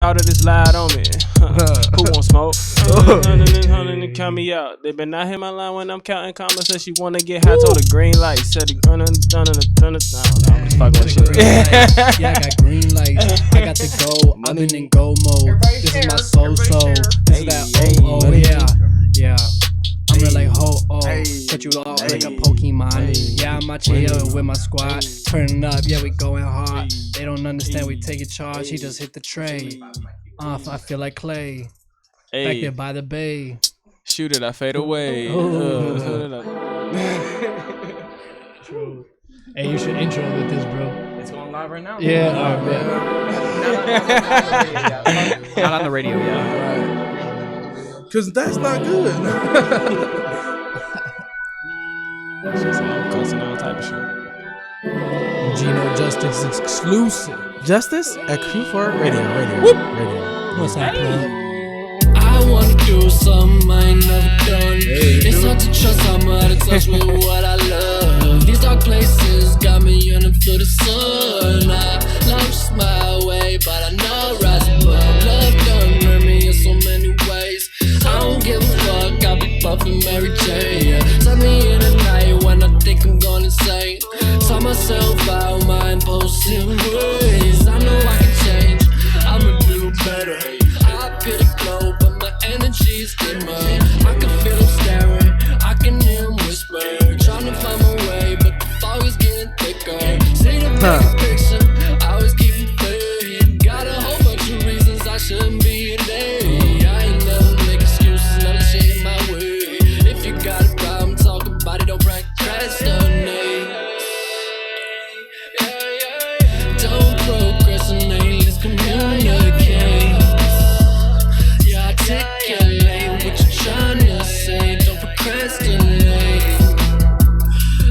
All of this lied on me. Who won't smoke? Hundred count me out. They been not hit my line when I'm counting commas. Said she wanna get high, told her green light. Said it dun. I don't know. I'm just fucking with shit. Yeah, I got green lights. I got the go. I'm in go mode. This is my soul. This is that oh yeah. I'm real like put you off like a Pokemon. Yeah, I'm out here with my squad, turning up. Yeah, we going hard. They don't understand we taking charge. He just hit the tray. I feel like Clay. Back there by the bay. Shoot it, I fade away. True. Hey, you should intro with this, bro. It's going live right now. Yeah, alright, man. Not on the radio yet. Cause that's not good. Just all cussing all type of shit. Gino Justice exclusive. Justice at Q4 Radio. What's happening? I wanna do something I ain't never done. It's hard to trust how much it touch me with what I love. These dark places got me yearning for the sun. I launch my way, but I know rising above. Love done hurt me in so many ways. I don't give a fuck, I'll be buffing Mary Jane. Tell me in the night when I think I'm going insane. Tell myself out my impulsive ways. I know I can change, I'ma do better. I feel the glow, but my energy's dimmer. I can feel him staring, I can hear him whisper. Trying to find my way, but the fog is getting thicker. See the big picture, I always keep it fade. Got a whole bunch of reasons I shouldn't be there. I ain't never make excuses, never shit my way. If you got a problem, talk about it, don't procrastinate. Don't procrastinate, let's communicate. Yeah, articulate what you're trying to say. Don't procrastinate.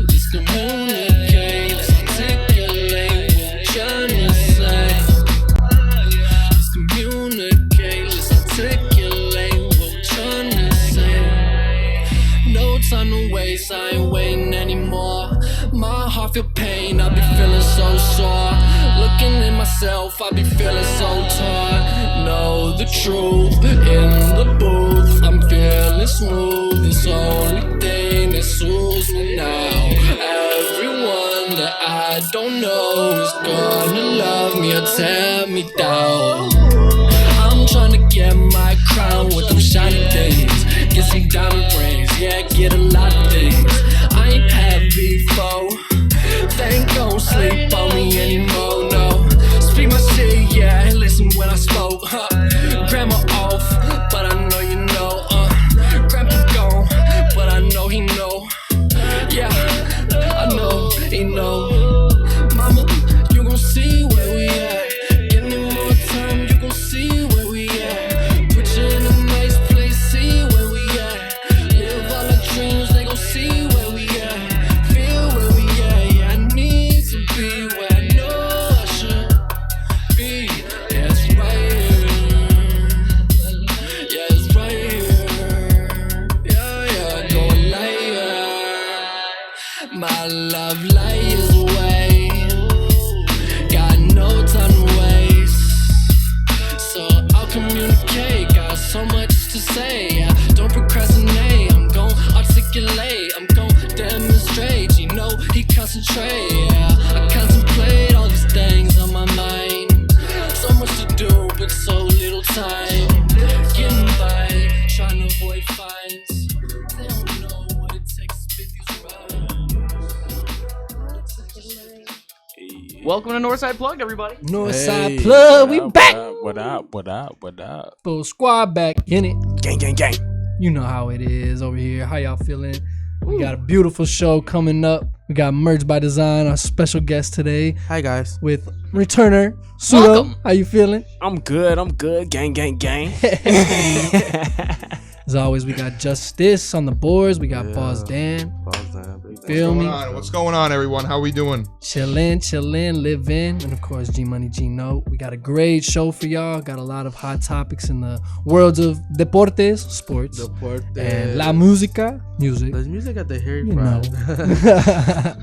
Let's communicate. Let's articulate what we're trying to say. Let's communicate. Let's articulate what we're trying to say. No time to waste, I ain't waiting anymore. My heart feel pain, I be feeling so sore. Looking at myself, I be feeling so torn. Know the truth in the booth, I'm feeling smooth. It's the only thing that soothes me now. Everyone that I don't know is gonna love me or tear me down. I'm trying to get my crown with them shiny things. Get some diamond rings, yeah, get a lot of things I ain't had before. They ain't gon' sleep on me anymore, no. Speak my shit, yeah, listen when I spoke, Grandma off, but I know you know, Grandpa's gone, but I know he know. Yeah, I know he know. Mama, you gon' see where we at. Give me more time, you gon' see where we at. Put you in a nice place, see where we at. Live all our dreams, they gon' see where we at. Feel where we at, yeah, I need to be where I know I should be. Yeah, it's right here. Yeah, it's right here. Yeah, going lighter. My love lies away. Got no time to waste, so I'll communicate. Got so much to say. Don't procrastinate. I'm gon' articulate. I'm gon' demonstrate. You know he concentrate. Yeah, I contemplate all these things on my mind. So much to do, but so little time. Getting by, trying to avoid fines. They don't know what it takes to spit these rhymes. Welcome to Northside Plugged, everybody. Northside Plug, we back. What up? Full squad back in it. Gang. You know how it is over here. How y'all feeling? We got a beautiful show coming up. We got Merch by Design, our special guest today, Hi guys. with returner Sudo. Welcome. How you feeling? I'm good. Gang. As always, we got Justice on the boards. We got Boss Dan. Feel me? What's going on, everyone? How we doing? Chillin', live in. And of course, G Money, G Note. We got a great show for y'all. Got a lot of hot topics in the worlds of deportes, sports, and la música, music. There's music at the hair You know. fry.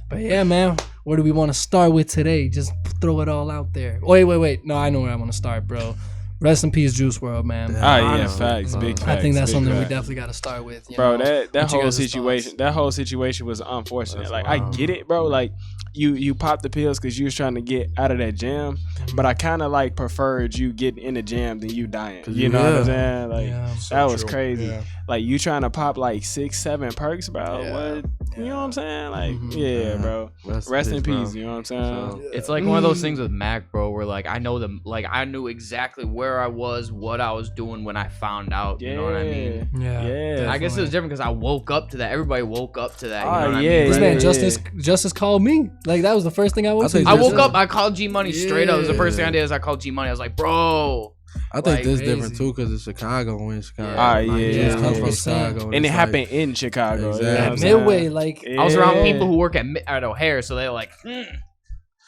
But yeah, man, where do we want to start with today? Just throw it all out there. Wait. No, I know where I want to start, bro. Rest in peace, Juice World, man. Oh yeah, Honestly. facts, big facts. I think that's big something we facts. definitely got to start with. You Bro, know? that What you whole guys' situation, thoughts? that whole situation was unfortunate. That's Like I wild. get it, bro. Like you popped the pills because you was trying to get out of that jam, but I kind of like preferred you getting in the jam than you dying. You know what I'm saying? Like Yeah. that was crazy. Yeah. Like you trying to pop like 6, 7 perks, bro. Yeah. What? You know what I'm saying? Like Yeah. bro. Rest in peace. You know what I'm saying? It's like one of those things with Mac, bro, where like I know them, like I knew exactly where I was, what I was doing when I found out. You know what I mean? Yeah. I guess it was different because I woke up to that. Everybody woke up to that. You know Oh, what yeah, I mean? This yeah. man Justice called me. Like that was the first thing I woke think up. I woke up. I called G Money straight up. It was the first thing I Yeah. did. Is I called G Money. I was like, bro. I think Like, this crazy. different too because it's Chicago. We're in Chicago. Yeah. Ah, yeah, He just yeah, come yeah. from Chicago. And it it's happened in Chicago. Exactly. You know what At I'm saying? Midway, like I was around Yeah. people who work at O'Hare, so they were like, Bro,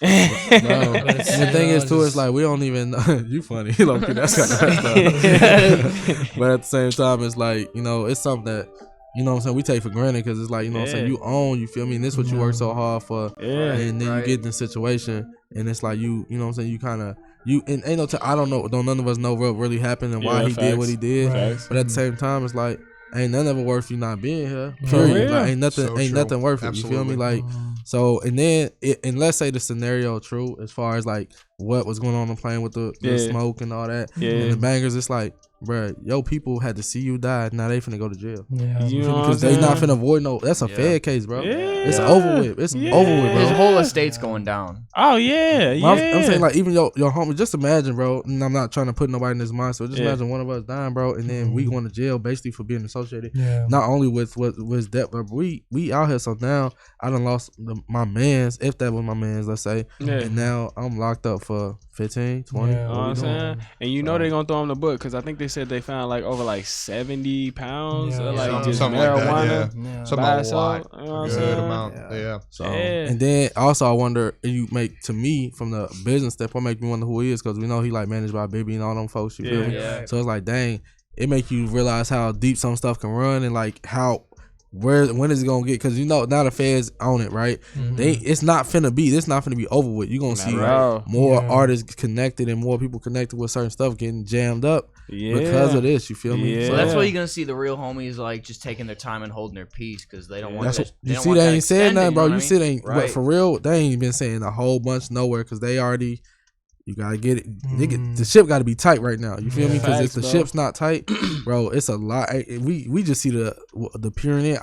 But and it's, the thing you is know, too, just- it's like we don't even you funny, low-key, that's kind of messed up. But at the same time, it's like, you know, it's something that, you know what I'm saying, we take for granted because it's like, you know what I'm saying, Yeah. you own, you feel me, and this is what you work so hard for. Yeah. And then Right. you get in the situation and it's like you know what I'm saying, you kind of and ain't no I don't know, none of us know what really happened and why Yeah, he did what facts. he did. Facts. But at the same time, it's like ain't none of it worth you not being here. For Period. real. Like ain't nothing So ain't true. nothing worth it. You feel me? Absolutely. Like so, and then and let's say the scenario true as far as like what was going on playing with the Yeah. smoke and all that Yeah. and the bangers. It's like, bruh, yo, people had to see you die. Now they finna go to jail. yeah. You know what I'm Because they not saying? finna avoid no. That's a Yeah. Fed case, bro. Yeah. It's over with. It's Yeah. over with, bro. his whole estate's going down. Oh yeah, yeah. I'm saying like even your homie. Just imagine, bro. And I'm not trying to put nobody in this mindset. Just Yeah. imagine one of us dying, bro, and then we going to jail basically for being associated. Yeah. Not only with his death, but we out here. So now I done lost my man's, if that was my man's, let's say, Yeah. and now I'm locked up for 15, 20. Yeah. You know what I'm saying? And you know they're gonna throw him the book because I think they said they found like over like 70 pounds Yeah. of like just Something like that, marijuana. Yeah. Something by a itself, lot. you know what I'm Good saying? amount. Yeah. So Yeah. and then also I wonder, and you make to me from the business standpoint, make me wonder who he is because we know he like managed by Baby and all them folks. You feel me? Yeah. So it's like, dang, it make you realize how deep some stuff can run and like how when is it gonna get? Because you know now the feds own it, right? It's not finna be. This not finna be over with. You gonna see Bro. more Yeah. artists connected and more people connected with certain stuff getting jammed up Yeah. because of this. You feel me? Yeah. So that's why you're gonna see the real homies like just taking their time and holding their peace because they don't want That's that. what, They you don't see, want they that ain't saying extended, nothing, bro. know You what I see, mean? they ain't Right. but for real. They ain't been saying a whole bunch nowhere because they already. You gotta get it. The ship got to be tight right now. You feel me? Because if Facts, the bro. ship's not tight, bro, it's a lot. We just see the pyramid.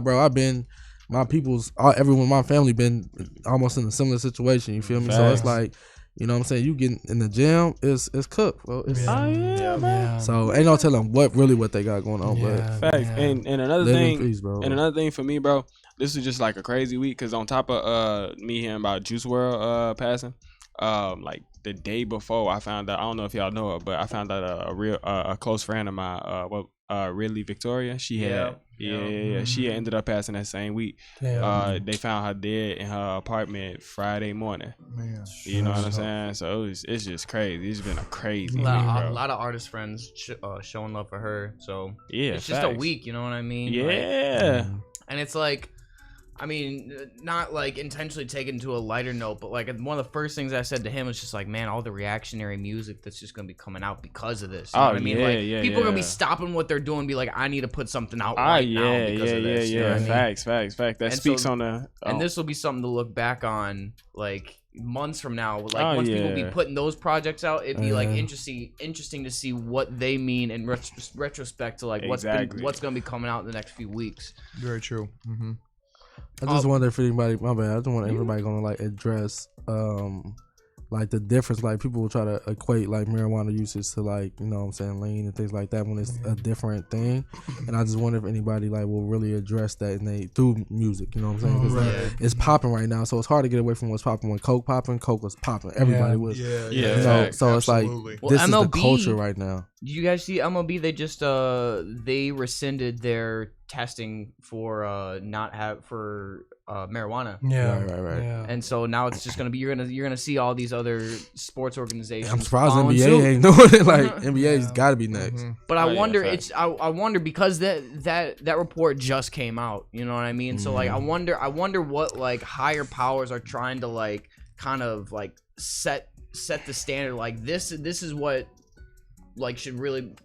Bro. I've been my people's everyone in my family been almost in a similar situation. You feel me? So it's Facts. like, you know what I'm saying. You getting in the gym, it's cooked, bro. It's, Oh yeah, bro. Yeah. So ain't no telling what they got going on. Yeah. Facts. Yeah. And another Live in thing, peace, bro. and another thing for me, bro, this was just like a crazy week because on top of me hearing about Juice WRLD passing, like the day before I found out, I don't know if y'all know her, but I found out a close friend of mine, Ridley Victoria, she had she had ended up passing that same week. Damn. They found her dead in her apartment Friday morning. Man. You know what I'm saying? So it's just crazy. It's been a crazy week, A bro. lot of artist friends showing love for her. So Yeah, it's just a facts. week. You know what I mean? Like, Yeah. and it's like, I mean, not like intentionally taken to a lighter note, but like one of the first things I said to him was just like, man, all the reactionary music that's just gonna be coming out because of this. You know what I mean? yeah, Like yeah, people are gonna be yeah. stopping what they're doing, be like, I need to put something out Ah, right now yeah, because yeah, of yeah, this. You know yeah. what I mean? Facts. That And speaks so- on the. And this will be something to look back on, like months from now. Like Oh, once people yeah. be putting those projects out, it'd be like Yeah. interesting to see what they mean in retrospect to like Exactly. what's gonna be coming out in the next few weeks. Very true. Mm-hmm. I just wonder if anybody, my bad, I just want everybody gonna like address like the difference. Like people will try to equate like marijuana usage to like, you know what I'm saying, lean and things like that when it's a different thing. And I just wonder if anybody like will really address that and they through music, you know what I'm saying? 'Cause like, it's popping right now, so it's hard to get away from what's popping. When Coke was popping. Everybody was. Yeah. Yeah, You know, facts. so it's like Absolutely. Well, this is the MLB culture right now. Did you guys see MLB? They just they rescinded their testing for marijuana. Yeah. Right. Yeah. And so now it's just gonna be you're gonna see all these other sports organizations. I'm surprised following NBA suit. ain't doing it. Like NBA's got to be next. But I Oh, yeah, wonder facts. I wonder because that report just came out. You know what I mean? So like I wonder what like higher powers are trying to like kind of like set the standard. Like this is what like should really.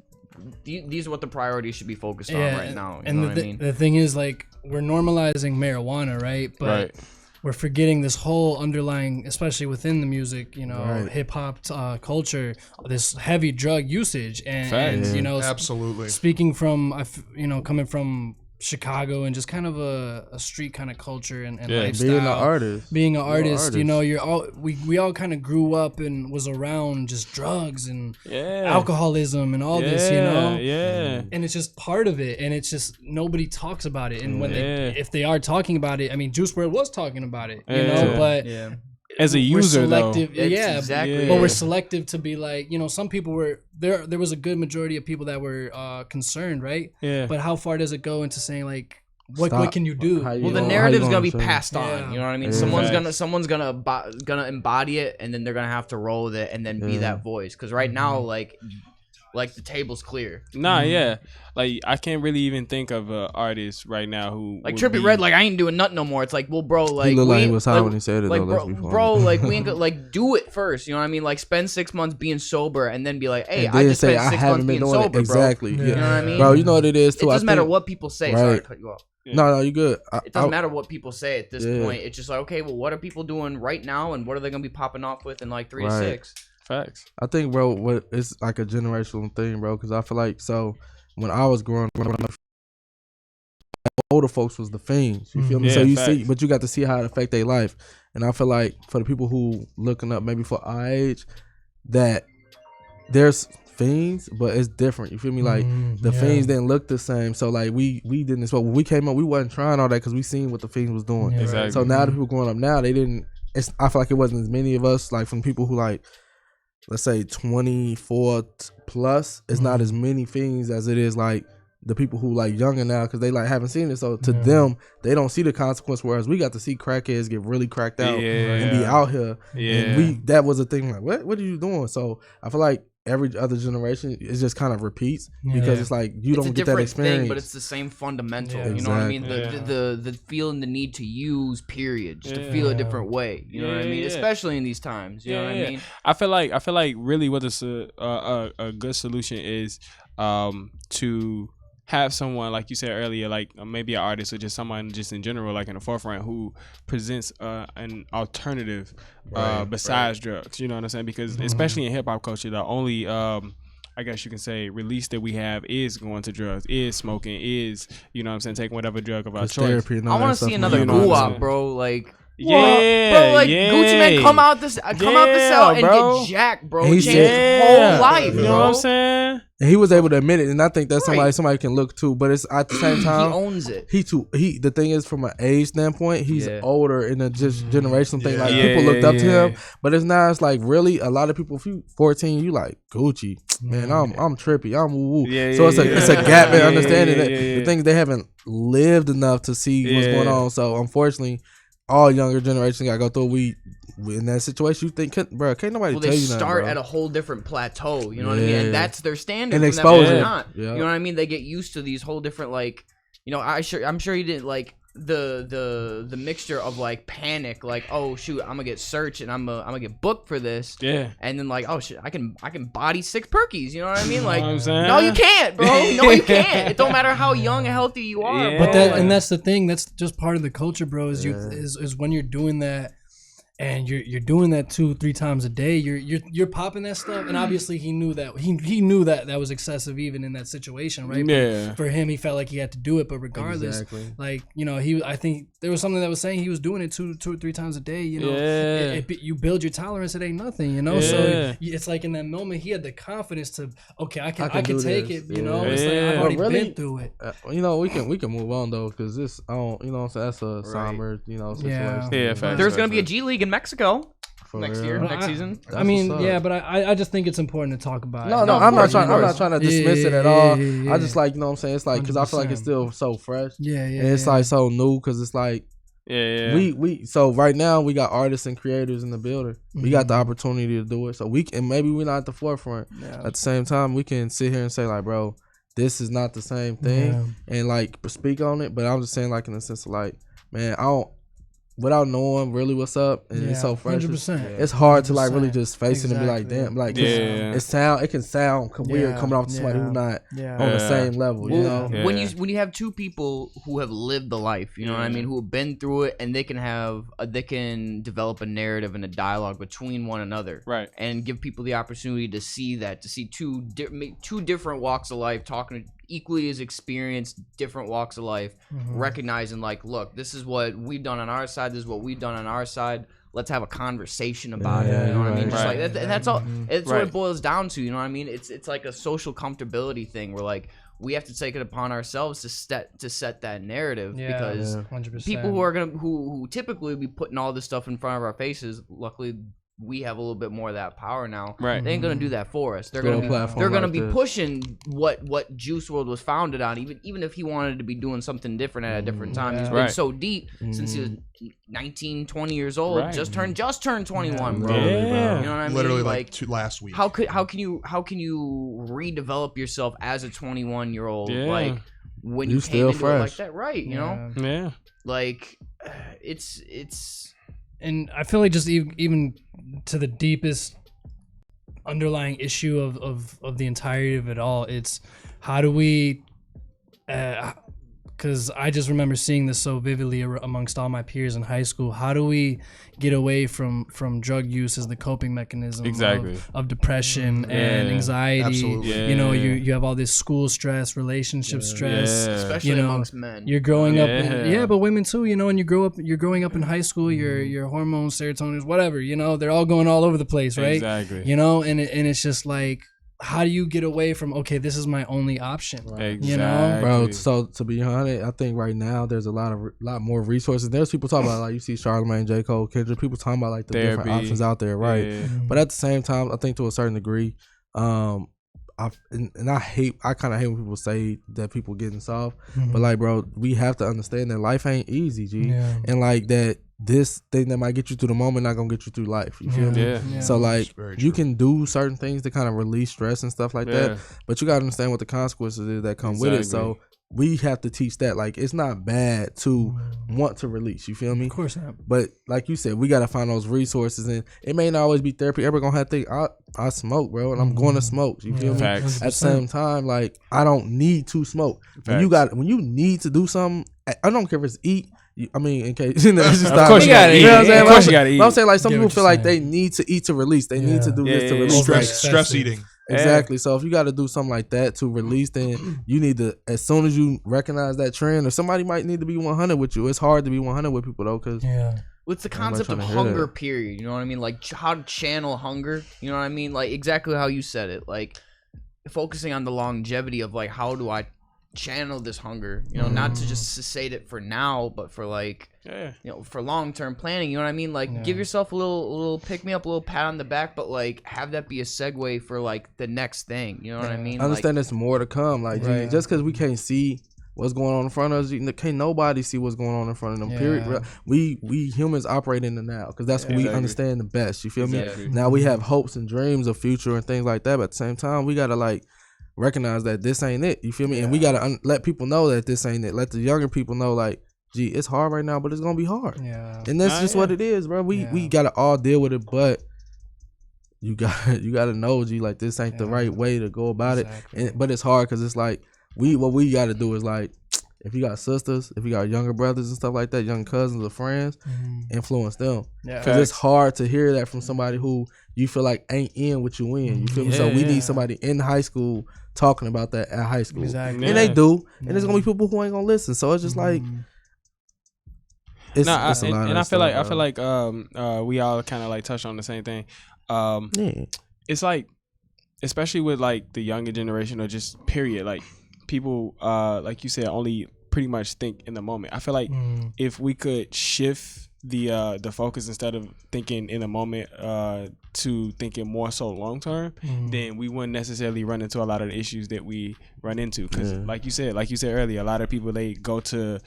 These are what the priorities should be focused on right now. You and know what I mean? The thing is, like, we're normalizing marijuana, right? But we're forgetting this whole underlying, especially within the music, you know, hip hop culture, this heavy drug usage, and you know, absolutely. Speaking from, you know, coming from Chicago and just kind of a street kind of culture and lifestyle. Being an artist, you know, we all kind of grew up and was around just drugs and alcoholism and all this, you know. And it's just part of it, and it's just nobody talks about it. And when if they are talking about it, I mean, Juice WRLD was talking about it, you know, but as a user, though, exactly. But we're selective to be like, you know, some people were there. There was a good majority of people that were concerned, right? Yeah. But how far does it go into saying like, what can you do? Well, the narrative's gonna be passed on. You know what I mean? Someone's gonna embody it, and then they're gonna have to roll with it, and then be that voice. Because right now, like the table's clear. Like I can't really even think of an artist right now who like Trippie Redd. Like I ain't doing nothing no more. It's like, well, bro, like he looked like he was high when he said it. Like, though, bro, like we ain't gonna like do it first. You know what I mean? Like spend 6 months being sober, and then be like, hey, I just spent 6 months being sober, exactly. Bro. You know what I mean? Bro, you know what it is too. It doesn't matter what people say. Right. Sorry to cut you off. No, you good. It doesn't matter what people say at this point. It's just like, okay, well, what are people doing right now, and what are they gonna be popping off with in like 3 to 6? Facts. I think, bro, it's like a generational thing, bro. Because I feel like when I was growing up, older folks was the fiends. You feel me? So you see, but you got to see how it affect their life. And I feel like for the people who looking up maybe for our age, that there's fiends, but it's different. You feel me? Like the fiends didn't look the same. So like we didn't. So when we came up, we wasn't trying all that because we seen what the fiends was doing. Yeah, exactly. So now the people growing up now, they didn't. I feel like it wasn't as many of us like from people who like, let's say 24 plus. It's not as many fiends as it is like the people who like younger now because they like haven't seen it. So to them, they don't see the consequence. Whereas we got to see crackheads get really cracked out and be out here. And that was a thing like, what are you doing? So I feel like every other generation it just kind of repeats because it's like you don't get that experience. Thing, but it's the same fundamental. You know what I mean? The feeling the need to use periods to feel a different way. You know what I mean? Especially in these times. You know what I mean? I feel like really what is a good solution is to have someone like you said earlier, like maybe an artist or just someone just in general, like in the forefront, who presents an alternative besides drugs. You know what I'm saying? Because especially in hip hop culture, the only I guess you can say release that we have is going to drugs, is smoking, is, you know what I'm saying, taking whatever drug of our choice. I want to see another guap, bro. Like. Bro, like Gucci Man come out the cell and get jacked, bro. Change his whole life, you know what I'm saying? And he was able to admit it, and I think that's somebody can look to. But it's at the same time, he owns it. The thing is, from an age standpoint, he's older in a just generational thing. Like people looked up to him, but it's not. It's like really a lot of people. If you 14, you like Gucci, man. I'm trippy. I'm woo woo. So it's a gap in understanding that the things they haven't lived enough to see what's going on. So unfortunately, all younger generations gotta go through. We in that situation, you think, bro, can't nobody tell you nothing. They start at a whole different plateau. You know what I mean? And that's their standard. And exposure. You know what I mean? They get used to these whole different, like, you know, I'm sure you didn't like the mixture of like panic, like, oh shoot, I'm gonna get searched and I'm gonna get booked for this. Yeah. And then like, oh shit, I can body 6 perkies. You know what I mean? Like, no, you can't, bro. No, you can't. It don't matter how young and healthy you are. But that's the thing. That's just part of the culture, bro. Is when you're doing that. And you're doing that 2-3 times a day. You're popping that stuff, and obviously he knew that he knew that was excessive even in that situation, right? Yeah. But for him, he felt like he had to do it. But regardless, like, you know, I think there was something that was saying he was doing it 2 or 3 times a day. You know, you build your tolerance. It ain't nothing, you know. So it's like in that moment he had the confidence to I can take it. You know, it's like I've already been through it. You know, we can move on though, because this you know what I'm saying, that's a somber situation. Yeah. There's gonna be a G League in Mexico next season. I mean, but I just think it's important to talk about. No, I'm not trying to dismiss it at all. I just like, you know what I'm saying, it's like, because I feel like it's still so fresh. And it's like so new, because it's like we so right now we got artists and creators in the building. We got the opportunity to do it, so maybe we're not at the forefront. At the same time, we can sit here and say like, bro, this is not the same thing, and like speak on it. But I'm just saying, like, in the sense of like, man, without knowing really what's up, and it's so fresh. 100%. It's hard to like really 100%. just face it and be like, damn, like it can sound weird coming off to somebody who's not on the same level, you know. When you have two people who have lived the life, you know what I mean, who have been through it, and they can develop a narrative and a dialogue between one another, right, and give people the opportunity to see two different walks of life talking equally as experienced, different walks of life, recognizing like, look, this is what we've done on our side, this is what we've done on our side. Let's have a conversation about it. You know what I mean? Just like that's all. It's what it boils down to. You know what I mean? It's like a social comfortability thing where like we have to take it upon ourselves to set that narrative, because 100%. people who typically be putting all this stuff in front of our faces, luckily we have a little bit more of that power now. Right. They ain't gonna do that for us. They're gonna be pushing what Juice WRLD was founded on, even if he wanted to be doing something different at a different time. He's been so deep since he was 19, 20 years old. Just turned 21, bro. Yeah. You know what I mean? Literally like last week. How can you redevelop yourself as a 21-year-old? Like when you still came into it like fresh. that, right? You know? Yeah. Like it's. And I feel like just even to the deepest underlying issue of the entirety of it all, it's how do we, because I just remember seeing this so vividly amongst all my peers in high school. How do we get away from drug use as the coping mechanism of depression and anxiety? Absolutely. You know, you have all this school stress, relationship stress, especially amongst men. You're growing up, but women too. You know, and you're growing up in high school. Your hormones, serotonin, whatever. You know, they're all going all over the place, right? Exactly. You know, and it's just like, how do you get away from, okay, this is my only option? Exactly. You know, bro. So to be honest, I think right now there's a lot more resources. There's people talking about, like, you see Charlamagne, J. Cole, Kendrick, people talking about like the different options out there, right? Yeah. But at the same time, I think to a certain degree, I kind of hate when people say that people getting soft, but like, bro, we have to understand that life ain't easy, G, and like that this thing that might get you through the moment not gonna get you through life. You feel me? Yeah. So like, you can do certain things to kind of release stress and stuff like that, but you gotta understand what the consequences is that come with it. So we have to teach that, like, it's not bad to want to release, you feel me? Of course not. But like you said, we gotta find those resources, and it may not always be therapy. Everybody gonna have to think, I smoke, bro, and I'm going to smoke, you feel me? Facts. At the same time, like, I don't need to smoke. When you need to do something, I don't care if it's eat. I mean, in case it's just of course you gotta eat. Of course you gotta eat. But I'm saying, like, some people feel like they need to eat to release. They need to do this to release. Stress eating. Exactly. So if you got to do something like that to release, then you need to, as soon as you recognize that trend, or somebody might need to be 100 with you. It's hard to be 100 with people though, because It's the concept of hunger, period. You know what I mean? Like, how to channel hunger. You know what I mean? Like, exactly how you said it. Like, focusing on the longevity of, like, how do I channel this hunger? You know, not to just sustain it for now, but for, like, you know, for long-term planning. You know what I mean? Like, give yourself a little pick-me-up, a little pat on the back, but, like, have that be a segue for, like, the next thing. You know what I mean? I understand there's more to come. Like, just because we can't see what's going on in front of us, can't nobody see what's going on in front of them, period. We humans operate in the now, because that's what we understand the best, you feel me? Now we have hopes and dreams of future and things like that, but at the same time, we gotta, like, recognize that this ain't it, you feel me? And we gotta let people know that this ain't it. Let the younger people know, like, gee, it's hard right now, but it's gonna be hard. And that's just what it is, bro. We gotta all deal with it, but you gotta know, gee, like, this ain't the right way to go about it. But it's hard, because it's like, what we gotta do is, like, if you got sisters, if you got younger brothers and stuff like that, young cousins or friends, influence them. Because it's hard to hear that from somebody who you feel like ain't in what you in. You feel me? So we need somebody in high school talking about that at high school. And they do. And there's gonna be people who ain't gonna listen. So it's just like, it's a lot. And I feel like we all kind of like touched on the same thing. It's like, especially with, like, the younger generation, or just period, like, people, like you said, only pretty much think in the moment. I feel like if we could shift the focus, instead of thinking in the moment to thinking more so long term, then we wouldn't necessarily run into a lot of the issues that we run into. Because like you said earlier, a lot of people, they go to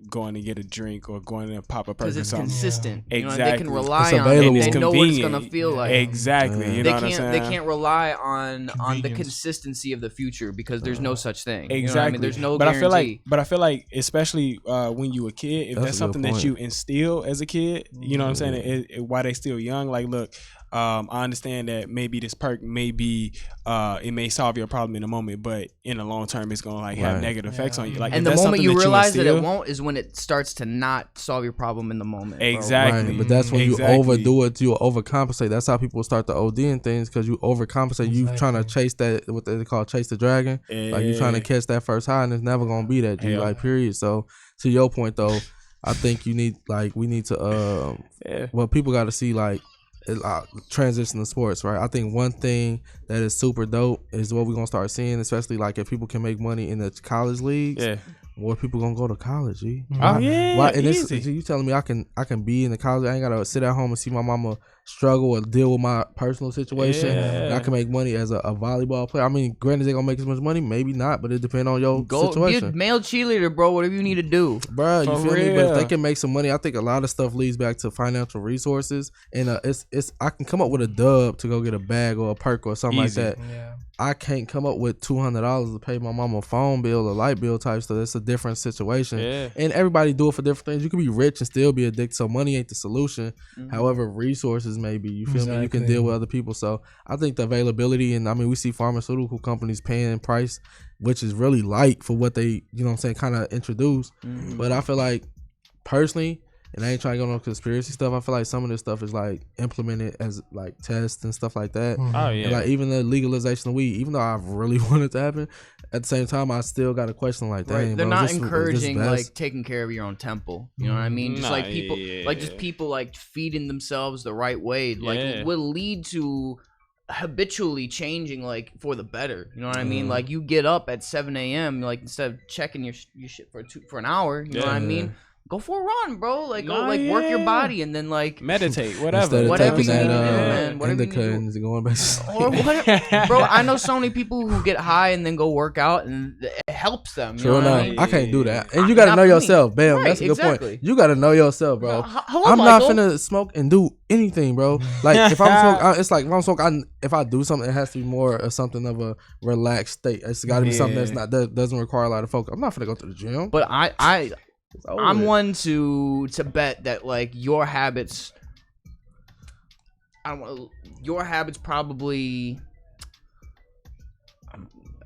going to get a drink or going to pop a perk or something. Because it's consistent. Exactly. You know, they can rely on it. They It's know what it's convenient. gonna feel like. Exactly. You know what I'm saying? They can't rely on the consistency of the future, because there's no such thing. Exactly. You know what I mean? There's no but guarantee. I feel like especially when you a kid, if that's something that you instill feel as a kid. You know what I'm saying? While they still young, like, look, I understand that maybe this perk may be, it may solve your problem in the moment, but in the long term, it's gonna like have negative effects on you. Like, and the moment you realize that it won't is when it starts to not solve your problem in the moment. Exactly. Right. But that's when you overdo it, you overcompensate. That's how people start to OD in things, because you overcompensate. You trying to chase that, what they call chase the dragon. Like, you trying to catch that first high, and it's never gonna be that. Like, period. So to your point though, I think we need to well, people got to see like transition to sports, right? I think one thing that is super dope is what we're gonna start seeing, especially like if people can make money in the college leagues. More people gonna go to college, G. Oh yeah, why? And this, you telling me I can be in the college? I ain't gotta sit at home and see my mama struggle or deal with my personal situation. And I can make money as a volleyball player. I mean, granted, they gonna make as much money, maybe not, but it depends on your situation. Be a male cheerleader, bro. Whatever you need to do, bro. You feel me? But if they can make some money, I think a lot of stuff leads back to financial resources. And it's I can come up with a dub to go get a bag or a perk or something like that. Yeah. I can't come up with $200 to pay my mama a phone bill or light bill type stuff. It's a different situation. Yeah. And everybody do it for different things. You can be rich and still be addicted, so money ain't the solution. However, resources may be. You feel me? You can deal with other people. So I think the availability, and I mean, we see pharmaceutical companies paying price, which is really light for what they, you know what I'm saying, kind of introduce. But I feel like, personally, and I ain't trying to go on conspiracy stuff, I feel like some of this stuff is like implemented as like tests and stuff like that. Oh yeah. And like even the legalization of weed, even though I really want it to happen, at the same time I still got a question like that. Right. They're not encouraging like taking care of your own temple. You know what I mean? Just like people, like just people like feeding themselves the right way, like it will lead to habitually changing like for the better. You know what I mean? Like you get up at 7 a.m. like instead of checking your shit for an hour. You know what I mean? Go for a run, bro. Like, go, like work your body and then like meditate, whatever. Whatever you need to do, man. Whatever you need to do. Going back or whatever, bro. I know so many people who get high and then go work out and it helps them. True enough. I can't do that. And you gotta know yourself. Bam, that's a good point. You gotta know yourself, bro. I'm not finna smoke and do anything, bro. Like if I'm smoking, it's like if I'm smoking, if I do something, it has to be more of something of a relaxed state. It's got to be something that doesn't require a lot of focus. I'm not finna go to the gym. But I'm one to bet that like your habits probably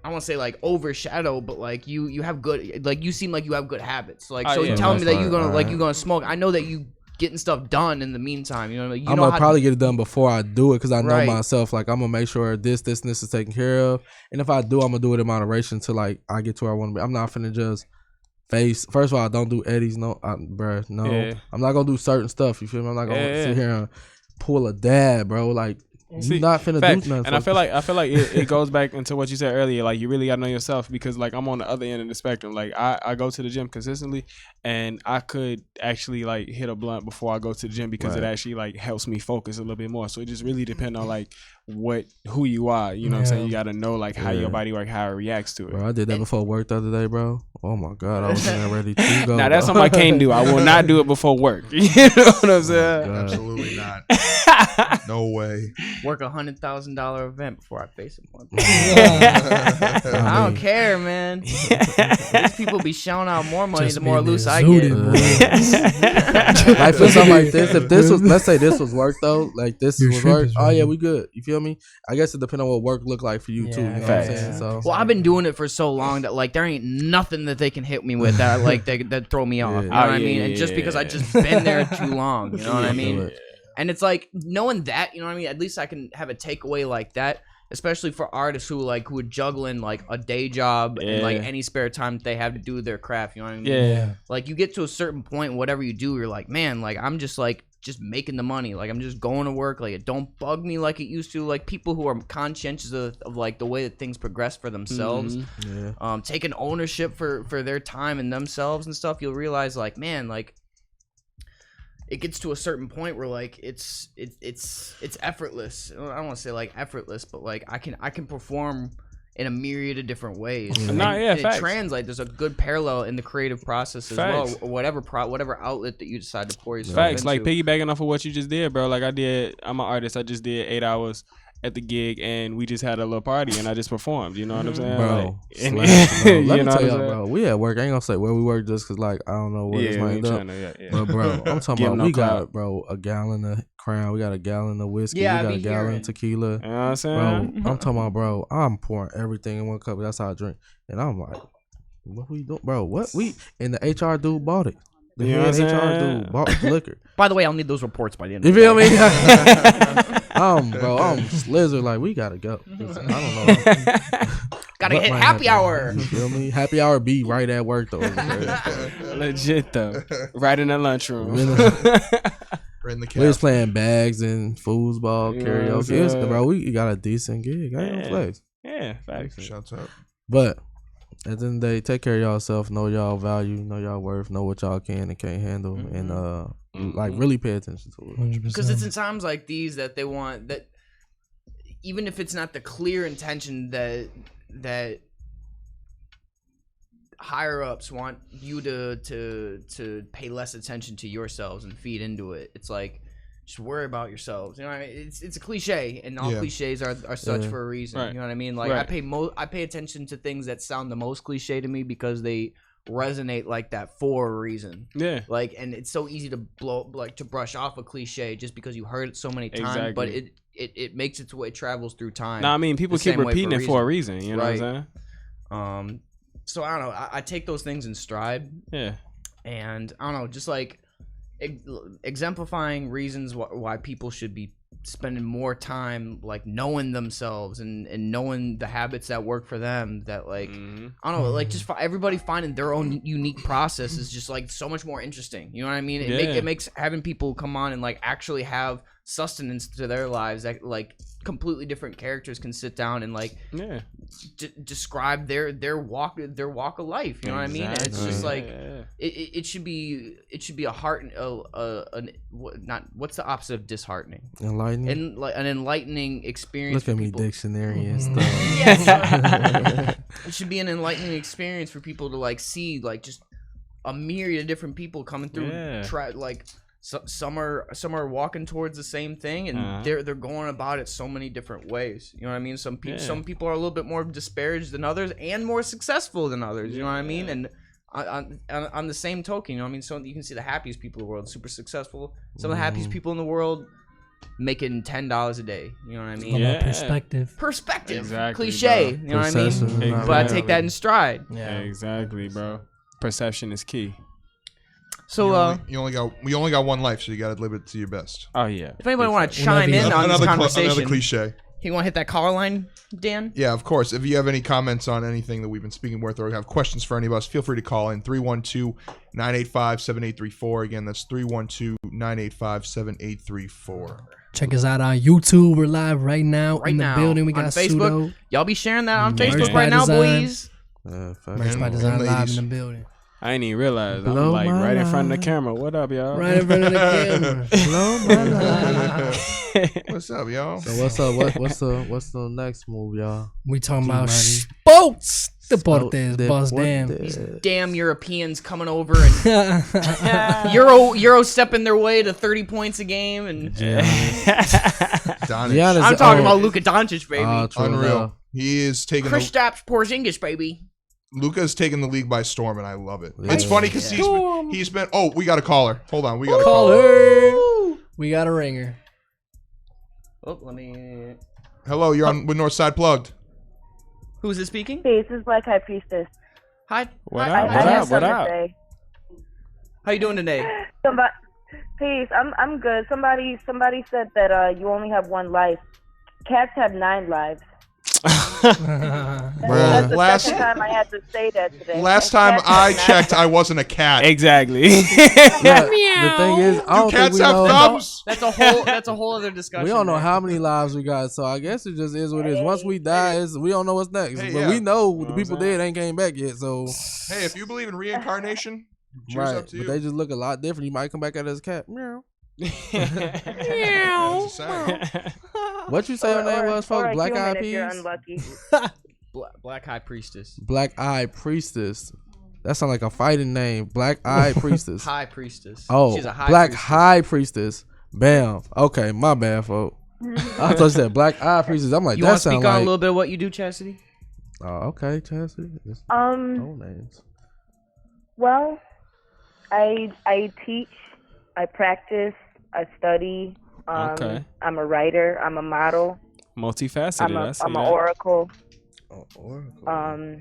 I want to say like overshadow, but like you have good, like you seem like you have good habits. Like so you telling me that you're gonna smoke. I know that you getting stuff done in the meantime. You know what I mean? I'm gonna probably get it done before I do it because I know myself. Like I'm gonna make sure this and this is taken care of. And if I do, I'm gonna do it in moderation till like I get to where I want to be. I'm not finna just first of all, I don't do eddies, no. I'm not gonna do certain stuff. You feel me? I'm not gonna sit here and pull a dab, bro. Like you not finna do nothing. And I feel like it goes back into what you said earlier. Like you really gotta know yourself because like I'm on the other end of the spectrum. Like I go to the gym consistently, and I could actually like hit a blunt before I go to the gym because it actually like helps me focus a little bit more. So it just really depends on like who you are. You know what I'm saying? You gotta know like how your body works, how it reacts to it. Bro, I did that before work the other day, bro. Oh my god, I was ready to go. Now that's something I can't do. I will not do it before work. You know what I'm saying? Absolutely not. No way. Work $100,000 event before I face him. I don't care, man. These people be shelling out more money the more loose I get. Like for something like this, if this was, let's say this was work though, like this was work. Oh yeah, we good. You feel me? I guess it depends on what work look like for you too. You know what I'm saying? So, well, I've been doing it for so long that like there ain't nothing that they can hit me with that like that throw me off. You know what I mean? And just because I just been there too long, you know what I mean? And it's like knowing that, you know what I mean? At least I can have a takeaway like that, especially for artists who are juggling like a day job and like any spare time that they have to do their craft. You know what I mean? Yeah. Like you get to a certain point, whatever you do, you're like, man, like I'm just making the money. Like I'm just going to work. Like it don't bug me like it used to. Like people who are conscientious of like the way that things progress for themselves, taking ownership for their time and themselves and stuff. You'll realize like, man, like it gets to a certain point where like it's effortless. I don't want to say like effortless, but like I can perform in a myriad of different ways. It translates. There's a good parallel in the creative process as well, or whatever outlet that you decide to pour yourself into. Like piggybacking off of what you just did, bro. Like I'm an artist. I just did 8 hours at the gig, and we just had a little party, and I just performed. You know what I'm saying, Bro? and, Let you me know tell what I'm y'all, saying? bro. We at work. I ain't gonna say where we work just cause like I don't know where this Yeah, we might ain't end up. tryna, yeah. But bro, I'm talking Give 'em about no we clout. got bro a gallon of Crown, we got a gallon of whiskey, Yeah, I we got be a gallon hearing. of tequila. You know what I'm saying? Bro, I'm talking about, bro. I'm pouring everything in one cup. That's how I drink, and I'm like, what we doing, bro? What we and the HR dude bought it. The You know head what I'm HR saying? dude bought the liquor. By the way, I'll need those reports by the end. You of the feel day. me? Bro, I'm slizzard. Like we gotta go. I don't know. Gotta What hit might happy happen? hour. You feel me? Happy hour be right at work though. Legit though, right in the lunchroom. Right in the We was couch. playing bags and foosball, You know what I'm karaoke. It was, saying? bro, we got a decent gig. I ain't gonna Yeah. flex. Yeah, facts. Shouts out. But at the end of the day, take care of yourself, know y'all value, know y'all worth, know what y'all can and can't handle, and like really pay attention to it. 100%. Because it's in times like these that they want that, even if it's not the clear intention that higher ups want you to pay less attention to yourselves and feed into it. It's like, just worry about yourselves. You know what I mean? It's a cliche, and all Yeah. cliches are such Yeah. for a reason. Right. You know what I mean? Like Right. I pay attention to things that sound the most cliche to me because they resonate like that for a reason. Yeah, Like, and it's so easy to to brush off a cliche just because you heard it so many times, but Exactly. it makes its way, it travels through time. nah, I mean, people the keep same way repeating for it for a reason. You know Right. what I'm saying? So I don't know. I take those things in stride, Yeah, and I don't know, just like exemplifying reasons why people should be spending more time like knowing themselves and knowing the habits that work for them, that like I don't know, like just everybody finding their own unique process is just like so much more interesting. You know what I mean? It makes having people come on and like actually have sustenance to their lives, that like completely different characters can sit down and like yeah. describe their walk of life. You know what I mean? It's just Exactly. like Yeah. it should be a heart what's the opposite of disheartening? Enlightening. And like an enlightening experience. Look at for me, people. dictionary and stuff. Yes. It should be an enlightening experience for people to like see like just a myriad of different people coming through. Yeah. Like some are walking towards the same thing, and they're going about it so many different ways. You know what I mean? Some people are a little bit more disparaged than others and more successful than others. You know what I mean? And on the same token, you know what I mean? So you can see the happiest people in the world, super successful. Some of the happiest people in the world making $10 a day. You know what I mean? All about perspective. Perspective. Exactly, Cliche. bro. You know what I mean? Perception. But I take that in stride. Yeah. Exactly, bro. Perception is key. So we only got one life, so you got to live it to your best. Oh yeah. if anybody want to chime in on this Another conversation, cliche. you want to hit that caller line, Dan? Yeah, of course. If you have any comments on anything that we've been speaking with, or have questions for any of us, feel free to call in 312-985-7834. Again, that's 312-985-7834. Check us out on YouTube. We're live right now in the building. We on got Facebook. Sudo. Y'all be sharing that on Merch Facebook by right now, design. boys. Merch by Design live in the building. I ain't even realize. I'm Blow like my right in front of line. the camera. What up, y'all? Right in front of the camera. Blow my line. What's up, y'all? So what's the next move, y'all? We talking about Money. sports. Deportes, boss damn. Damn Europeans coming over and Euro stepping their way to 30 points a game, and Doncic. Yeah, I'm talking about Luka Doncic, baby. Unreal. He is taking Kristaps Porzingis, baby. Luka's taking the league by storm, and I love it. Yeah. It's funny because he's been. Oh, we got a caller. Hold on, we got a Call caller. her. We got a ringer. Oh, let me. Hello, you're on with Northside Plugged. Who's this speaking? Hey, this is Black High Priestess. Hi. What Hi. up? I What have up? What something up? to say. How you doing today? Somebody, peace. I'm good. Somebody said that you only have one life. Cats have 9 lives. That's the Last- second time I had to say that today. Last And time cats I have 9 checked, I wasn't a cat. Exactly. The thing is, I don't think Cats we have know. thumbs. That's a whole other discussion. We don't know man. how many lives we got, so I guess it just is what it is. Once we die, we don't know what's next. Hey, but yeah. we know the people dead ain't came back yet, so Hey, if you believe in reincarnation, cheers right. up to you. But they just look a lot different. You might come back out as a cat. Meow. That's the same. What you say her name was, or folks? a Black human Eyed if you're Peas. unlucky. Black High Priestess. Black Eyed Priestess. That sounds like a fighting name. Black Eyed Priestess. High Priestess. Oh, She's a high Black priestess. High Priestess. Bam. Okay, my bad, folks. I thought you said black eye priestess. I'm like, You that want to speak sound on like. a little bit of what you do, Chastity? Oh, okay, Chastity. Just no names. Well, I teach, I practice, I study. Okay. I'm a writer. I'm a model. Multifaceted. I see I'm an that. oracle. Oh, Oracle.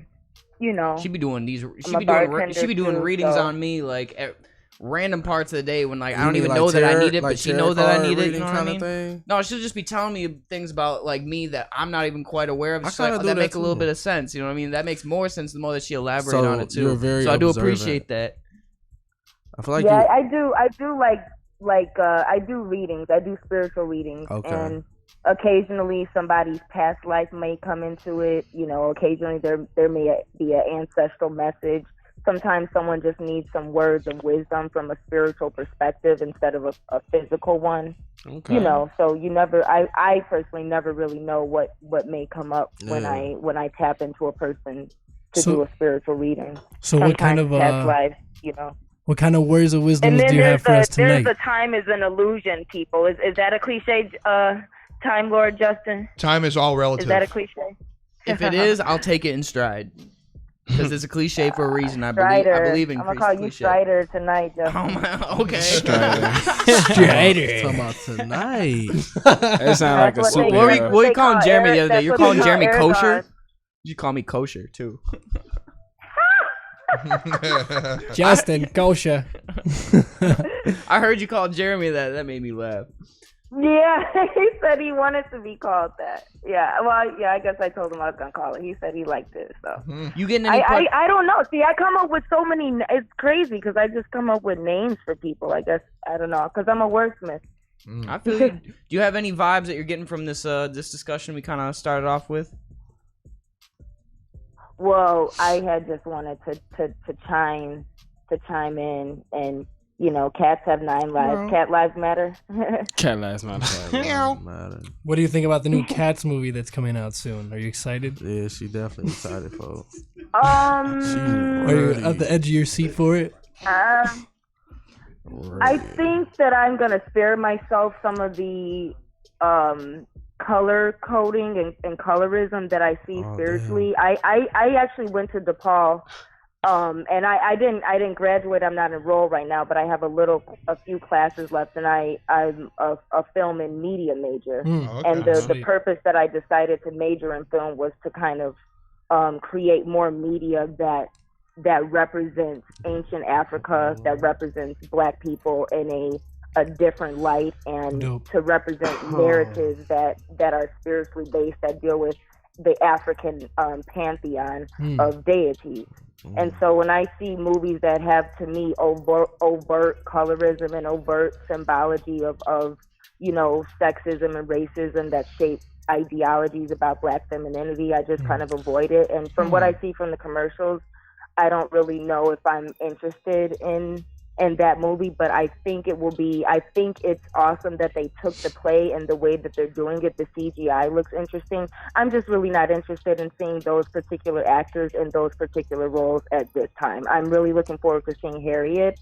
You know. She be doing these. I'm a bartender She be doing too, readings so- on me like at random parts of the day when like I You don't mean even like know that I tarot- need it, like but she tarot knows that I card need it. You reading know what I kinda mean? thing? No, she'll just be telling me things about like me that I'm not even quite aware of. I Just like, kinda do that that make a little too. bit of sense. You know what I mean? That makes more sense the more that she elaborates So on it too. you're very so I do observant. appreciate that. I feel like yeah, you. I do like I do readings. I do spiritual readings, Okay. and occasionally somebody's past life may come into it. You know, occasionally there may be an ancestral message. Sometimes someone just needs some words of wisdom from a spiritual perspective instead of a physical one. Okay. You know, so you never. I personally never really know what may come up when I tap into a person to do a spiritual reading. So what kind Sometimes of past lives, you know. what kind of words of wisdom And then do you have for us tonight? there's a time is an illusion, people. Is that a cliche, Time Lord Justin? Time is all relative. Is that a cliche? If it is, I'll take it in stride because it's a cliche for a reason. I Strider. believe in I'm gonna call you cliche. Strider tonight, Justin. Oh my, okay. Strider. Talking about tonight. It sounds like a That's what they- superhero. What are you they calling call Jeremy the Eric- other day? that's You're what they calling call Jeremy Aragon. kosher? You call me kosher too. Justin Kosher. I heard you call Jeremy that. That made me laugh. Yeah, he said he wanted to be called that. Yeah, well, yeah, I guess I told him I was gonna call it. He said he liked it, so. You getting any? I don't know. See, I come up with so many. It's crazy because I just come up with names for people. I guess I don't know because I'm a wordsmith. I feel you. Do you have any vibes that you're getting from this this discussion we kind of started off with? Well, I had just wanted to chime in, and you know, cats have 9 lives. Cat lives matter. Cat last night. What do you think about the new Cats movie that's coming out soon? Are you excited? Yeah, she definitely excited, folks. Are you at the edge of your seat for it? I think that I'm gonna spare myself some of the color coding and colorism that I see spiritually. I actually went to DePaul, and I didn't graduate. I'm not enrolled right now, but I have a few classes left, and I'm a film and media major. And the purpose that I decided to major in film was to kind of create more media that represents ancient Africa, that represents Black people in a different light, and to represent narratives that are spiritually based, that deal with the African pantheon of deities. And so when I see movies that have, to me, overt colorism and overt symbology of you know, sexism and racism that shape ideologies about Black femininity, I just kind of avoid it. And from what I see from the commercials, I don't really know if I'm interested in that movie, but I think it's awesome that they took the play and the way that they're doing it. The CGI looks interesting. I'm just really not interested in seeing those particular actors in those particular roles at this time. I'm really looking forward to seeing Harriet.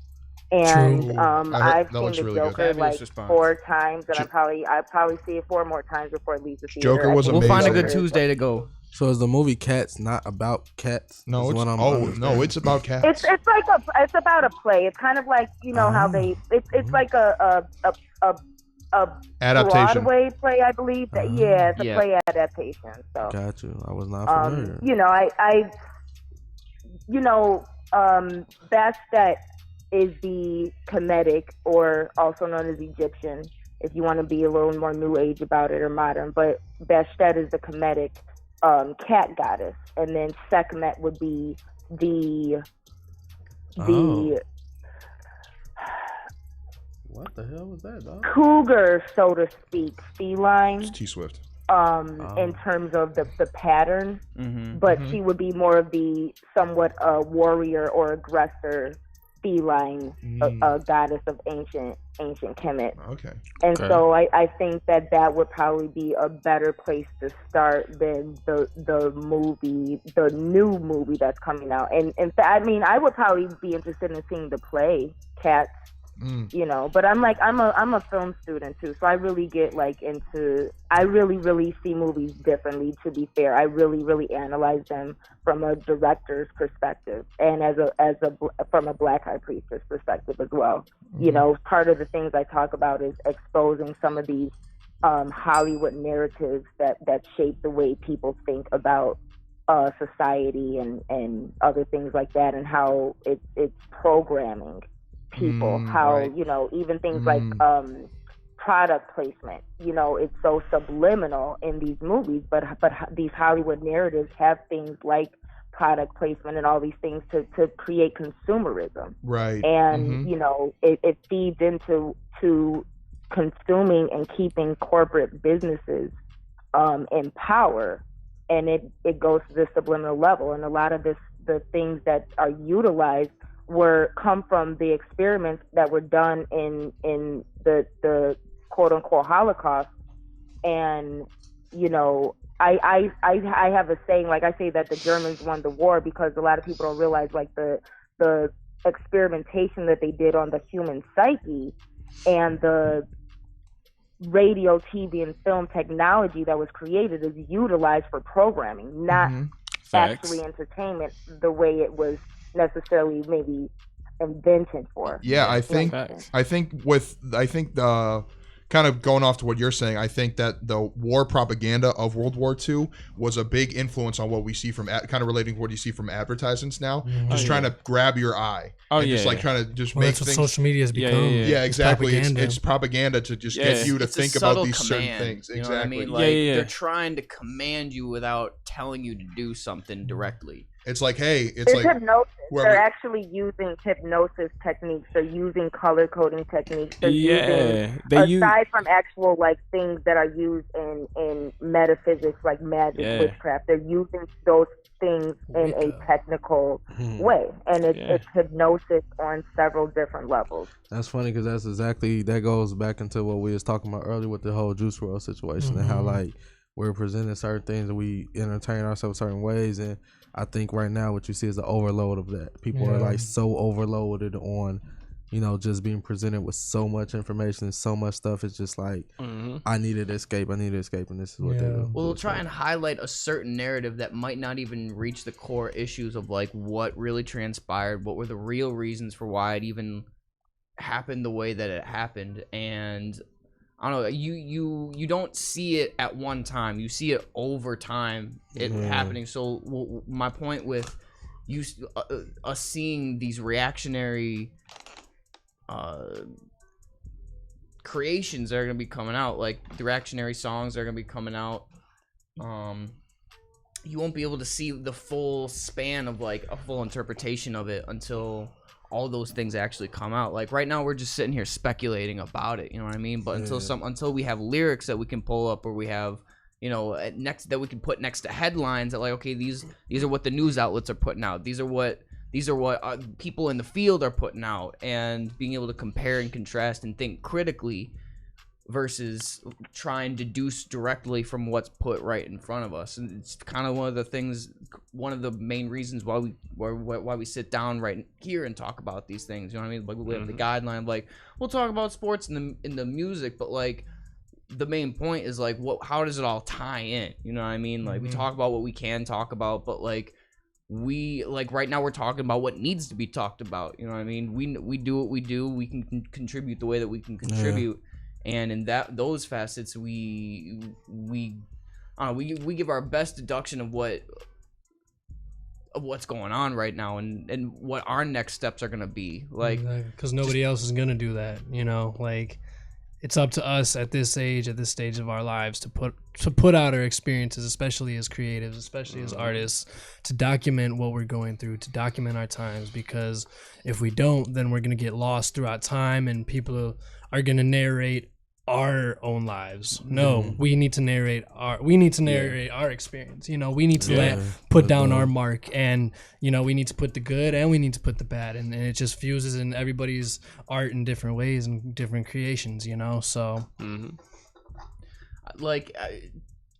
And I've seen the really Joker good. like 4 times, and I'll probably see it 4 more times before it leaves the theater. Joker was We'll find a amazing. good Tuesday to go. So is the movie Cats not about cats? No, Is what I'm no, understanding. it's about cats. It's like it's about a play. It's kind of like, you know, how it's like a Adaptation. Broadway play, I believe. Yeah, it's a play adaptation. So Got you. I was not familiar. you know, I you know, Bastet is the Kemetic, or also known as Egyptian, if you want to be a little more new age about it or modern. But Bastet is the Kemetic cat goddess, and then Sekhmet would be the What the hell was that, dog? cougar, so to speak, feline. It's T Swift. In terms of the pattern, Mm-hmm. but she would be more of the somewhat warrior or aggressor feline goddess of ancient Kemet. Okay. And so I think that would probably be a better place to start than the new movie that's coming out. And in fact, I mean, I would probably be interested in seeing the play Cats you know. But I'm a film student too, so I really get like into. I really see movies differently. To be fair, I really analyze them from a director's perspective and from a Black High Priestess perspective as well. You know, part of the things I talk about is exposing some of these Hollywood narratives that shape the way people think about society and other things like that, and how it's programming people. How you know, even things like product placement. You know, it's so subliminal in these movies, but these Hollywood narratives have things like product placement and all these things to create consumerism. Right. And you know, it feeds into consuming and keeping corporate businesses in power, and it goes to this subliminal level. And a lot of the things that are utilized come from the experiments that were done in the quote unquote Holocaust. And you know, I have a saying, like I say that the Germans won the war because a lot of people don't realize like the experimentation that they did on the human psyche and the radio, TV, and film technology that was created is utilized for programming, not actually entertainment the way it was necessarily maybe invented for. Yeah, I think kind of going off to what you're saying, I think that the war propaganda of World War II was a big influence on what we see from kind of relating to what you see from advertisements now. Just trying to grab your eye. Just like trying to just make that's things. what social media has become. Yeah, exactly. Propaganda. It's propaganda to just get you to think about these certain things. You know what I mean? Like, they're trying to command you without telling you to do something directly. It's like, hey, it's like hypnosis. They're actually using hypnosis techniques. They're using color coding techniques. They're using, aside from actual like things that are used in metaphysics, like magic, witchcraft, they're using those things in a technical way, and it's hypnosis on several different levels. That's funny because that goes back into what we was talking about earlier with the whole Juice WRLD situation and how like we're presenting certain things and we entertain ourselves certain ways. And I think right now what you see is the overload of that. People are like so overloaded on, you know, just being presented with so much information and so much stuff. It's just like, I need to escape, and this is what they do. Well, they'll try and highlight a certain narrative that might not even reach the core issues of like what really transpired, what were the real reasons for why it even happened the way that it happened. And I don't know, you don't see it at one time. You see it over time happening. So my point with you us seeing these reactionary creations that are going to be coming out, like the reactionary songs that are going to be coming out, you won't be able to see the full span of like a full interpretation of it until all those things actually come out. Like right now we're just sitting here speculating about it, you know what I mean? But until we have lyrics that we can pull up, or we have, you know, that we can put next to headlines that like, okay, these are what the news outlets are putting out, these are what people in the field are putting out, and being able to compare and contrast and think critically versus trying to deduce directly from what's put right in front of us. And it's kind of one of the main reasons why we sit down right here and talk about these things. You know what I mean? Like we have the guideline, like we'll talk about sports in the music, but like the main point is like how does it all tie in? You know what I mean? Like we talk about what we can talk about, but like right now we're talking about what needs to be talked about. You know what I mean? We do what we do. We can contribute the way that we can contribute. And in those facets, we give our best deduction of what's going on right now, and what our next steps are gonna be. Like, because nobody else is gonna do that, you know. Like, it's up to us at this age, at this stage of our lives, to put out our experiences, especially as creatives, especially as artists, to document what we're going through, to document our times. Because if we don't, then we're gonna get lost throughout time, and people are gonna narrate our own lives. No, we need to narrate our experience. You know, we need to put down our mark, and you know, we need to put the good and we need to put the bad, and it just fuses in everybody's art in different ways and different creations. You know, so like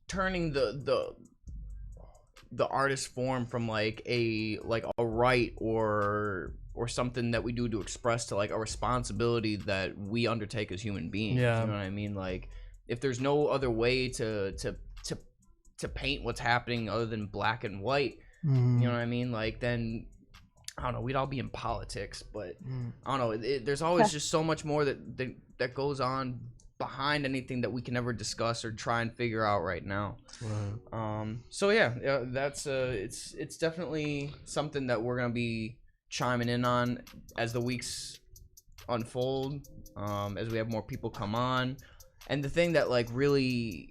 turning the artist form from like a right or something that we do to express to like a responsibility that we undertake as human beings. Yeah. You know what I mean? Like if there's no other way to paint what's happening other than black and white, you know what I mean? Like then I don't know, we'd all be in politics, but I don't know. There's always just so much more that goes on behind anything that we can ever discuss or try and figure out right now. Right. So yeah, that's it's definitely something that we're gonna be chiming in on as the weeks unfold, as we have more people come on. And the thing that like really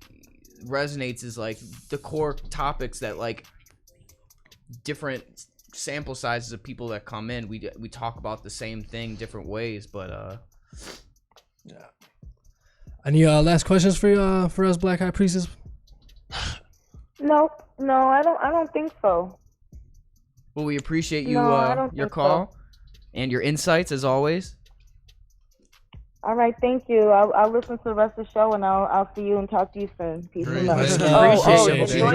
resonates is like the core topics that like different sample sizes of people that come in, we talk about the same thing different ways, but yeah. Any last questions for us Black High Priestess? No, I don't think so. Well, we appreciate you your call and your insights as always. All right, thank you. I'll listen to the rest of the show and I'll see you and talk to you soon. Peace and love. Enjoy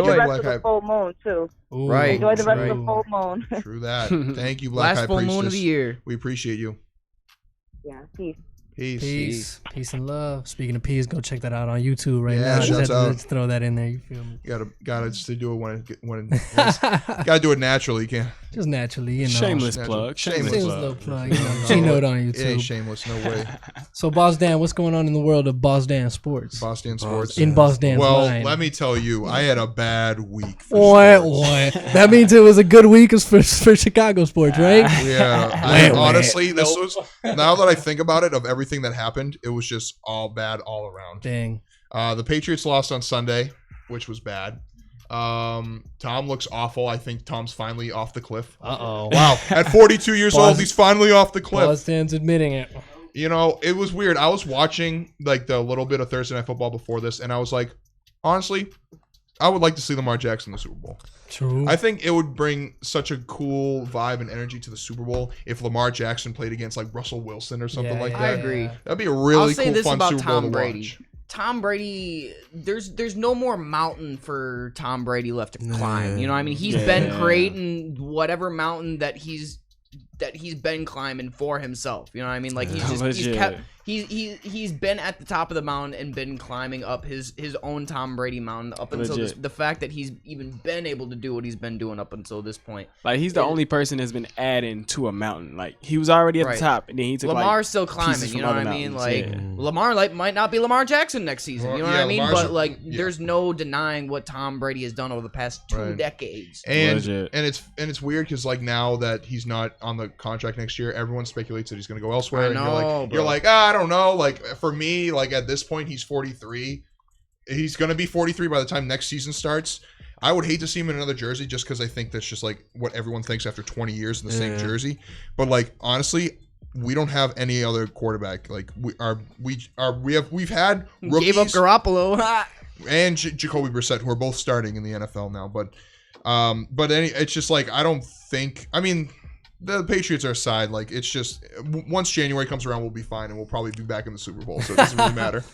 the rest of the full moon too. Ooh, right. Enjoy the rest of the full moon. True that. Thank you, Black High Last full Priestess. moon of the year. We appreciate you. Yeah, peace. Peace and love. Speaking of peace, go check that out on YouTube right now. Just throw that in there. You feel me? Gotta just to do it when gotta do it naturally. You can't just naturally. You know, shameless plug. Shameless plug. You know, G-Note on YouTube. It ain't shameless, no way. So, Boss Dan, what's going on in the world of Boss Dan Sports? Boss Dan Sports. In Boss Dan's mind. Let me tell you, I had a bad week. What? That means it was a good week for Chicago sports, right? Yeah. Honestly, this was, now that I think about it, of everything that happened, it was just all bad all around. Dang. The Patriots lost on Sunday, which was bad. Tom looks awful. I think Tom's finally off the cliff. Uh-oh. Wow. At 42 years old, he's finally off the cliff. Boss Dan's admitting it. You know, it was weird. I was watching like the little bit of Thursday Night Football before this, and I was like, honestly, I would like to see Lamar Jackson in the Super Bowl. True. I think it would bring such a cool vibe and energy to the Super Bowl if Lamar Jackson played against like Russell Wilson or something like that. I agree. That'd be a really cool, fun Super Bowl to watch. Tom Brady, there's no more mountain for Tom Brady left to climb. You know what I mean? He's been creating whatever mountain that he's been climbing for himself. You know what I mean? Like he's been at the top of the mountain and been climbing up his own Tom Brady mountain up until the fact that he's even been able to do what he's been doing up until this point. Like he's the only person that's been adding to a mountain. Like he was already at the top, and then he took Lamar's still climbing. You know what I mean? Like Lamar might not be Lamar Jackson next season. You know what I mean? Lamar's, but there's no denying what Tom Brady has done over the past 2 decades. And it's weird because like now that he's not on the contract next year, everyone speculates that he's going to go elsewhere. I know, you're like, I don't know. Like for me, like at this point, he's 43. He's going to be 43 by the time next season starts. I would hate to see him in another jersey just because I think that's just like what everyone thinks after 20 years in the same jersey. But like honestly, we don't have any other quarterback. Like we've had rookies. Gave up Garoppolo and Jacoby Brissett, who are both starting in the NFL now. But it's just like I don't think. I mean, the Patriots are aside. Like it's just once January comes around, we'll be fine, and we'll probably be back in the Super Bowl. So it doesn't really matter.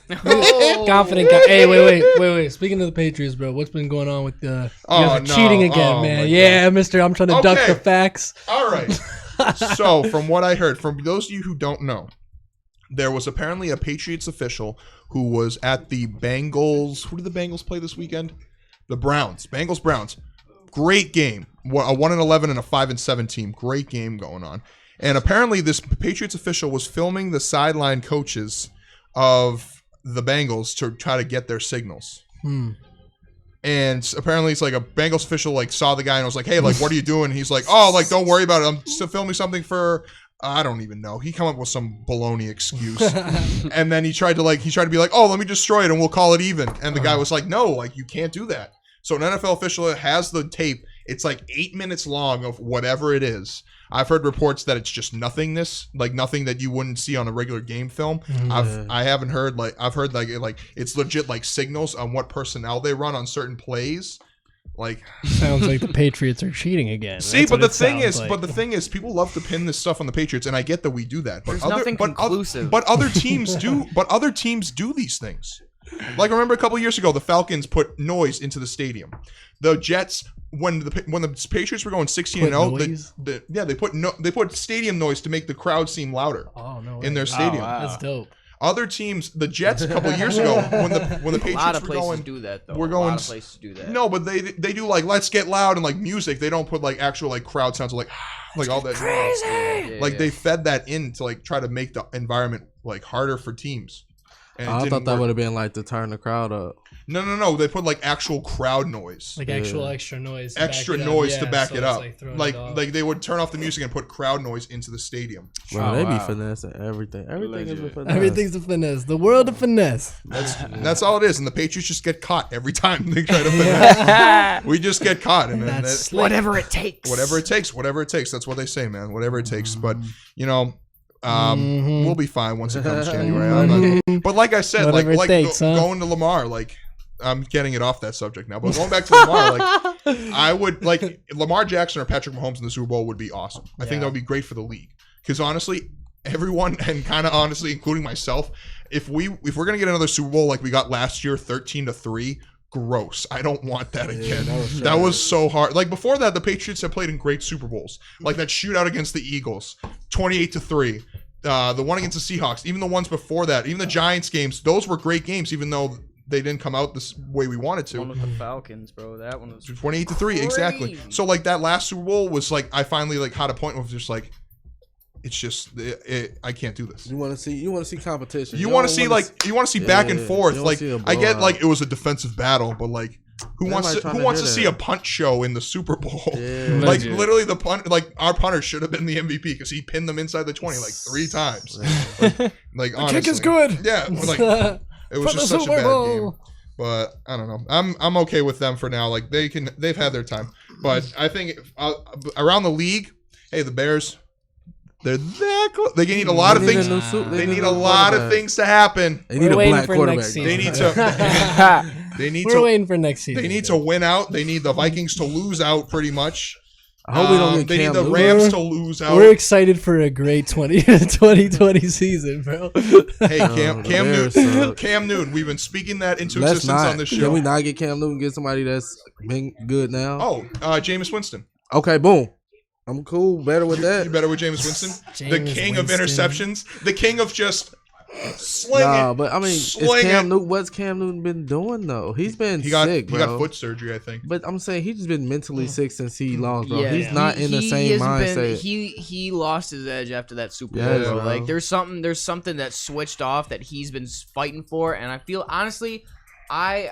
Confident. Hey, wait. Speaking of the Patriots, bro, what's been going on with the cheating again, man? Yeah, Mister, I'm trying to duck the facts. All right. So from what I heard, from those of you who don't know, there was apparently a Patriots official who was at the Bengals. Who did the Bengals play this weekend? The Browns. Bengals-Browns. Great game. A 1-11 and a 5-7 team. Great game going on. And apparently this Patriots official was filming the sideline coaches of the Bengals to try to get their signals. And apparently it's like a Bengals official like saw the guy and was like, hey, like, what are you doing? And he's like, oh, like, don't worry about it. I'm still filming something for, I don't even know. He come up with some baloney excuse. And then he tried to be like, oh, let me destroy it and we'll call it even. And the guy was like, no, like, you can't do that. So an NFL official has the tape. It's like 8 minutes long of whatever it is. I've heard reports that it's just nothingness, like nothing that you wouldn't see on a regular game film. I haven't heard like I've heard like it's legit like signals on what personnel they run on certain plays. Like sounds like the Patriots are cheating again. See, but the thing is, people love to pin this stuff on the Patriots, and I get that we do that. But There's nothing conclusive. But other teams do. But other teams do these things. Like, remember a couple years ago, the Falcons put noise into the stadium. The Jets, when the Patriots were going 16-0, they put stadium noise to make the crowd seem louder. Oh no! In their stadium. wow. That's dope. Other teams, the Jets, a couple years ago, when the Patriots A lot of were places going, do that though. we're going. A lot of places do that. No, but they do like let's get loud and like music. They don't put like actual like crowd sounds like all that. Crazy. Yeah, Like they fed that in to like try to make the environment like harder for teams. And it I didn't thought that work. would have been like to turn the crowd up. No. They put like actual crowd noise. Like actual extra noise. Extra noise to back so it it's up. Like, throwing Like it off. they would turn off the music and put crowd noise into the stadium. Bro, Oh, they be wow. finessing everything. Everything is a Legit. finesse. Everything's a finesse. The world of finesse. That's all it is. And the Patriots just get caught every time they try to finesse. We just get caught. And then That's that's slick. Whatever it takes. whatever it takes. That's what they say, man. Whatever it takes. But we'll be fine once it comes January. I'm not- but like I said, Whatever it like takes, huh? going to Lamar, like I'm getting it off that subject now. But going back to Lamar, like I would like Lamar Jackson or Patrick Mahomes in the Super Bowl would be awesome. I think that would be great for the league because honestly, everyone and kind of honestly, including myself, if we're gonna get another Super Bowl like we got last year, 13-3. Gross. I don't want that again. That was so hard. Like before that, the Patriots have played in great Super Bowls. Like that shootout against the Eagles, 28-3. The one against the Seahawks, even the ones before that, even the Giants games, those were great games, even though they didn't come out this way we wanted to. One with the Falcons, bro. That one was 28-3, exactly. crazy. So like that last Super Bowl was like I finally like had a point where it was just like it's just I can't do this. You want to see competition. You want to see back and forth. you wanna Like see a I get blowout. like it was a defensive battle, but like who wants Everybody to trying to see hear a punt show in the Super Bowl? Yeah. Like Legit. literally the punt, like our punter should have been the MVP because he pinned them inside the 20 like 3 times. Like honestly, Kick is good. Yeah, like it was just such a bad game. But I don't know. I'm okay with them for now. Like they've had their time. But I think around the league, hey, the Bears, they're that close. They need a lot of things. They need a lot of things to happen. They need We're a waiting black for quarterback. next They season. need to. We're waiting for next season. They need to win out. They need the Vikings to lose out pretty much. I hope we don't get They need Cam the Newton. Rams to lose out. We're excited for a great 2020 season, bro. Hey, Cam Bears Newton. suck. Cam Newton. We've been speaking that into Let's existence not. on this Can show. we not get Cam Newton? Get somebody that's been good now. Oh, Jameis Winston. Okay, boom. I'm cool. Better with You that. better with Jameis Winston. The Jameis king of Winston. interceptions. The king of just sling Nah, it. but I mean, Sling it. what's Cam Newton been doing though? He's been He got sick, bro. he got foot surgery, I think. But I'm saying he's just been mentally sick since he lost, bro. Yeah, He's not in the same hasn't been- mindset. he lost his edge after that Super Yes, Bowl. bro. Like there's something that switched off that he's been fighting for, and I feel honestly, I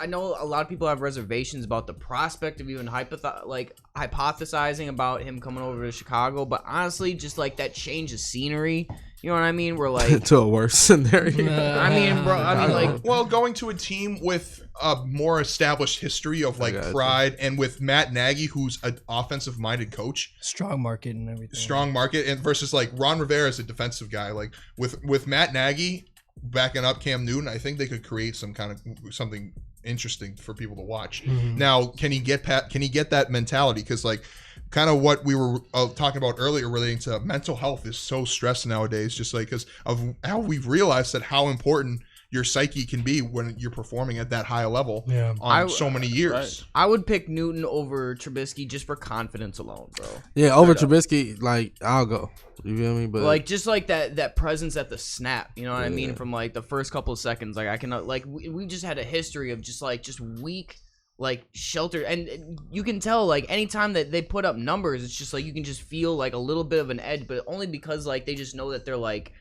know a lot of people have reservations about the prospect of even hypothesizing about him coming over to Chicago, but honestly, just like that change of scenery, you know what I mean? We're like, to a worse scenario. I mean, bro, I mean, like, Well, going to a team with a more established history of like gotcha. pride, and with Matt Nagy, who's an offensive-minded coach, Strong market and everything. strong market, and versus like Ron Rivera is a defensive guy. Like with Matt Nagy backing up Cam Newton, I think they could create some kind of something interesting for people to watch. Now, can he get that mentality? Because like kind of what we were talking about earlier relating to mental health is so stressed nowadays, just like because of how we've realized that how important your psyche can be when you're performing at that high level on so many years. Right. I would pick Newton over Trubisky just for confidence alone, bro. Yeah, over Trubisky, like I'll go. You feel me? But Like just like that presence at the snap, you know what I mean? From like the first couple of seconds, like I cannot like we just had a history of just weak, like shelter, and you can tell like anytime that they put up numbers, it's just like you can just feel like a little bit of an edge, but only because like they just know that they're like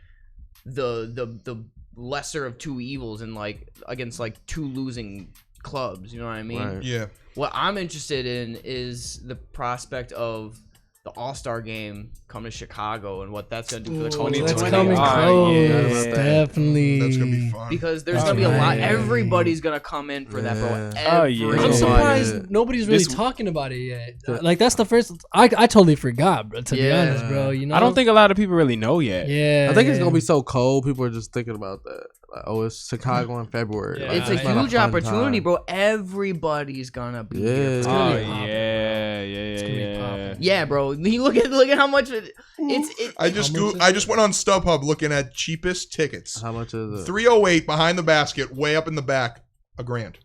the lesser of two evils and like against like two losing clubs, you know what I mean? Right. Yeah. What I'm interested in is the prospect of the All-Star game coming to Chicago and what that's going to do for the culture. That's 2020. coming Oh, close. yeah. Definitely. That's gonna be fun. Because there's going to be a lot. Right. Everybody's going to come in for that, bro. Oh, yeah. I'm Everybody. surprised nobody's really This- talking about it yet. Like that's the first. I totally forgot, bro. To be Yeah. honest, bro. You know. I don't think a lot of people really know yet. Yeah. I think it's yeah. gonna be so cold. People are just thinking about that. Like, oh, it's Chicago in February. Yeah. Like, It's a It's not huge fun opportunity, time. bro. Everybody's going to be Yeah. here. It's for Oh gonna it. be poppin'. yeah, It's gonna be poppin'. Yeah, bro. You look at how much it's. I just went on StubHub looking at cheapest tickets. How much is it? 308 behind the basket, way up in the back, $1,000.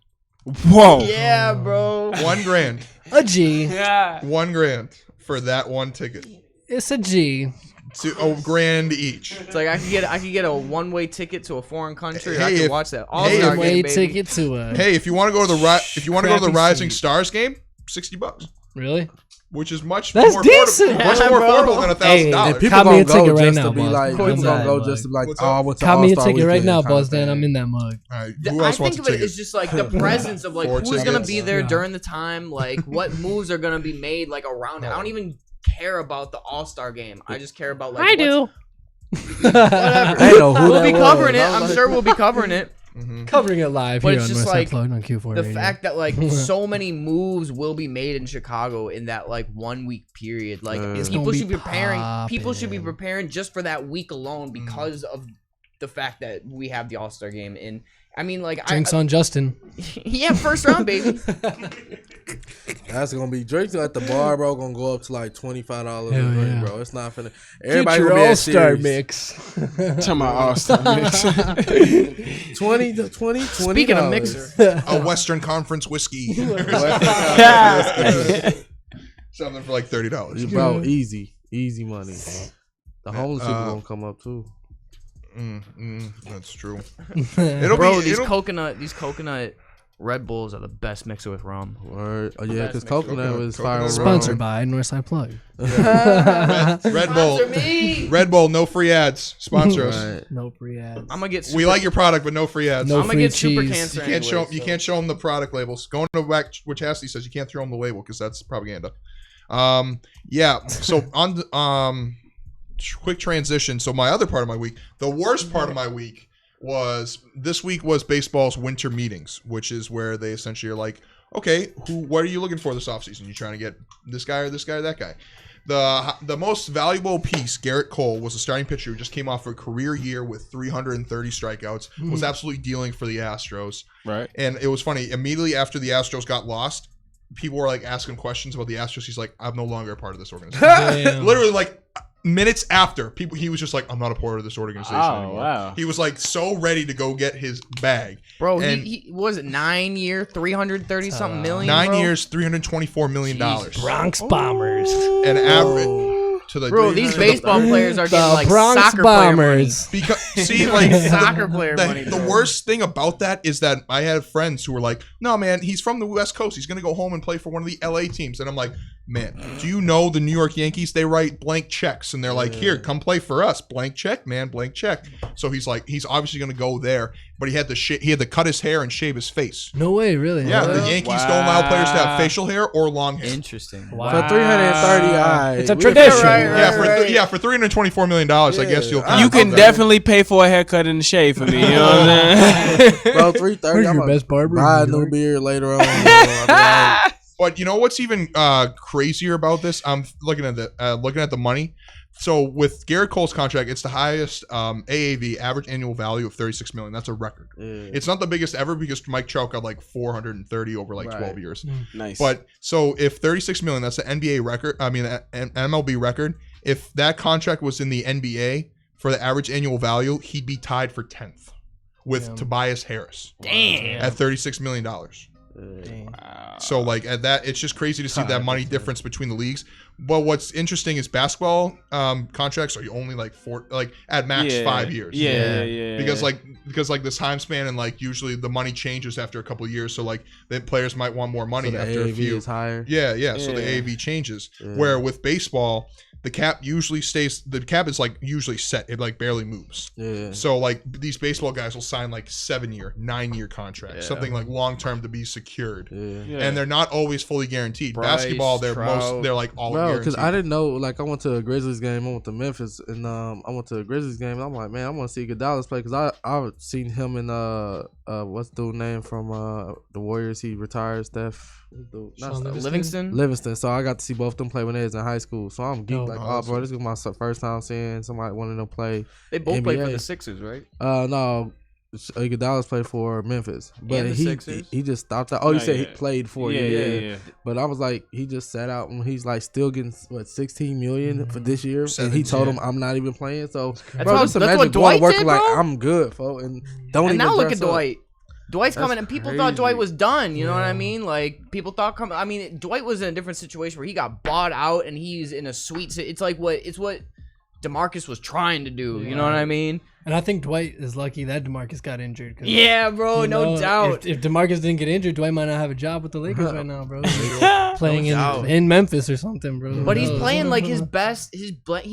Whoa. Yeah, bro. $1,000. A G. Yeah. $1,000 for that one ticket. It's a G. $1,000 each. It's like I could get a one-way ticket to a foreign country. Hey, I could if- watch that hey, All-Star Way game, baby. ticket to a. Hey, if you want to go to the Crappy Rising seat. Stars game, $60, Really? which is much That's more decent. affordable, much Yeah, more bro. affordable than Hey, $1,000. if People Cop me gonna a go ticket right just now, to be boss. like, I'm people in gonna that go mug. just to be like, What's oh, I up? went to Cop me a All-Star ticket right weekend now, kinda boss. Dan, thing. I'm in that mug. All right, who I else think wants of a it ticket? as just like the presence of like 4 who's gonna tickets. be there Yeah. during the time, like what moves are gonna be made like around it. I don't even care about the All-Star game. I just care about like what's- Whatever. I know who We'll that be was. covering it. I was I'm like- sure we'll be covering it. Covering it live But here it's on just Northside like Plug on Q4 The Radio. fact that like so many moves will be made in Chicago in that like 1 week period, like It's people gonna should be be preparing. People should be poppin'. preparing just for that week alone because of the fact that we have the All-Star game. And I mean, like, Drinks on Justin. yeah, first round, baby. That's gonna be drinks at the bar, bro. Gonna go up to like $25 a Hell drink, yeah. bro. It's not finna. Get Everybody your gonna be at All-Star series. mix. Talking about All-Star mix. 20 to 20. Speaking of mixer, A Western Conference whiskey. Something for like $30. Bro, easy money. The homeless people Uh, gonna come up too. That's true. It'll bro, be these it'll, coconut Red Bulls are the best mixer with rum. Word. Oh yeah, because Best coconut was fire. Coconut Sponsored by Northside Plug. Red Bull. Red Bull, no free ads. Sponsor us. Right. No free ads. I'm gonna get. We like your product, but no free ads. No I'm gonna free get super cheese. cancer. You can't show anyway, you so- can't show them the product labels. Going to back what Chastity says, you can't throw them the label because that's propaganda. Yeah. So on the, quick transition. So my other part of my week, the worst part of my week was this week was baseball's winter meetings, which is where they essentially are like, okay, what are you looking for this offseason? You trying to get this guy or this guy or that guy? The most valuable piece, Garrett Cole, was a starting pitcher who just came off a career year with 330 strikeouts, was absolutely dealing for the Astros. Right. And it was funny. Immediately after the Astros got lost, people were like asking questions about the Astros. He's like, I'm no longer a part of this organization. Damn. Literally, like minutes after, he was just like, I'm not a part of this organization anymore. Wow. He was like so ready to go get his bag. Bro, And- he was it 9 year, 330 something million. 9 bro? years, $324 million. Bronx Bombers. An average to the Bro, these baseball players are getting The like Bronx soccer player money. Bombers. Because see, like Soccer player money, the bro. worst thing about that is that I had friends who were like, "No, man, he's from the West Coast. He's gonna go home and play for one of the LA teams." And I'm like, "Man, do you know the New York Yankees? They write blank checks, and they're like, here, come play for us. Blank check, man, blank check." So he's like, he's obviously gonna go there, but he had to cut his hair and shave his face. No way, really. Yeah, huh? the Yankees don't allow players to have facial hair or long hair. Interesting. Wow. For 330, It's a we tradition. appreciate it. For $324 million, I guess you'll. You can definitely pay for a haircut and a shave for me. You know what I'm saying? Bro, 330. Where's I'm your gonna best barber? buy a in New new York? beard later on. I'll be like, But you know what's even crazier about this? I'm looking at the money. So with Garrett Cole's contract, it's the highest AAV, average annual value of $36 million. That's a record. yeah. It's not the biggest ever because Mike Trout got like 430 over like Right. 12 years. Nice. But so if 36 million, that's an NBA record. I mean, an MLB record. If that contract was in the NBA for the average annual value, he'd be tied for 10th with Damn. Tobias Harris Damn. at $36 million. Wow. So like at that, it's just crazy to see that money difference between the leagues. But what's interesting is basketball contracts are only like at max 5 years. Yeah. Because the time span and like usually the money changes after a couple of years. So like the players might want more money So the after a AAV few. is higher. Yeah. So the Yeah. AAV changes. Yeah. Where with baseball, the cap usually stays. The cap is like usually set. It like barely moves. Yeah. So like these baseball guys will sign like 7-year, 9-year contracts, something like long term to be secured. Yeah. And they're not always fully guaranteed. Bryce, Basketball, Trout. they're like all Bro, guaranteed. because I didn't know. Like, I went to a Grizzlies game. I went to Memphis, and I went to a Grizzlies game. And I'm like, man, I want to see Iguodala's play because I've seen him in what's the dude name from the Warriors? He retired. Steph. Not Sean Steph. Livingston. Livingston. So I got to see both of them play when they was in high school. So I'm geeked. Oh, Like, awesome. bro, this is my first time seeing somebody wanting to play. They both played for NBA. the Sixers, right? No, Iguodala's played for Memphis, but And the Sixers. he just stopped out. Oh, you said he played for Yeah. But I was like, he just sat out and he's like still getting what 16 million for this year, and he 17. told him I'm not even playing. So That's bro, what- just that's imagine what going Dwight working did, like bro. I'm good, folks, and don't And even. now look dress at up. Dwight. Dwight's That's coming, and people crazy. thought Dwight was done. You know what I mean? Like people thought I mean, Dwight was in a different situation where he got bought out, and he's in a sweet. It's like what DeMarcus was trying to do. You know what I mean? And I think Dwight is lucky that DeMarcus got injured. 'Cause, Yeah, bro, you no know, doubt. If DeMarcus didn't get injured, Dwight might not have a job with the Lakers right now, bro. Playing doubt. in Memphis or something, bro. Who But he's knows? playing like he's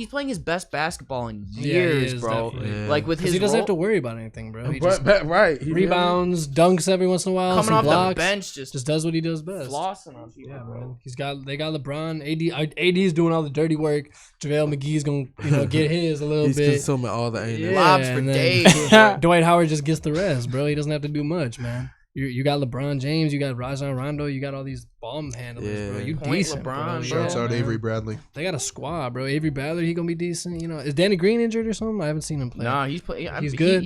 playing his best basketball in years, is, bro. definitely. Like with his He doesn't role, have to worry about anything, bro. He just Right. He rebounds, dunks every once in a while, coming some off blocks, the bench, just does what he does best. flossing on people. Yeah, man. They got LeBron. AD's doing all the dirty work. JaVale McGee's gonna get his a little He's bit. consuming all the anus. Lobs for and then days. Dwight Howard just gets the rest, bro. He doesn't have to do much, man. You got LeBron James, you got Rajon Rondo, you got all these bomb handlers, bro. You Point decent, LeBron, bro. bro. Shouts out Avery Bradley. They got a squad, bro. Avery Bradley, he gonna be decent. You know, is Danny Green injured or something? I haven't seen him play. Nah, he's playing. He's good.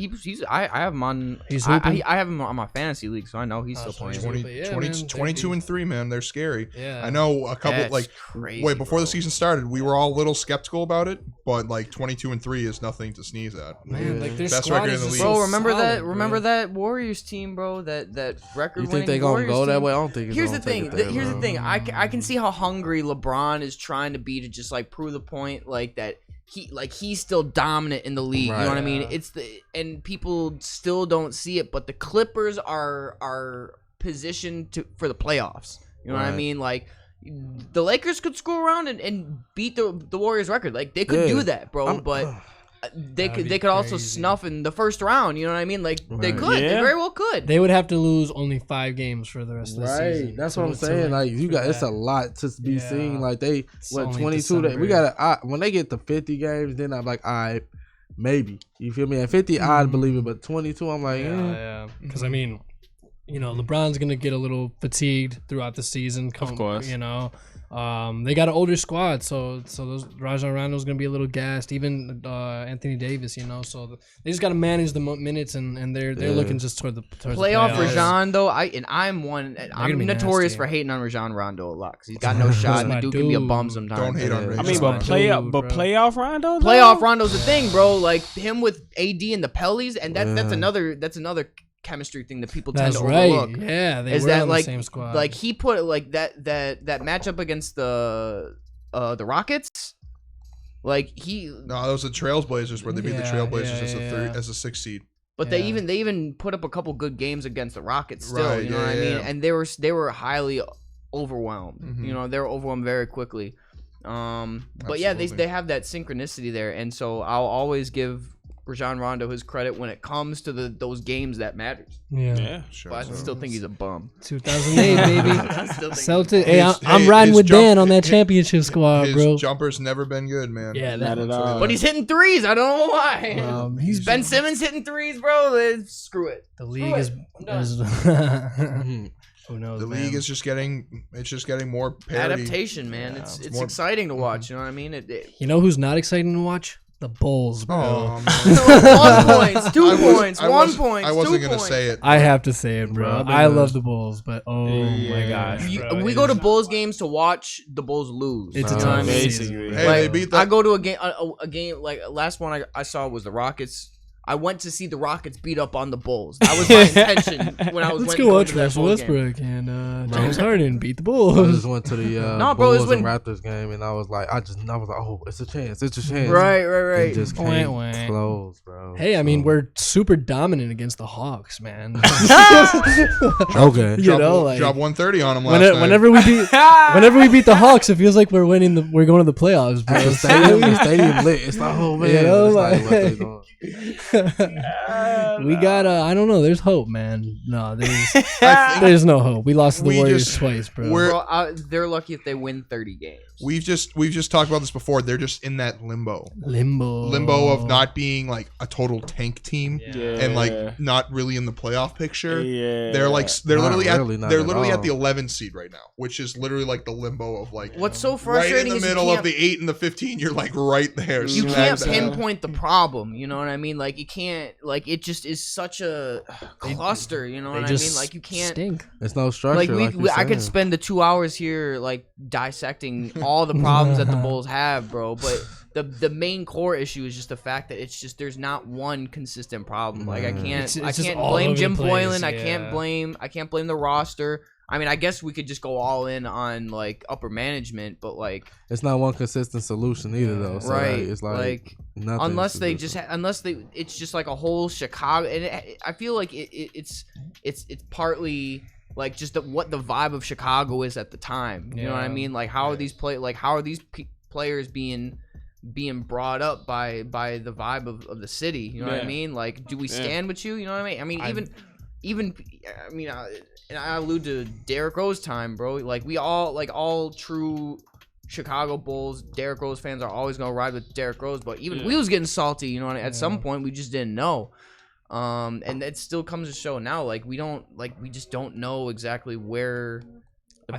I have him on. He's I hooping? have him on my fantasy league, so I know he's still so playing. he's 20, But yeah, 20 man, 22 and 3, man. They're scary. Yeah. I know a couple, That's like, crazy, wait, before bro. the season started, we were all a little skeptical about it, but, like, 22 and 3 is nothing to sneeze at. Man, like their Best squad record is in the just league. Bro, so remember solid, that? bro. Remember that Warriors team, bro? That record. You think they gonna go that way? I don't think. It's Here's the gonna take thing. it there, Here's the bro. thing. I can see how hungry LeBron is trying to be to just like prove the point, like that he's still dominant in the league. You know what I mean? Right. And people still don't see it, but the Clippers are positioned for the playoffs. You know what I Right. mean? Like the Lakers could screw around and beat the Warriors record. Like they could Yeah. do that, bro. But they That'd could be also crazy. snuff in the first round. You know what I mean? Like they Right. could. They Yeah. very well could. They would have to lose only 5 games for the rest of the season. Right, that's to- what I'm to saying. win Like you for got, it's a that. lot to be Yeah. seen. Like they, It's what only 22? We December. gotta when they get to 50 games, then I'm like, all right, maybe you feel me. At 50, I'd believe it, but 22, I'm like, Yeah. Because I mean, you know, LeBron's gonna get a little fatigued throughout the season. Of course. You know, they got an older squad, so those Rajon Rondo's gonna be a little gassed. Even Anthony Davis, you know, so they just gotta manage the minutes, and they're looking just towards the Playoff playoffs. Rajon though, I'm gonna be notorious nasty. for hating on Rajon Rondo a lot because he's got no shot and the my dude can be a bum dude. sometimes. Don't hate on Yeah. Ray. I mean, Just but my playoff, dude, but bro. playoff Rondo. though? Playoff Rondo's the thing, bro. Like him with AD and the Pellies, and that's Yeah. another chemistry thing that people tend That's to right. overlook. Yeah, they Is were that on like the same squad. like he put like that matchup against the Rockets? Like he, No, those are the Trailblazers where they beat the Yeah, Trailblazers yeah, as a yeah. as a 6 seed. but Yeah. they even put up a couple good games against the Rockets still. Right, You know yeah, what I mean? yeah. And they were highly overwhelmed. Mhm. You know, they were overwhelmed very quickly. But yeah, Absolutely. they have that synchronicity there, and so I'll always give Rajon Rondo his credit when it comes to those games that matters. yeah. Yeah. Sure. But I still think he's a bum. 2008, baby. I still think Celtic. Hey, His- I'm hey, riding his with jump- Dan on that his- championship squad, His bro. jumper's never been good, man. Yeah, Not at all. But he's hitting threes. I don't know why. He's Ben Simmons hitting threes, bro. Screw it. the league is. I'm done. Who knows? The man. league is just getting more parity. Adaptation, man. It's more- exciting to watch. You know what I mean? It You know who's not exciting to watch? The Bulls, bro. Oh, man. 1 point, 2 I was- points, I 1 was- point. I wasn't 2 gonna points. say it. I have to say it, bro. Bro, I love the Bulls, but oh my gosh, You- bro, we it go to is- Bulls games to watch the Bulls lose. It's you a know what I tough mean? season. Basically. Hey, Like, they beat the. I go to a game like last one I saw was the Rockets. I went to see the Rockets beat up on the Bulls. That was my intention when I was. Let's went go watch to that Russell Bulls game. Westbrook and James Harden beat the I Bulls. just went to the No, bro, it was Bulls and when- Raptors game, and I was like, I was like, oh, it's a chance, it's a chance. Right. It just Wah, came wah. close, bro. Hey, I mean, So- we're super dominant against the Hawks, man. okay. You know, like drop 130 on him last night. whenever we beat the Hawks, it feels like we're winning we're going to the playoffs, bro. At the stadium lit. It's like, oh man, You know, it's like, like- what they doing. We got I don't know. There's hope, man. No, think- there's no hope. We lost to the We Warriors just- twice, bro. we're- Bro, they're lucky if they win 30 games. We've just talked about this before. They're just in that limbo limbo of not being like a total tank team and like not really in the playoff picture. Yeah. They're like they're Not literally really, at not they're at literally all. at the 11th seed right now, which is literally like the limbo of like What's so right frustrating in the is middle you of can't, the 8 and the 15. You're like right there. you smack can't dab. pinpoint the problem. You know what I I mean? Like you can't, like it just is such a cluster. You know what I mean? Like you can't. Stink. It's no structure. Like I could spend the 2 hours here like dissecting all the problems that the Bulls have, bro. But the main core issue is just the fact that it's just there's not one consistent problem. Like I can't blame Jim Boylan. I can't blame the roster. I mean, I guess we could just go all in on like upper management, but like it's not one consistent solution either, though. So right? It's like nothing. Unless they just it's just like a whole Chicago, and I feel like it's partly like just what the vibe of Chicago is at the time. You know what I mean? Like how are these players being brought up by the vibe of the city? You know what I mean? Like, do we stand with you? You know what I mean? I mean, and I allude to Derrick Rose time, bro. Like we all true Chicago Bulls, Derrick Rose fans are always gonna ride with Derrick Rose. But even we was getting salty, you know. At some point, we just didn't know, and it still comes to show now. Like we just don't know exactly where.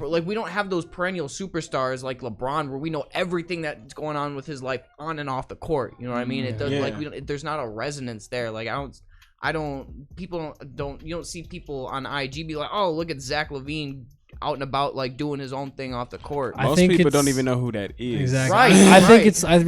Like we don't have those perennial superstars like LeBron, where we know everything that's going on with his life on and off the court. You know what I mean? It does like there's not a resonance there. Like you don't see people on IG be like, oh, look at Zach LaVine out and about like doing his own thing off the court. Most people don't even know who that is. Exactly. Right. I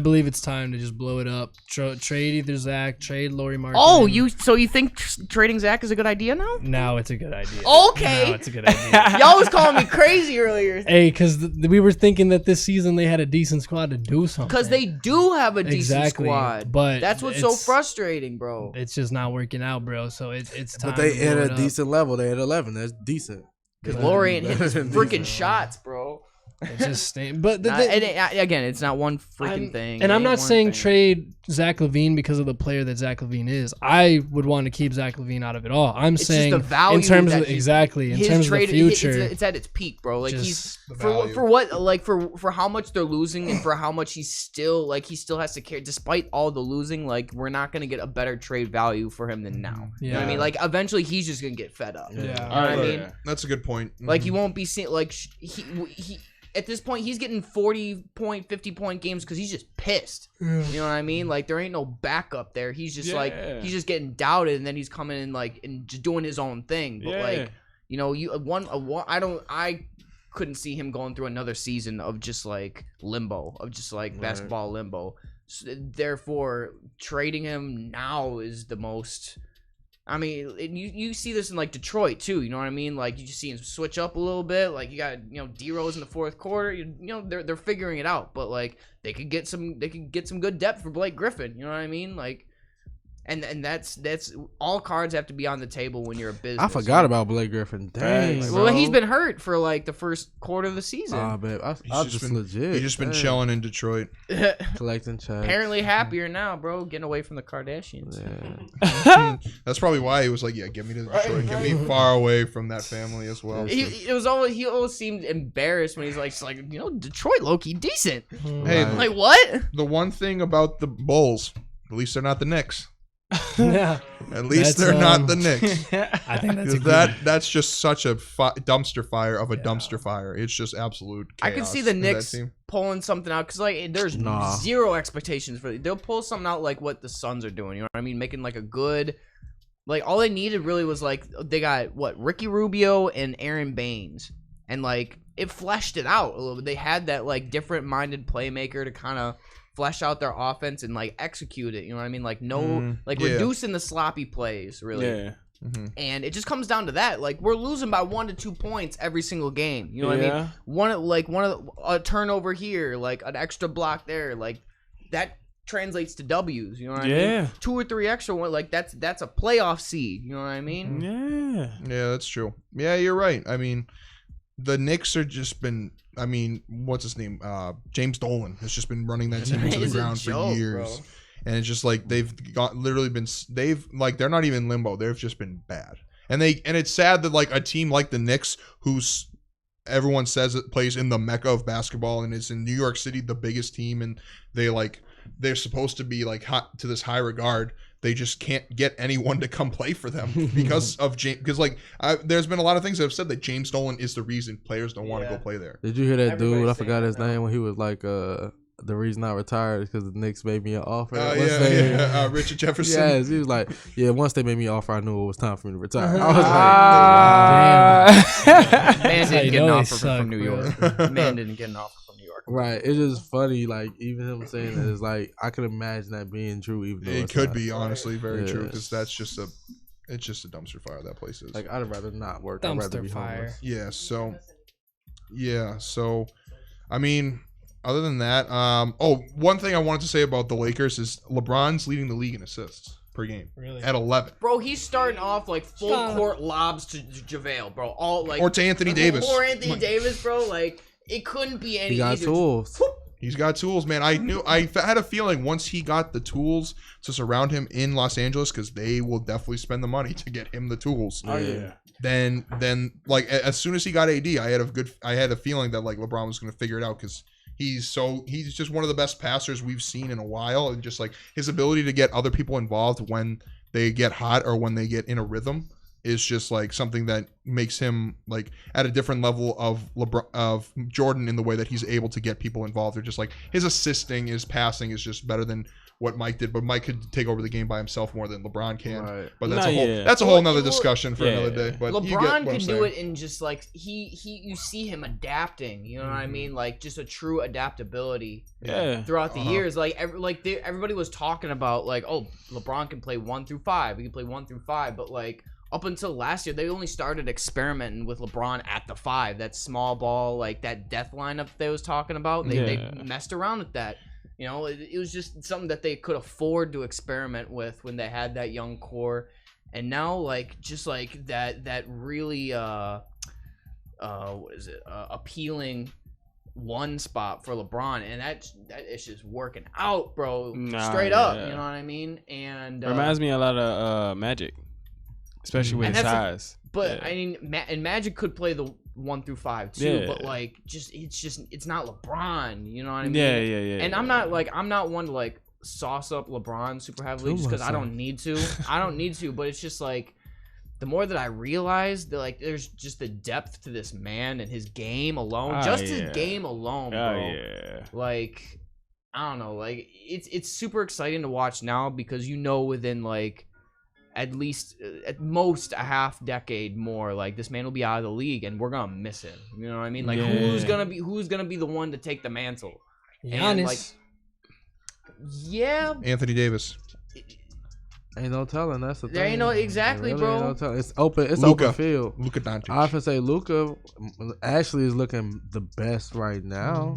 believe it's time to just blow it up. Trade either Zach, trade Lauri Markkanen. Oh, you think trading Zach is a good idea now? Now it's a good idea. Okay. Now it's a good idea. Y'all was calling me crazy earlier. Hey, because we were thinking that this season they had a decent squad to do something. Because they do have a decent squad. But that's what's so frustrating, bro. It's just not working out, bro. So it's time. But they to at blow a it up. decent level. They at 11. That's decent. Because Lauri ain't hitting his freaking shots, bro. It's just staying. But again, it's not one freaking thing. And I'm not saying trade Zach LaVine because of the player that Zach LaVine is. I would want to keep Zach LaVine out of it all. I'm saying just the value in terms that of in terms of the future, it's at its peak, bro. Like he's value. for what like for how much they're losing and for how much he still has to care despite all the losing. Like we're not gonna get a better trade value for him than now. You know what I mean? Like eventually he's just gonna get fed up. Yeah. You know what I mean? That's a good point. Like he won't be seen like he at this point, he's getting 40-point, 50-point games because he's just pissed. You know what I mean? Like, there ain't no backup there. He's just he's just getting doubted, and then he's coming in like and just doing his own thing. But like, you know, I couldn't see him going through another season of just like limbo, of just like basketball limbo. So, therefore, trading him now is the most. I mean, you see this in like Detroit too. You know what I mean? Like you just see him switch up a little bit. Like you got D Rose in the fourth quarter. You know they're figuring it out. But like they could get some good depth for Blake Griffin. You know what I mean? Like, and that's all cards have to be on the table when you're a business. I forgot about Blake Griffin. Dang. Well, he's been hurt for like the first quarter of the season. Ah, babe, I just been legit. He's just been chilling in Detroit, collecting checks. Apparently happier now, bro. Getting away from the Kardashians. Yeah. That's probably why he was like, "Yeah, get me to Detroit, get me far away from that family as well." He always seemed embarrassed when he's like Detroit low-key decent. Hey, like what? The one thing about the Bulls, at least they're not the Knicks. Yeah. At least they're not the Knicks. I think that's That's just such a dumpster fire of a dumpster fire. It's just absolute chaos. I could see the Knicks pulling something out because like there's zero expectations for it. They'll pull something out like what the Suns are doing. You know what I mean? Making like a good, like all they needed really was like they got Ricky Rubio and Aaron Baines, and like it fleshed it out a little bit. They had that like different minded playmaker to kind of flesh out their offense and like execute it. You know what I mean? Like reducing the sloppy plays really. Yeah. Mm-hmm. And it just comes down to that. Like we're losing by 1 to 2 points every single game. You know what I mean? A turnover here, like an extra block there, like that translates to W's. You know what I mean? 2 or 3 extra one, like that's a playoff seed. You know what I mean? Yeah, that's true. Yeah, you're right. I mean, the Knicks are just been. I mean, what's his name? James Dolan has just been running that team into the ground for years. Bro. And it's just like they're not even limbo. They've just been bad. And it's sad that like a team like the Knicks, who's everyone says it plays in the mecca of basketball and is in New York City, the biggest team, and they're supposed to be like hot to this high regard. They just can't get anyone to come play for them because of James. Because there's been a lot of things that have said that James Dolan is the reason players don't want to go play there. Did you hear that dude? I forgot his name when he was like the reason I retired is because the Knicks made me an offer. Richard Jefferson. Yes, he was like, once they made me an offer, I knew it was time for me to retire. I was Man didn't get an offer suck, from New York. Man didn't get an offer from New York. right. It's just funny, like even him saying that is like I could imagine that being true. Even though It it's could not. be honestly very true Yes. because it's just a dumpster fire that place is. Like I'd rather not work. I'd rather Dumpster be fire. Yeah. So, I mean, other than that, one thing I wanted to say about the Lakers is LeBron's leading the league in assists per game at 11. Bro, he's starting off like full court lobs to JaVale, bro. All like Or to Anthony Davis. Or Anthony Davis, bro. Like it couldn't be any He got easier. tools. He's got tools, man. I had a feeling once he got the tools to surround him in Los Angeles, because they will definitely spend the money to get him the tools. Oh yeah. Then like as soon as he got AD, I had a feeling that like LeBron was going to figure it out because he's just one of the best passers we've seen in a while, and just like his ability to get other people involved when they get hot or when they get in a rhythm is just like something that makes him like at a different level of Jordan in the way that he's able to get people involved. Or just like his assisting, his passing is just better than what Mike did, but Mike could take over the game by himself more than LeBron can. Right. But that's a whole nother discussion for another day. But LeBron can do it in just like you see him adapting. You know what I mean? Like just a true adaptability. Yeah. Throughout the years, like everybody was talking about like, oh, LeBron can play 1 through 5. He can play 1 through 5, but like up until last year, they only started experimenting with LeBron at the 5. That small ball, like that death lineup they was talking about. They messed around with that. You know, it was just something that they could afford to experiment with when they had that young core. And now, like, just like that really, appealing one spot for LeBron, and that is just working out, bro. Straight up, you know what I mean? And reminds me a lot of Magic, especially with his size. But I mean, and Magic could play the 1 through 5 too. But like, it's not LeBron. You know what I mean? Yeah. And I'm not one to like sauce up LeBron super heavily just because I don't need to. But it's just like the more that I realize that like there's just the depth to this man and his game alone, his game alone, bro. Like I don't know, like it's super exciting to watch now because within like at least at most a half decade more, like this man will be out of the league and we're gonna miss him. You know what I mean? Like who's gonna be the one to take the mantle? Giannis. And, like, Anthony Davis. Ain't no telling. That's the thing. There ain't no exactly, really bro. Ain't no telling. It's open. It's Luka. open field. Luka Doncic. I often say Luka actually is looking the best right now.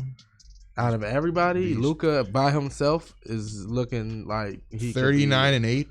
Out of everybody, Luka by himself is looking like he 39-8.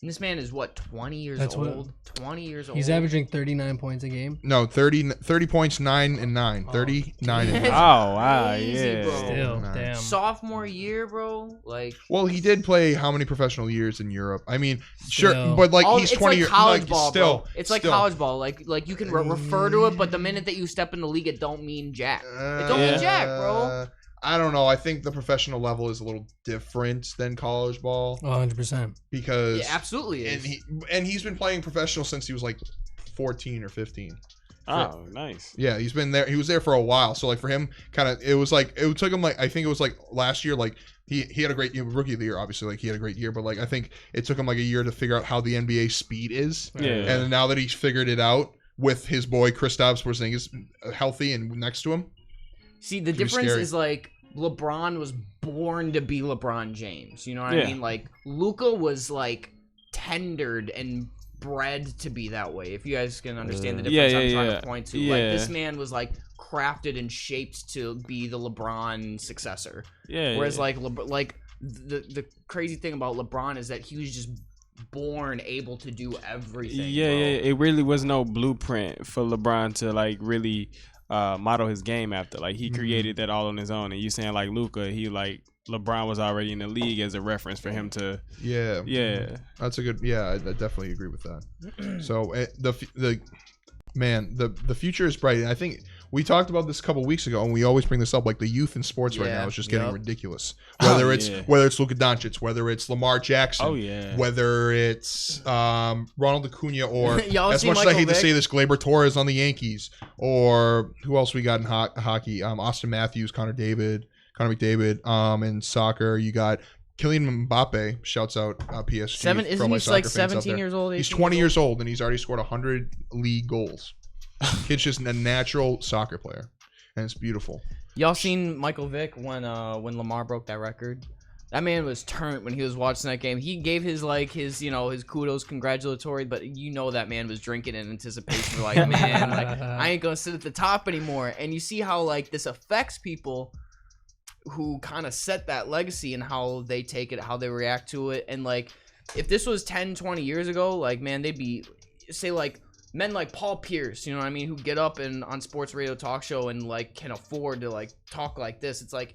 And this man is what, 20 years That's old? 20 years old. He's averaging 39 points a game. No, 30 points, 9 and 9. 39 and 9. Oh wow, Crazy, bro. Still, Nice. damn. Sophomore year, bro. Like, Well, he did play how many professional years in Europe? I mean, sure, Still. but like all, he's it's 20 like years college like, ball, still, bro. It's like still. college ball. Like you can refer to it, but the minute that you step in the league, it don't mean jack. It don't mean jack, bro. I don't know. I think the professional level is a little different than college ball 100%. because Yeah, absolutely is. and he's been playing professional since he was like 14 or 15. Oh, nice. Yeah, he's been there. He was there for a while. So like for him, kind of, it took him like I think it was like last year. Like he had a great rookie of the year. Obviously, like he had a great year, but like I think it took him like a year to figure out how the NBA speed is. Yeah. And now that he's figured it out with his boy Kristaps Porzingis healthy and next to him. See, the Pretty difference scary. is like LeBron was born to be LeBron James. You know what I Yeah. mean? Like Luka was like tendered and bred to be that way. If you guys can understand the difference I'm trying to point to. Like this man was like crafted and shaped to be the LeBron successor. Yeah. Whereas like the crazy thing about LeBron is that he was just born able to do everything. Yeah, bro. it really was no blueprint for LeBron to like really model his game after. Like he created that all on his own. And you saying like Luka, LeBron was already in the league as a reference for him to. Yeah, that's a good. Yeah, I definitely agree with that. So the future is bright, and I think we talked about this a couple weeks ago, and we always bring this up. Like the youth in sports right now is just getting ridiculous. Whether it's Luka Doncic, whether it's Lamar Jackson, whether it's Ronald Acuna, or as much as I hate to say this, Gleyber Torres on the Yankees, or who else we got in hockey? Austin Matthews, Connor David, Connor McDavid. In soccer, you got Kylian Mbappe. Shouts out PSG. Isn't he like 17 years old? He's 20 years old, and he's already scored 100 league goals. Kid's just a natural soccer player, and it's beautiful. Y'all seen Michael Vick when Lamar broke that record? That man was turned when he was watching that game. He gave his kudos, congratulatory, but that man was drinking in anticipation. Like, man, like, I ain't gonna sit at the top anymore. And you see how like this affects people who kind of set that legacy and how they take it, how they react to it. And like, if this was 10, 20 years ago, like, man, they'd be, say like men like Paul Pierce, you know what I mean, who get up and on sports radio talk show and like can afford to like talk like this. It's like,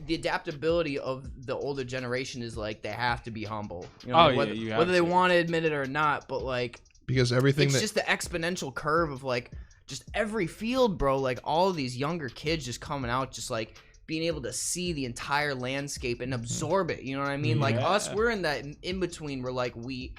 the adaptability of the older generation is like they have to be humble. You know, whether they want to admit it or not, but like because it's just the exponential curve of like just every field, bro. Like all of these younger kids just coming out, just like being able to see the entire landscape and absorb it. You know what I mean? Like us, we're in that in between where like we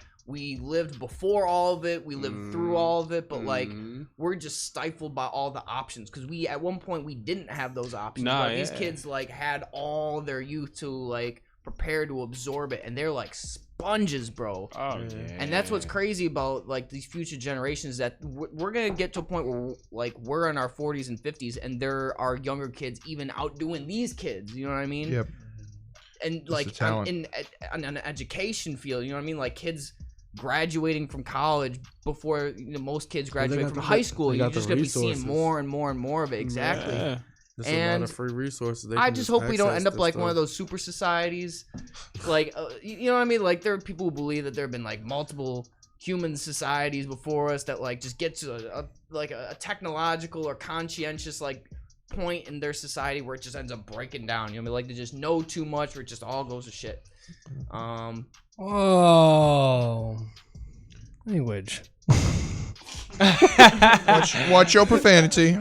lived before all of it, we lived through all of it, but like we're just stifled by all the options because we at one point we didn't have those options. These kids like had all their youth to like prepare to absorb it, and they're like sponges, bro. And that's what's crazy about like these future generations, that we're gonna get to a point where like we're in our 40s and 50s, and there are younger kids even outdoing these kids. You know what I mean? Yep. And like in an education field, you know what I mean? Like kids graduating from college before most kids graduate from high school. You're just gonna be seeing more and more and more of it. Exactly. Yeah. There's a lot of free resources. I just hope we don't end up like one of those super societies. Like, you know what I mean? Like there are people who believe that there have been like multiple human societies before us that like just get to a technological or conscientious like point in their society where it just ends up breaking down. You know what I mean? Like they just know too much where it just all goes to shit. Oh, language. watch your profanity.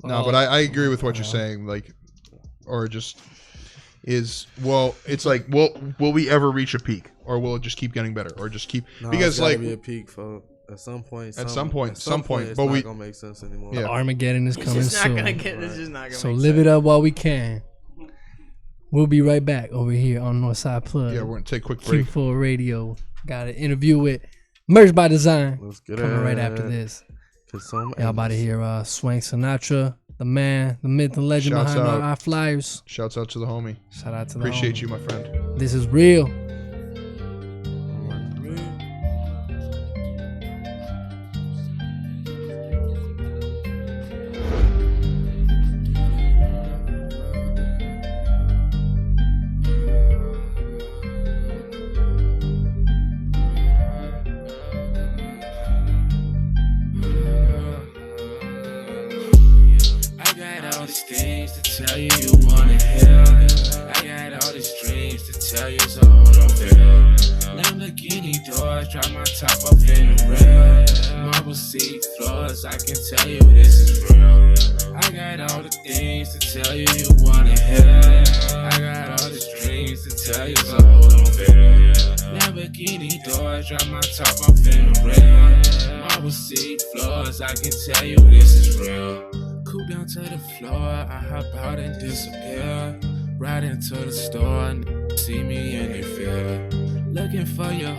No, but I agree with what you're saying. Like, or just it's like, will we ever reach a peak, or will it just keep getting better, or just keep because like be a peak for at some point. At some point, it's but not gonna make sense anymore. Yeah. Armageddon is coming soon. It's just not gonna So make live sense. it up while we can. We'll be right back over here on Northside Plug. Yeah, we're gonna take a quick break. Q4 Radio. Got an interview with Merch by Design. Let's get coming right after this. Y'all about to hear Swank Sinatra, the man, the myth, the legend Shouts behind out. our flyers. Shouts out to the homie. Shout out to the Appreciate homie. you, my friend. This is real. Things to tell you you wanna hear. I got all these dreams to tell you, so hold on, feel. Lamborghini doors, drop my top up in the real. Marble seat floors, I can tell you this is real. I got all the things to tell you you wanna hear. I got all these dreams to tell you, so hold on, feel. Lamborghini doors, drop my top up in the real. Marble seat floors, I can tell you this is real. Cool down to the floor, I hop out and disappear. Right into the store, see me and they fear. Looking for your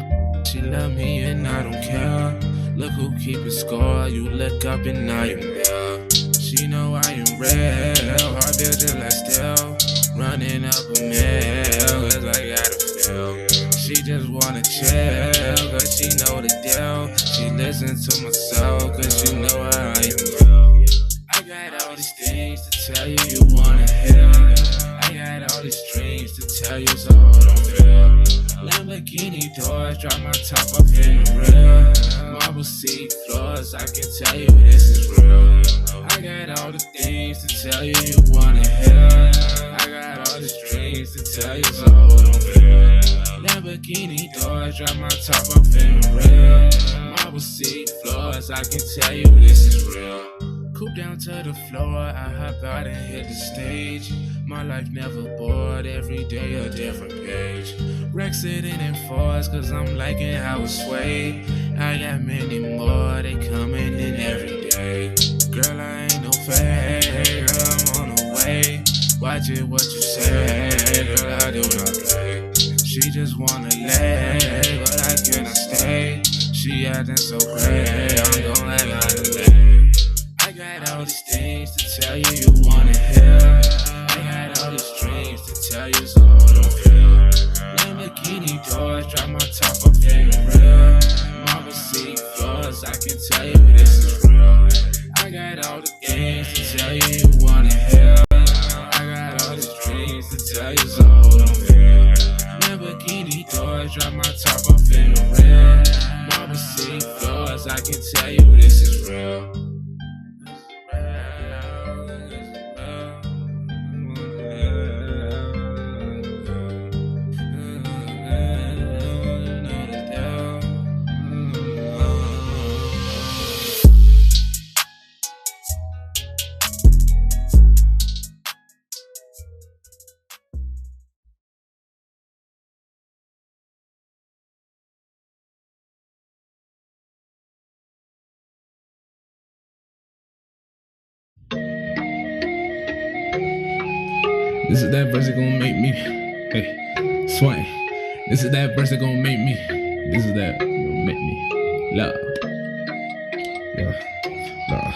she love me and I don't care. Look who keep a score, you look up and I am there. She know I am real, heart building like steel. Running up a mill, cause I gotta feel. She just wanna chill, cause she know the deal. She listen to my soul, cause you know how I am. I got all these things to tell you you wanna hear. I got all these dreams to tell you, so hold on, feel. Lamborghini doors, drop my top up in the real. Marble seat floors, I can tell you this is real. I got all the things to tell you you wanna hear. I got all these dreams to tell you, so hold on, feel. Lamborghini doors, drop my top up in the real. Marble seat floors, I can tell you this is real. Coop down to the floor, I hop out and hit the stage. My life never bored, every day a different page. Rex sitting in fours, cause I'm liking how it sway. I got many more, they coming in every day. Girl, I ain't no fake, girl, I'm on the way. Watch it, what you say, girl, I do not play. She just wanna lay, but I cannot stay. She acting so great, I'm gon' let her delay. I got all these things to tell you, you wanna hear. I got all these dreams to tell you, so don't feel. Lamborghini doors, drop my top up in the real. Marble seat floors, I can tell you this is real. I got all the things to tell you, you wanna hear. I got all these dreams to tell you, so don't feel. Lamborghini doors, drop my top up in the real. Marble seat floors, I can tell you this is real. This is that verse that gon' make me, hey, swing. This is that verse that gon' make me, this is that gon' make me love. Yeah, love.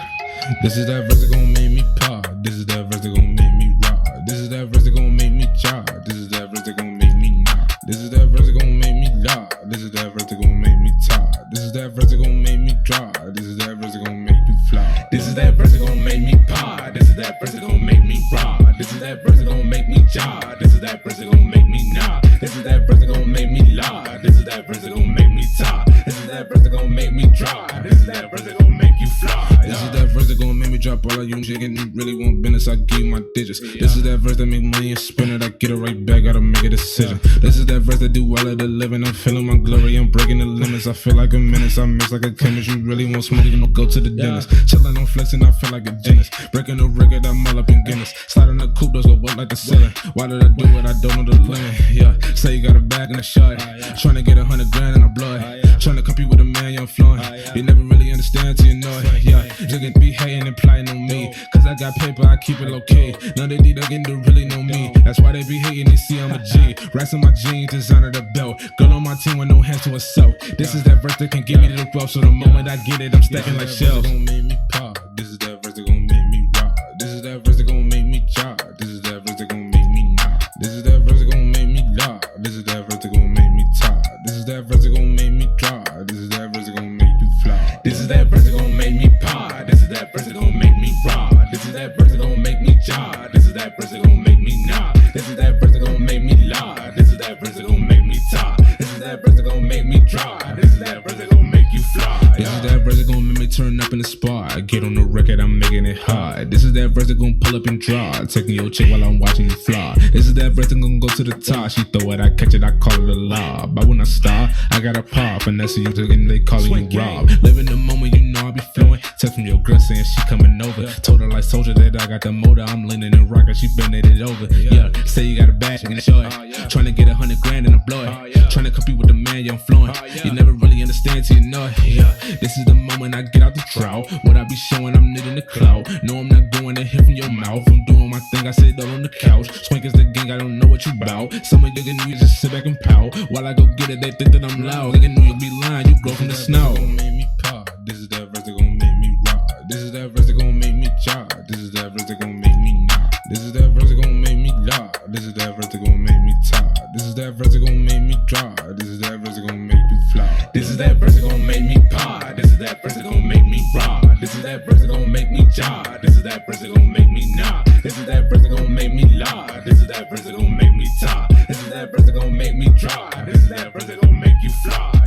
This is that verse that gon' make me pop. This is that verse that gon' make me rock. This is that verse that gon' make me jog. This is that verse that gon' make me knock. This is that verse that gon' make me lock. This is that verse that gon' make me talk. This is that verse that gon' make me drop. This is that verse that gon' make you fly. This is that verse that gon' make me pop. This is that verse that gon' make me rock. This is that verse that gon' make me jog. This is that verse that gon' make me knock. This is that verse that gon' make me lock. This is that verse that gon' make me talk. This is that verse that gon' make me drop. This is that verse that gon' make you fly. This is that verse that gon' make me drop all of you chicken. You really want business, I give you my digits. This is that verse that make money and spend it. I get it right back, gotta make a decision. This is that verse that do all of the living. I'm feeling my glory, I'm breaking the limits. I feel like a menace, I mix like a chemist. You really want smoke, you don't go to the dentist. Chillin' on flexing, I feel like a gymnast. Breaking the record, I'm all up in Guinness. Sliding the coupe, those go up like the ceiling. Why did I do it? I don't know the limit. Yeah, say you got a bag in the shot. Tryna get 100 grand in the blood. Tryna compete with a man, young flowing. You never really understand till you know it. Yeah, niggas be hating and plotting on me. Cause I got paper, I keep it low key. None of these niggas do really know me. That's why they be hating, they see I'm a G. Racks on my jeans, designer the belt. Girl on my team with no hands to herself. This is that verse that can give me the wealth. So the moment I get it, I'm stacking like shells. This is that verse that gon' make me pop. This is that verse that gon' make me rock. This is that verse that gon' make me jog. This is that verse that gon' make me knock. This is that verse that gon' make me lock. This is that verse that gon' make me talk. This is that verse that gon' make me drop. This is that verse that gon' make you fly. This is that verse that gon' make me pop. This is that verse that gon' make me rock. This is that verse that gon' make me jog. This is that verse that gon' make me knock. This is that verse that gon' make me lock. This is that verse that gon' make me talk. This is that verse that gon' make me drop. This is that verse that gon' make you fly. This is that verse that gon' make me turn up in the spot. Get on the record, I'm making it hard. This is that verse that gon' pull up and draw. Taking your chick while I'm watching you fly. This is that verse that gon' go to the top. She throw it, I catch it, I call it a lob. But when I stop, I got a pop. Finesse you and they calling you Rob. Live in the moment, you know I be flowing. Text from your girl saying she coming over. Told her like soldier that I got the motor. I'm leaning and rocking, she bending it over. Yeah, say you got a bag, and show it. Tryna get 100 grand and a blow it. Tryna compete with the man, young flowing. You never really understand till you know it. Yeah, this is the moment I get out the drought. What I be showing, I'm knitting the clout. No, I'm not going to hear from your mouth. I'm doing my thing, I sit all on the couch. Swing is the gang, I don't know what you bout. Some of you niggas just sit back and pout. While I go get it, they think that I'm loud. Nigga knew you be lying, you grow from the snow. Make me pop. This is that verse that gon' make me rock. This is that verse that gon' make me jog. This is that verse that gon' make me knock. This is that verse that gon' make me lock. This is that verse that gon' make me talk. This is that verse that gon' make me drop. This is that verse that gon' make you fly. This is that verse that gon' make me pop. This is that verse that gon' make me rock. This is that verse that gon' make me jog. This is that verse that gon' make me knock. This is that verse that gon' make me lock. This is that verse that gon' make me talk. This is that verse that gon' make me drop. This is that verse that gon' make you fly.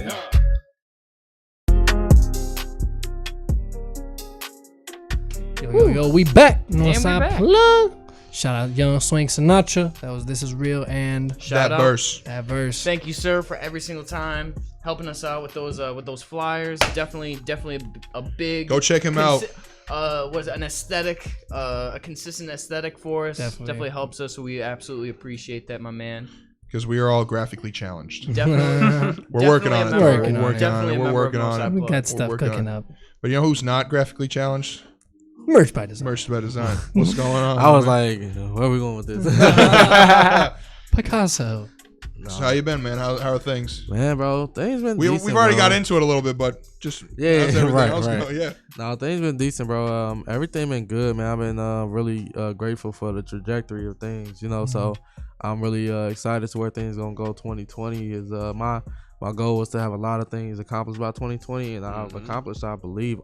Yo, we back. Northside Plug. Shout out Young Swing Sinatra. That was This Is Real and Shout out. That verse. Thank you, sir, for every single time helping us out with those flyers. Definitely a big. Go check him out. Was an aesthetic, a consistent aesthetic for us. Definitely helps us. So we absolutely appreciate that, my man. Because we are all graphically challenged. Definitely. We're working on it. We're working on it. We got stuff cooking up. But you know who's not graphically challenged? Merch by design. Merch by design. What's going on? I was man? like, where are we going with this? Picasso. So how you been, man? How are things? Man, bro, things been decent, We've already bro. got into it a little bit, but just Yeah, how's everything right, else right. going? Yeah. No, things been decent, bro. Everything been good, man. I've been really grateful for the trajectory of things, you know. So I'm really excited to where things gonna go. 2020 is my goal was to have a lot of things accomplished by 2020, and I've accomplished, I believe,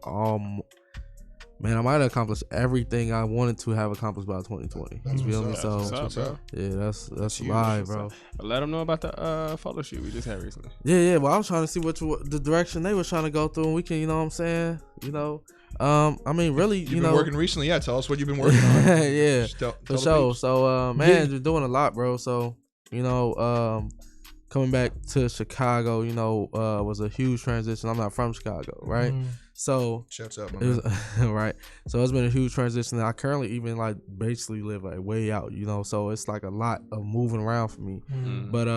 man, I might have accomplished everything I wanted to have accomplished by 2020. You feel me? So What's up, bro? yeah, that's live, bro. Let them know about the photo shoot we just had recently. Yeah. Well, I was trying to see what the direction they were trying to go through, and we can, you know what I'm saying? You know, I mean, really, You've been working recently. Yeah, tell us what you've been working on. yeah, Just tell for the sure. peeps. So, man, just doing a lot, bro. So, you know, coming back to Chicago, you know, was a huge transition. I'm not from Chicago, right? So Shouts out, my it was man. right. So it's been a huge transition. I currently even like basically live like way out, you know. So it's like a lot of moving around for me. But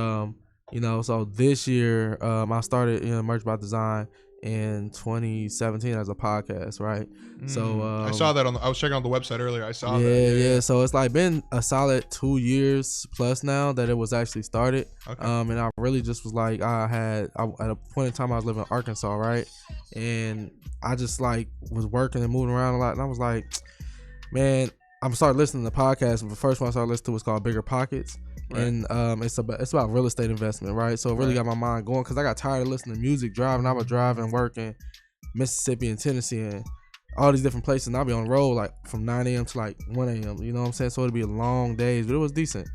you know, so this year I started Merch by Design in 2017 as a podcast, right? So I saw that I was checking out the website earlier. I saw that. yeah. So it's like been a solid 2 years plus now that it was actually started. Okay. And I really just was like, at a point in time I was living in Arkansas, right? And I just like was working and moving around a lot, and I was like, man, I'm started listening to podcasts. The first one I started listening to was called Bigger Pockets. Right. And it's about real estate investment, right? So it really got my mind going because I got tired of listening to music driving. I would drive and work in Mississippi and Tennessee and all these different places, and I'll be on the road like from 9 a.m. to like 1 a.m. You know what I'm saying? So it'd be long days, but it was decent.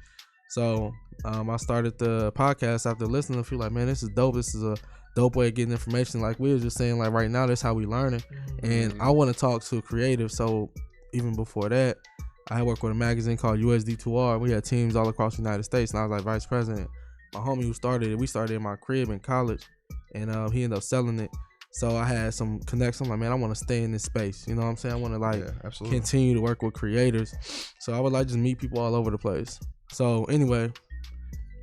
So I started the podcast after listening to a few, like, man, this is dope. This is a dope way of getting information. Like we were just saying, like right now, that's how we learning. And I want to talk to a creative. So even before that, I worked with a magazine called USD2R. We had teams all across the United States, and I was like vice president. My homie who started it, we started in my crib in college, and he ended up selling it. So I had some connections. I'm like, man, I want to stay in this space. You know what I'm saying? I want to like continue to work with creators. So I would like just meet people all over the place. So anyway,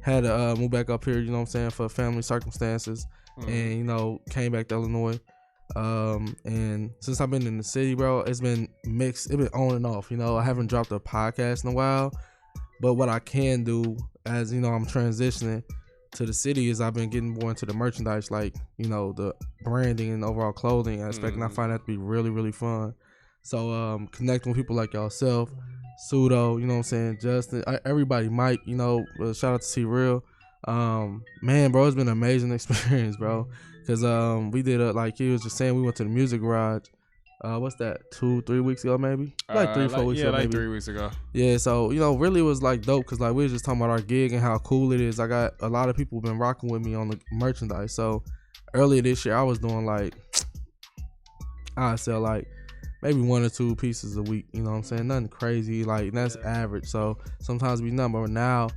had to move back up here, you know what I'm saying, for family circumstances, and you know, came back to Illinois. And since I've been in the city, bro, it's been mixed. It's been on and off. You know, I haven't dropped a podcast in a while, but what I can do, as you know, I'm transitioning to the city, is I've been getting more into the merchandise, like, you know, the branding and overall clothing aspect, and I find that to be really, really fun. So connecting with people like yourself, Sudo, you know what I'm saying, Justin, everybody, Mike, you know, shout out to C Real. Man, bro, it's been an amazing experience, bro. Cause we did like he was just saying, we went to the music garage. What's that? 2-3 weeks ago, maybe? Like 3-4 weeks ago, like maybe. 3 weeks ago. Yeah, so you know, really was like dope, cause like we was just talking about our gig and how cool it is. I got a lot of people been rocking with me on the merchandise. So earlier this year, I was doing like, I sell like maybe 1 or 2 pieces a week. You know what I'm saying? Nothing crazy, like that's average. So sometimes we number now.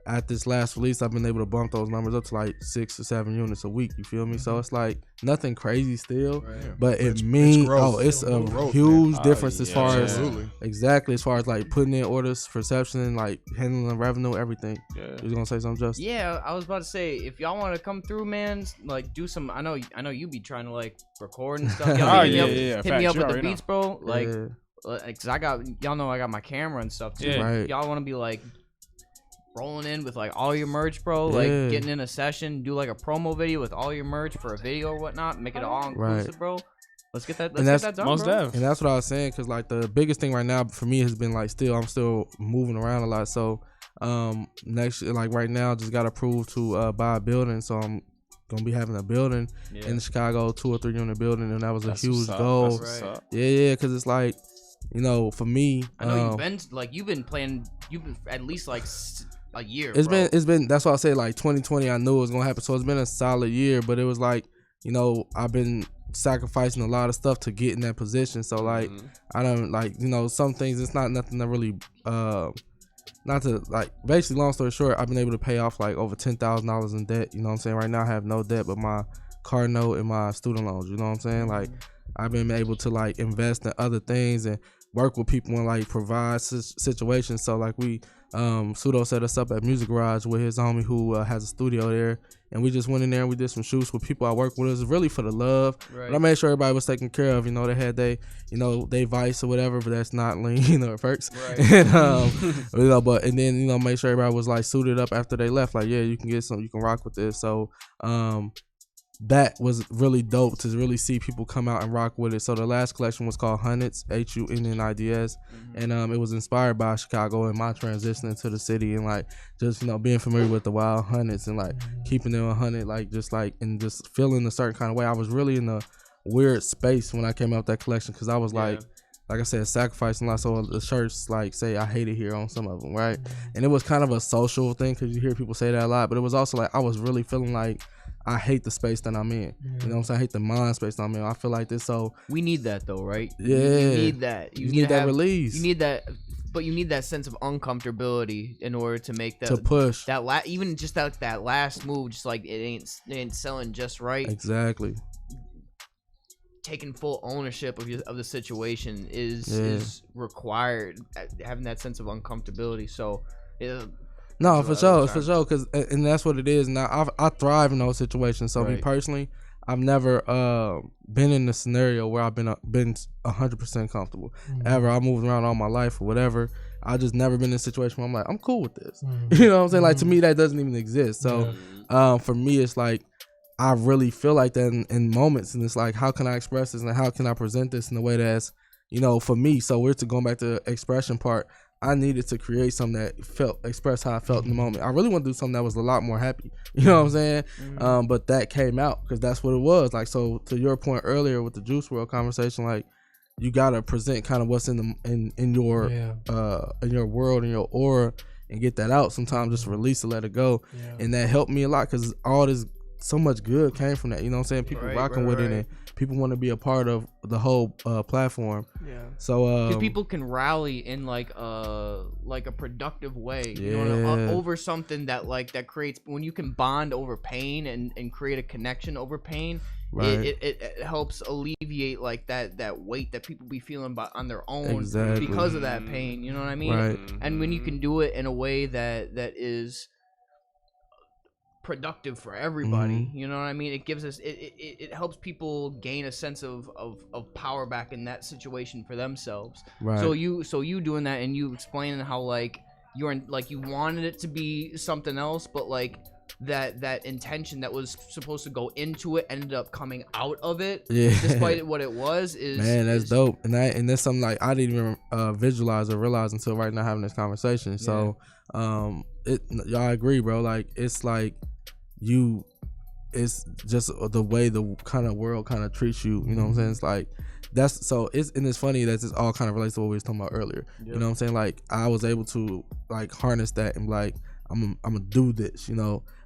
At this last release, I've been able to bump those numbers up to like 6 or 7 units a week. You feel me? So it's like nothing crazy still, but it means it's a huge difference as far as exactly as far as like putting in orders, perception, like handling revenue, everything. You was gonna say something, Justin? Yeah, I was about to say, if y'all want to come through, man, like do some. I know you be trying to like record and stuff. Y'all hit me up with the beats, bro. Like, cause y'all know I got my camera and stuff too. Right. Y'all want to be like rolling in with like all your merch, bro, like getting in a session, do like a promo video with all your merch for a video or whatnot, make it all inclusive, bro. Let's get that done, most bro. And that's what I was saying, because like the biggest thing right now for me has been like I'm still moving around a lot. So next, like right now, just got approved to buy a building, so I'm gonna be having a building in Chicago, 2 or 3 unit building, and that was a huge goal. Yeah, because it's like, you know, for me, I know you've been planning, at least like a year. It's been that's why I say like 2020, I knew it was gonna happen. So it's been a solid year, but it was like, you know, I've been sacrificing a lot of stuff to get in that position. So like I don't, like, you know, some things, it's not nothing that really not to, like, basically long story short, I've been able to pay off like over $10,000 in debt. You know what I'm saying? Right now I have no debt but my car note and my student loans. You know what I'm saying? Like I've been able to like invest in other things and work with people and like provide situations. So like we Sudo set us up at Music Garage with his homie who has a studio there, and we just went in there and we did some shoots with people I work with. It was really for the love, but I made sure everybody was taken care of. You know, they had they vice or whatever, but that's not lean or perks. And you know, but and then make sure everybody was like suited up after they left. Like, yeah, you can get some, you can rock with this. So that was really dope to really see people come out and rock with it. So the last collection was called Hunnids, HUNNIDS, and it was inspired by Chicago and my transition into the city, and like just being familiar with the wild Hunnids and like keeping them 100, like just like and just feeling a certain kind of way. I was really in a weird space when I came out with that collection because I was like I said, sacrificing a lot. So the shirts like say I hate it here on some of them, right? And it was kind of a social thing because you hear people say that a lot, but it was also like I was really feeling like I hate the space that I'm in. You know what I'm saying? I hate the mind space that I'm in. I feel like this. So we need that though, right? Yeah, you need that. You need that release. You need that, but you need that sense of uncomfortability in order to make that to push that even just that last move. Just like it ain't selling just right. Exactly. Taking full ownership of the situation is required. Having that sense of uncomfortability. So. No, for sure, because and that's what it is. Now I thrive in those situations. So me personally, I've never been in a scenario where I've been 100% comfortable ever. I moved around all my life or whatever. I just never been in a situation where I'm like, I'm cool with this. You know what I'm saying? Like to me, that doesn't even exist. So for me, it's like I really feel like that in moments, and it's like, how can I express this and how can I present this in a way that's for me. So we're going back to the expression part. I needed to create something that express how I felt in the moment. I really want to do something that was a lot more happy. You know what I'm saying? But that came out because that's what it was. Like, so to your point earlier with the Juice WRLD conversation, like you gotta present kind of what's in your world, in your aura, and get that out. Sometimes just release it, let it go, and that helped me a lot because all this. So much good came from that, you know what I'm saying? People rocking with it, and people want to be a part of the whole platform. Yeah. So people can rally in like a productive way, over something that creates when you can bond over pain and create a connection over pain. It helps alleviate like that weight that people be feeling on their own because of that pain. You know what I mean? Right. And when you can do it in a way that is productive for everybody, you know what I mean? It gives us it helps people gain a sense of power back in that situation for themselves. Right. So you doing that and you explaining how like you wanted it to be something else, but like that intention that was supposed to go into it ended up coming out of it, despite what it was. That's dope, and that's something like I didn't even visualize or realize until right now having this conversation. So y'all agree, bro? Like it's like it's just the way the kind of world kind of treats you. You know what I'm saying? It's like it's funny that this all kind of relates to what we was talking about earlier. You know what I'm saying? Like I was able to like harness that and like I'm gonna do this.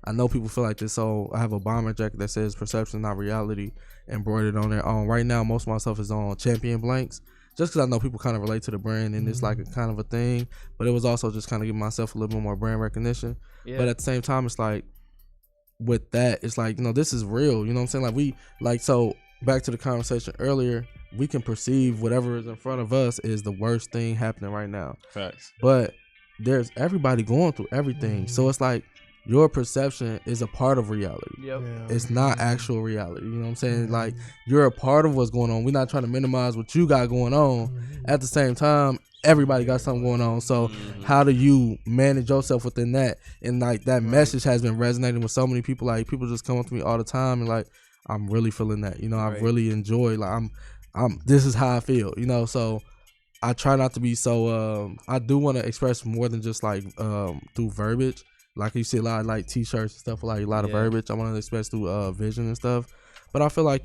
I know people feel like this, so I have a bomber jacket that says "Perception, Not Reality" embroidered on there. Right now, most of my stuff is on Champion blanks, just because I know people kind of relate to the brand and it's like a kind of a thing. But it was also just kind of giving myself a little bit more brand recognition. But at the same time, it's like with that, it's like this is real. You know what I'm saying? So back to the conversation earlier, we can perceive whatever is in front of us is the worst thing happening right now. Facts. But there's everybody going through everything, so it's like your perception is a part of reality. It's not actual reality. You know what I'm saying? Like you're a part of what's going on. We're not trying to minimize what you got going on. At the same time, everybody got something going on. So how do you manage yourself within that? And like that message has been resonating with so many people. Like people just come up to me all the time and like, I'm really feeling that. I really enjoy. Like I'm. This is how I feel. So I try not to be so. I do want to express more than just like through verbiage. Like you see a lot of like t-shirts and stuff, like a lot of verbiage. I want to express through vision and stuff. But I feel like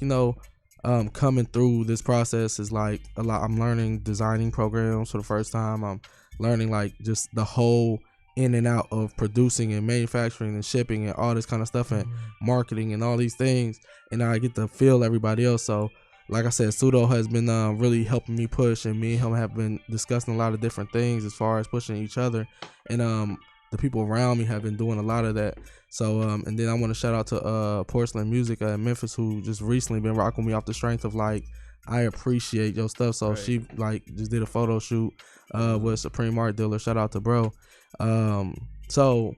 coming through this process is like a lot. I'm learning designing programs for the first time. I'm learning like just the whole in and out of producing and manufacturing and shipping and all this kind of stuff and marketing and all these things. And I get to feel everybody else. So like I said, Sudo has been really helping me push, and me and him have been discussing a lot of different things as far as pushing each other. And the people around me have been doing a lot of that. So, and then I want to shout out to Porcelain Music in Memphis, who just recently been rocking me off the strength of like I appreciate your stuff. So she like just did a photo shoot with Supreme Art Dealer. Shout out to bro. So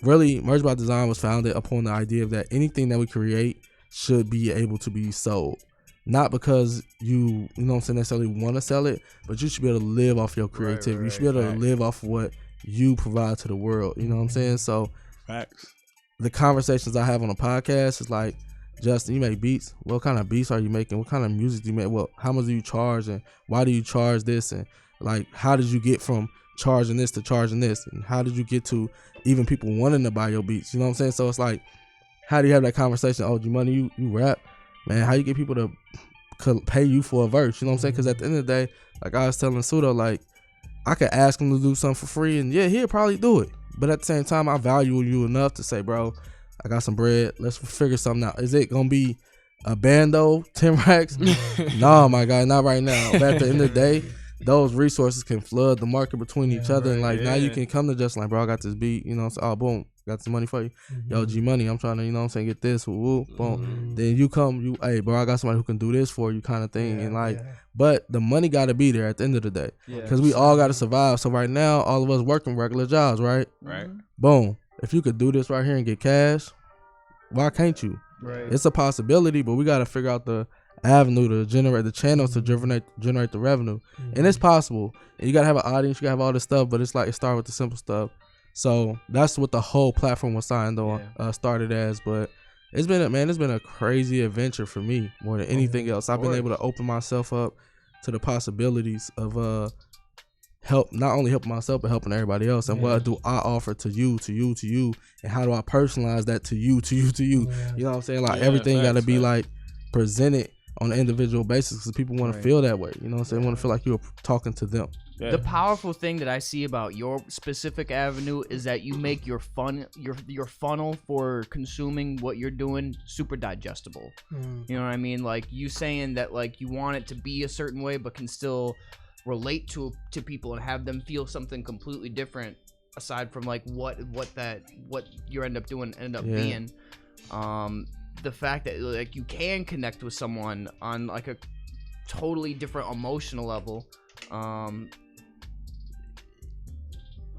really, Merch by Design was founded upon the idea of that anything that we create should be able to be sold. Not because you know what I'm saying, necessarily want to sell it, but you should be able to live off your creativity. You should be able to live off of what you provide to the world. You know what I'm saying? So facts. The conversations I have on a podcast is like, Justin, you make beats. What kind of beats are you making? What kind of music do you make? Well, how much do you charge, and why do you charge this? And like, how did you get from charging this to charging this? And how did you get to even people wanting to buy your beats? You know what I'm saying? So it's like, how do you have that conversation? Oh, G-Money, you rap, man. How you get people to pay you for a verse? You know what I'm saying? Because at the end of the day, like I was telling Sudo, like I could ask him to do something for free, and yeah, he'll probably do it. But at the same time, I value you enough to say, bro, I got some bread. Let's figure something out. Is it gonna be a bando, 10 racks? No, my guy, not right now. But at the end of the day, those resources can flood the market between each other, and like now you can come to Justin like, bro, I got this beat, you know, so oh boom, got some money for you. Yo, G-Money, I'm trying to, you know what I'm saying, get this, woo, boom. Then you come, hey bro, I got somebody who can do this for you kind of thing. And like, but the money gotta be there at the end of the day. Because we all gotta survive. So right now, all of us working regular jobs, right? Right. Boom. If you could do this right here and get cash, why can't you? Right. It's a possibility, but we gotta figure out the avenue to generate the channels to generate the revenue. And it's possible. And you gotta have an audience, you gotta have all this stuff, but it's like it started with the simple stuff. So that's what the whole platform was signed on, started as. But it's been a crazy adventure for me more than anything else. I've been able to open myself up to the possibilities of help, not only helping myself but helping everybody else. And what do I offer to you, and how do I personalize that to you? You know what I'm saying? Like everything got to be like presented on an individual basis because people want to feel that way. You know what I'm saying? Want to feel like you're talking to them. The powerful thing that I see about your specific avenue is that you make your funnel for consuming what you're doing super digestible. You know what I mean? Like you saying that like you want it to be a certain way but can still relate to people and have them feel something completely different aside from like what you end up being. The fact that like you can connect with someone on like a totally different emotional level,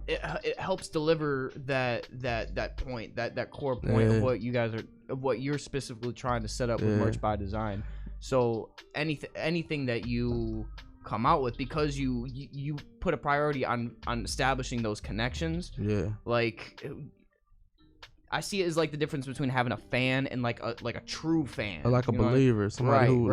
it helps deliver that point, that core point of what you guys are, of what you're specifically trying to set up with Merch by Design. So anything that you come out with, because you put a priority on establishing those connections. Like I see it as like the difference between having a fan and like a true fan, or like a believer, somebody who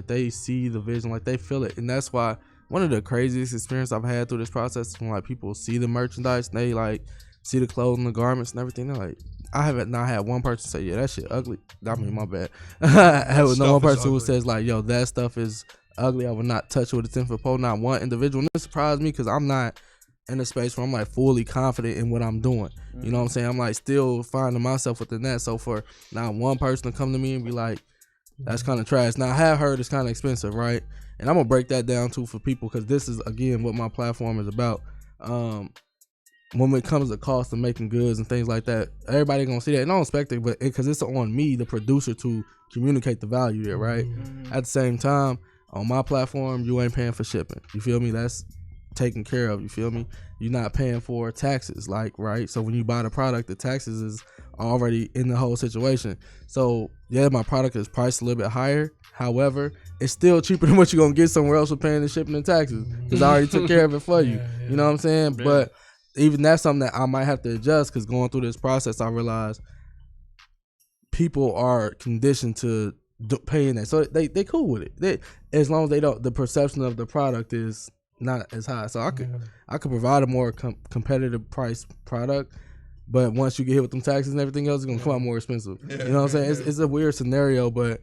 they see the vision, like they feel it. And that's why one of the craziest experiences I've had through this process is when like people see the merchandise and they like see the clothing, the garments and everything. They're like, I haven't not had one person say, yeah, that shit ugly. I mean, my bad. I had no one person who says like, yo, that stuff is ugly. I would not touch it with a 10-foot pole. Not one individual. And it surprised me because I'm not in a space where I'm like fully confident in what I'm doing. You know what I'm saying? I'm like still finding myself within that. So for not one person to come to me and be like, that's kind of trash. Now I have heard it's kind of expensive, right? And I'm gonna break that down too for people because this is again what my platform is about. When it comes to cost of making goods and things like that, everybody gonna see that. And I don't expect it, but because it's on me, the producer, to communicate the value there, right? At the same time, on my platform, you ain't paying for shipping. You feel me? That's taken care of. You feel me? You're not paying for taxes, like, right? So when you buy the product, the taxes is already in the whole situation. So yeah, my product is priced a little bit higher. However, it's still cheaper than what you're gonna get somewhere else with paying the shipping and taxes because I already took care of it for you. You know what I'm saying? But even that's something that I might have to adjust because going through this process, I realized people are conditioned to paying that, so they cool with it. As long as they don't, the perception of the product is not as high. So I could provide a more competitive price product, but once you get hit with them taxes and everything else, it's gonna come out more expensive. You know what I'm saying? It's a weird scenario, but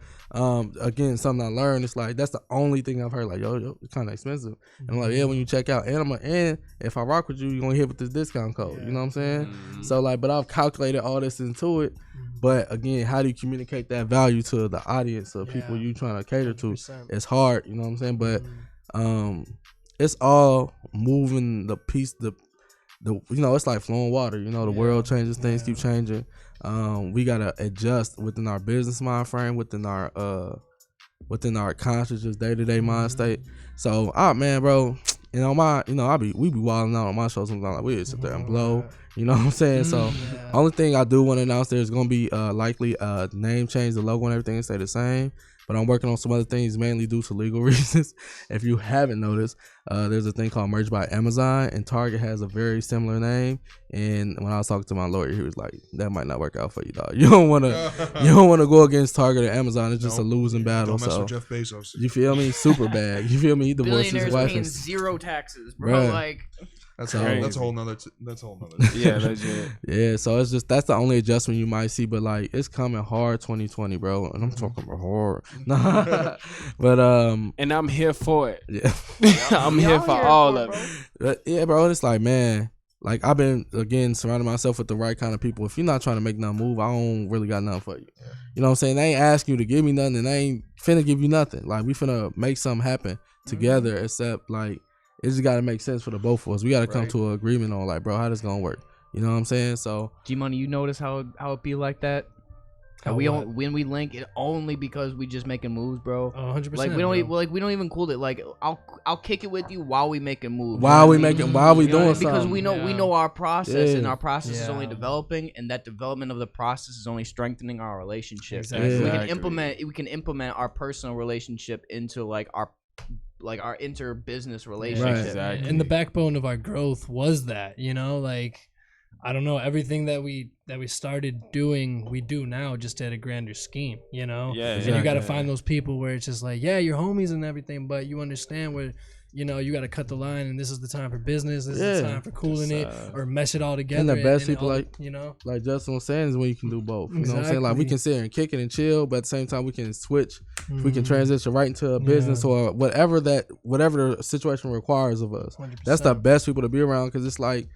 again, something I learned. It's like that's the only thing I've heard. Like yo, it's kind of expensive. And I'm like, yeah, when you check out, and if I rock with you, you're gonna hit with this discount code. You know what I'm saying? So like, but I've calculated all this into it. But again, how do you communicate that value to the audience of people you trying to cater to? 100%. It's hard, you know what I'm saying? But it's all moving the piece, the you know, it's like flowing water. You know, the world changes, things keep changing. We gotta adjust within our business mind frame, within our within our conscious, day-to-day mind state. So, man, bro, you know, we be wilding out on my show sometimes. Like, we just sit there and blow. You know what I'm saying? So, only thing I do want to announce there's gonna be likely a name change, the logo and everything stay the same. But I'm working on some other things, mainly due to legal reasons. If you haven't noticed, there's a thing called Merged by Amazon, and Target has a very similar name. And when I was talking to my lawyer, he was like, "That might not work out for you, dog. You don't want to go against Target or Amazon. It's just a losing battle." Don't mess So with Jeff Bezos. you feel me? Super bad. You feel me? He divorced his Billionaires wife. paying And, zero taxes, bro. Right. Like, That's crazy. a whole nother. Yeah, legit. yeah, so it's just that's the only adjustment you might see, but like it's coming hard 2020, bro, and I'm talking about hard. Nah. But And I'm here for it. yeah. I'm here for all of it. But yeah, bro, it's like, man, like I've been again surrounding myself with the right kind of people. If you're not trying to make nothing move, I don't really got nothing for you. You know what I'm saying? They ain't asking you to give me nothing, and they ain't finna give you nothing. Like we finna make something happen together, except like it just gotta make sense for the both of us. We gotta come to an agreement on like, bro, how this gonna work. You know what I'm saying? So G Money, you notice how it be like that? How How we what? don't, when we link it only because we just making moves, bro. 100%. Like we don't bro. even we don't even cool it. Like I'll kick it with you while we making moves. while we You know what I mean? making, while we You know, doing because something, we know our process, Yeah. and our process is Yeah. only developing, and that development of the process is only strengthening our relationship. Exactly. We Exactly. can implement our personal relationship into like our inter-business relationship. Exactly. And the backbone of our growth was that, you know, like I don't know, everything that we started doing, we do now just at a grander scheme, you know. Yeah, And you got to exactly. find those people where it's just like, yeah, you're homies and everything, but you understand where, you know, you got to cut the line, and this is the time for business, this is the Yeah. time for cooling it, Yes, or mesh it all together. And the best and people, all- like- you know, like Justin was saying, is when you can do both. You know what I'm saying? Like we Exactly. can sit here and kick it and chill, but at the same time we can switch. We can Mhm. transition right into a business or whatever the situation requires of us. 100%. That's the best people to be around, because it's like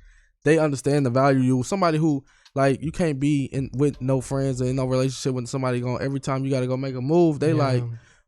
they understand the value. You somebody who like you can't be in with no friends or in no relationship with somebody going every time you got to go make a move. They like,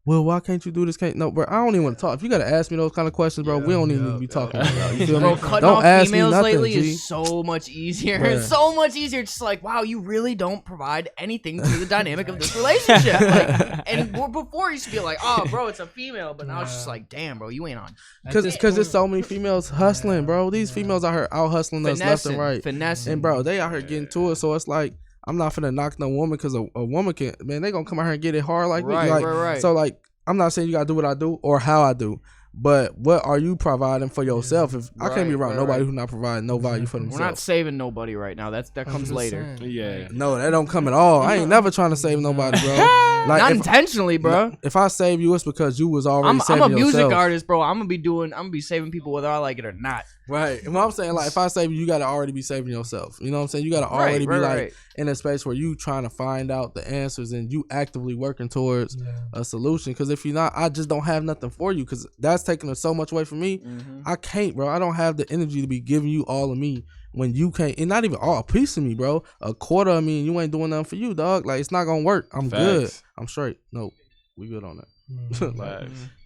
well, why can't you do this? Can't no, bro. I don't even want to talk. If you got to ask me those kind of questions, bro, we don't even need to be talking about. You feel Bro, me? cutting Don't off ask me females nothing, lately G. is so much easier. Bruh. It's so much easier. Just like, wow, you really don't provide anything to the dynamic of this relationship. Like, and before it used to be like, oh, bro, it's a female, but now it's just like, damn, bro, you ain't on. Because there's so many females hustling, bro. These females out here out hustling us left and right. Finessing. And bro, they out here getting to it. So it's like I'm not finna knock no woman, because a woman can, man, they gonna come out here and get it hard like me. Right, Like, right. So like I'm not saying you gotta do what I do or how I do, but what are you providing for yourself? If I can't be around nobody who's not providing no value for We're not themselves. saving nobody right now. That comes later. Yeah. No, that don't come at all. I ain't never trying to save nobody, bro. Like Not if, intentionally, bro. if I save you, it's because you was already I'm saving a music yourself. artist, bro. I'm gonna be saving people whether I like it or not. Right. And what I'm saying, like, if I save you, you gotta already be saving yourself. You know what I'm saying? You gotta already be like in a space where you trying to find out the answers and you actively working towards a solution. Because if you're not, I just don't have nothing for you. Because that's taking so much away from me. I can't, bro. I don't have the energy to be giving you all of me when you can't, and not even all a piece of me, bro. A quarter of me, and you ain't doing nothing for you, dog. Like it's not gonna work. I'm good. I'm straight. No, we good on that.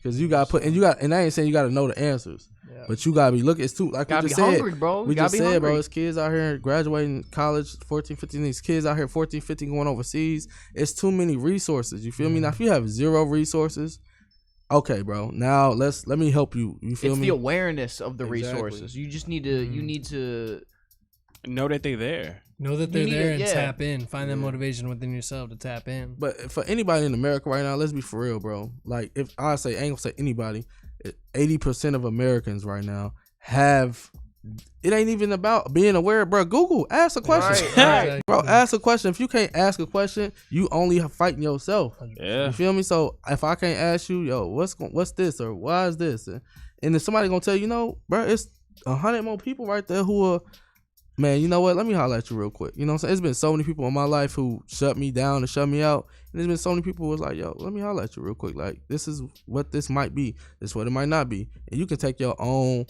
Because you got and I ain't saying you got to know the answers, but you got to be looking. It's too like we Gotta just be said. hungry, bro. We Gotta just be said, hungry. bro. It's kids out here graduating college, 14, 15. These kids out here, 14, 15, going overseas. It's too many resources. You feel me? Now, if you have zero resources, okay, bro. Now let me help you. You feel It's me? the awareness of the Exactly. resources. You just need to. You need to. Know that they there. Know that they're You need there it, and yeah. tap in. Find that motivation within yourself to tap in. But for anybody in America right now, let's be for real, bro. Like if I say, I ain't gonna say anybody, 80% of Americans right now have. It ain't even about being aware, bro. Google, ask a question, Right. bro. Ask a question. If you can't ask a question, you only fighting yourself. Yeah. You feel me? So if I can't ask you, yo, what's this or why is this? And if somebody gonna tell you, no, bro, it's 100 more people right there who are. Man, you know what? Let me holler at you real quick. You know what I'm saying? It's been so many people in my life who shut me down and shut me out. And there's been so many people who was like, yo, let me holler at you real quick. Like, this is what this might be. This is what it might not be. And you can take your own,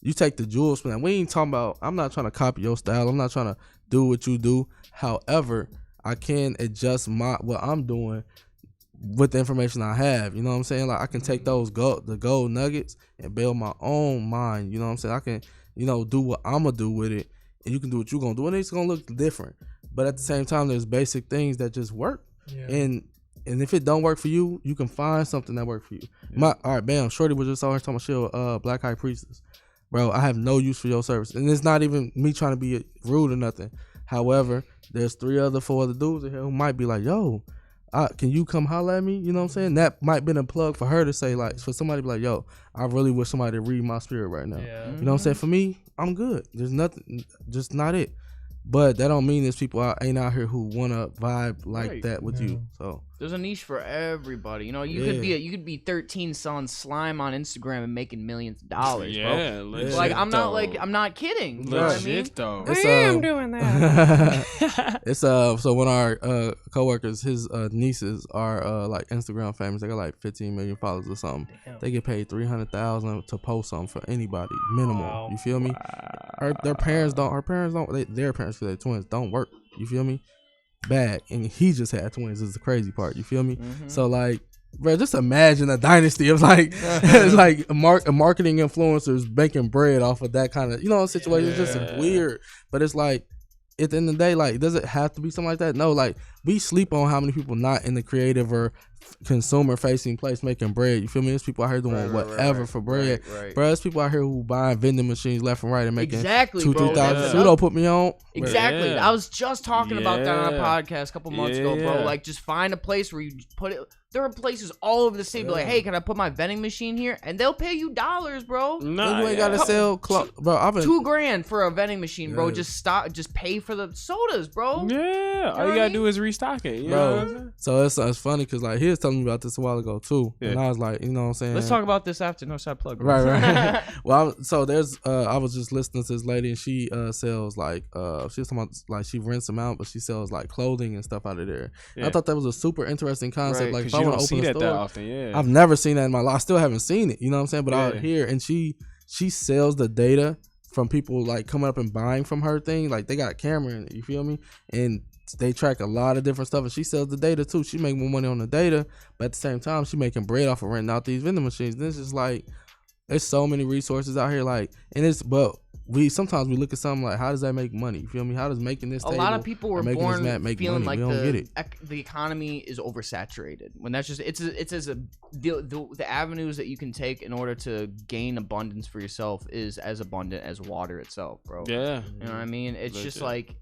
you take the jewels from that. We ain't talking about, I'm not trying to copy your style. I'm not trying to do what you do. However, I can adjust what I'm doing with the information I have. You know what I'm saying? Like, I can take those the gold nuggets and build my own mind. You know what I'm saying? I can, do what I'm going to do with it. And you can do what you're going to do, and it's going to look different. But at the same time, there's basic things that just work. Yeah. And and if it don't work for you, you can find something that works for you. All right, bam. Shorty was just on here talking about shit, Black High Priestess. Bro, I have no use for your service. And it's not even me trying to be rude or nothing. However, there's 4 other dudes in here who might be like, yo, can you come holler at me? You know what I'm saying? That might been a plug for her to say, like, for somebody to be like, yo, I really wish somebody to read my spirit right now. Yeah. You know what I'm saying? For me, I'm good. There's nothing, just not it. But that don't mean there's people ain't out here who wanna vibe like that with you. So there's a niche for everybody. You know, you could be 13 selling slime on Instagram and making millions of dollars, bro. Legit, like I'm not kidding. You know what I mean? Though. I am doing that. It's so one of our coworkers, his nieces are like Instagram famous. They got like 15 million followers or something. Damn. They get paid $300,000 to post something for anybody, minimal. Wow. You feel me? Their parents don't. Their parents, because they're twins, don't work. You feel me? Bad, and he just had twins. Is the crazy part. You feel me? So like, bro, just imagine a dynasty of like, like marketing influencers making bread off of that kind of situation. It's just weird, but it's like, at the end of the day, like, does it have to be something like that? No, like, we sleep on how many people not in the creative or consumer facing place making bread. You feel me? There's people out here doing whatever for bread. Bro, there's people out here who buying vending machines left and right and making $2,000-$3,000. Sudo put me on. Exactly. I was just talking about that on a podcast a couple months ago, bro. Like, just find a place where you put it. There are places all over the state be like, hey, can I put my vending machine here? And they'll pay you dollars, bro. No, you ain't gotta sell clothes, bro. $2,000 for a vending machine, bro. Just pay for the sodas, bro. Yeah, all you gotta do is restock it, bro. So it's funny because like he was telling me about this a while ago too, and I was like, you know what I'm saying? Let's talk about this after no side plug. Bro. Right. Well, so there's I was just listening to this lady and she sells like she was talking about like she rents them out, but she sells like clothing and stuff out of there. And I thought that was a super interesting concept. Like, you don't see that often, I've never seen that in my life. I still haven't seen it, you know what I'm saying? But out here, and she sells the data from people like coming up and buying from her thing. Like, they got a camera in it, you feel me? And they track a lot of different stuff, and she sells the data too. She make more money on the data, but at the same time, she making bread off of renting out these vending machines. And it's just like, there's so many resources out here, like, and but sometimes we look at something like, how does that make money? You feel me? How does making this a lot of people were born feeling money? Like the economy is oversaturated, when that's just the avenues that you can take in order to gain abundance for yourself is as abundant as water itself, bro. You know what I mean? It's just like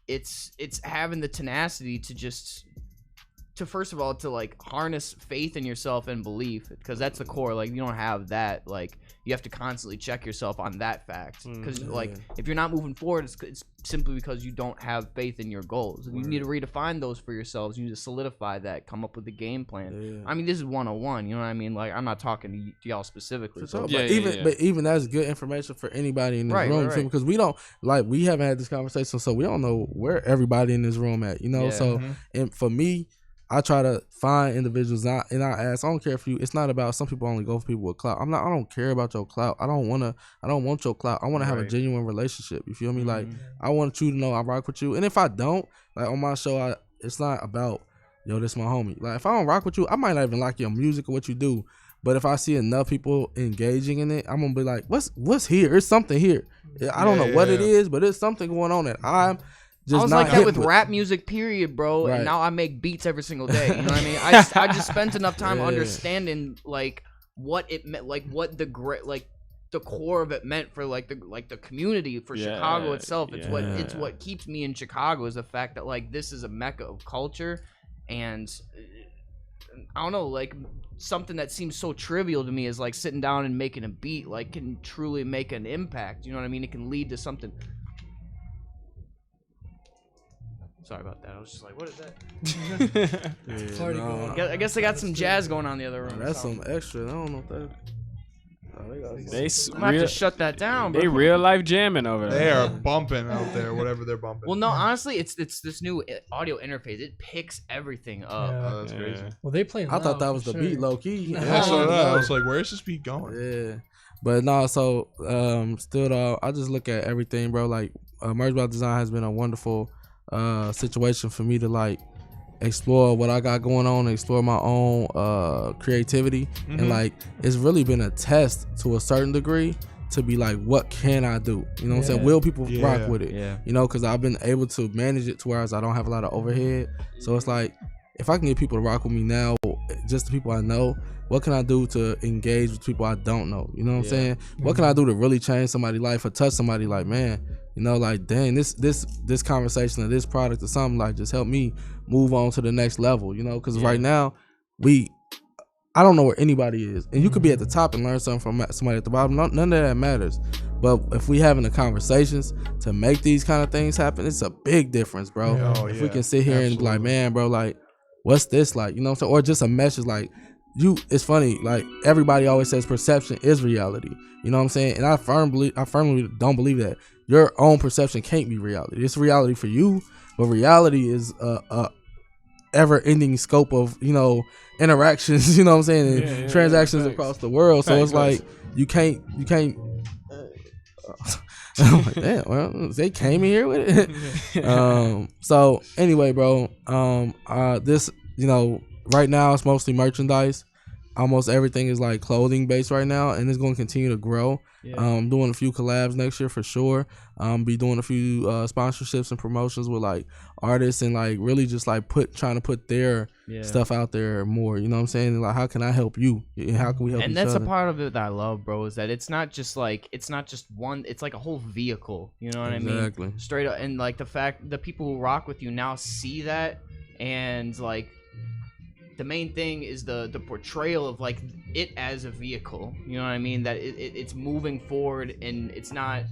it's having the tenacity to first of all to like harness faith in yourself and belief, because that's the core. Like, you don't have that, like, you have to constantly check yourself on that fact, because like if you're not moving forward, it's simply because you don't have faith in your goals. You need to redefine those for yourselves. You need to solidify that, come up with a game plan. I mean, this is 101, you know what I mean? Like, I'm not talking to y'all specifically, but even that's good information for anybody in this room, because we don't, like, we haven't had this conversation, so we don't know where everybody in this room at, you know. So and for me, I try to find individuals, and I ask. I don't care if you. It's not about, some people only go for people with clout. I don't care about your clout. I don't want your clout. I want to have a genuine relationship. You feel me? Like, I want you to know I rock with you. And if I don't, like, on my show, it's not about, yo, this my homie. Like, if I don't rock with you, I might not even like your music or what you do. But if I see enough people engaging in it, I'm gonna be like, what's here? It's something here. I don't know what it is, but it's something going on that I'm. I was like that with rap music, period, bro. And now I make beats every single day. You know what I mean? I just spent enough time understanding like what it meant, like what the core of it meant for like the community, for Chicago itself. It's what keeps me in Chicago, is the fact that like this is a mecca of culture, and I don't know, like something that seems so trivial to me is like sitting down and making a beat, like, can truly make an impact. You know what I mean? It can lead to something. Sorry about that. I was just like, what is that? I guess they got some jazz going on in the other room. That's some extra. I don't know if that. I'm gonna have to shut that down, bro. They real life jamming over there. They are bumping out there, whatever they're bumping. Well, no, honestly, it's this new audio interface. It picks everything up. Oh, that's crazy. Well, they playing. I thought that was the beat, low key. I was like, where's this beat going? Yeah, but no. So still though, I just look at everything, bro. Like, Merge by Design has been a wonderful situation for me to like explore what I got going on, explore my own creativity, and like it's really been a test to a certain degree to be like, what can I do? You know what I'm saying? Will people rock with it? You know, because I've been able to manage it to where I don't have a lot of overhead. So it's like, if I can get people to rock with me now, just the people I know, what can I do to engage with people I don't know? You know what I'm saying? What can I do to really change somebody's life or touch somebody? Like, man, you know, like, dang, this conversation or this product or something, like, just help me move on to the next level, you know? Because right now, I don't know where anybody is. And you could be at the top and learn something from somebody at the bottom. None of that matters. But if we having the conversations to make these kind of things happen, it's a big difference, bro. If we can sit here and be like, man, bro, like, what's this like? You know what I'm saying? Or just a message like, it's funny, like, everybody always says perception is reality. You know what I'm saying? And I firmly don't believe that. Your own perception can't be reality. It's reality for you, but reality is a ever-ending scope of, you know, interactions, you know what I'm saying, and transactions across the world. So it's like you can't I'm like, damn, well, they came in here with it. So anyway, bro, this, you know, right now it's mostly merchandise. Almost everything is like clothing based right now, and it's going to continue to grow. Doing a few collabs next year for sure. Be doing a few sponsorships and promotions with like artists, and like really just like trying to put their stuff out there more. You know what I'm saying? And like, how can I help you? How can we help? And that's other? A part of it that I love, bro, is that it's not just one. It's like a whole vehicle. You know what I mean? Straight up, and like the people who rock with you now see that, and like. The main thing is the portrayal of like it as a vehicle. You know what I mean? That it's moving forward, and it's not.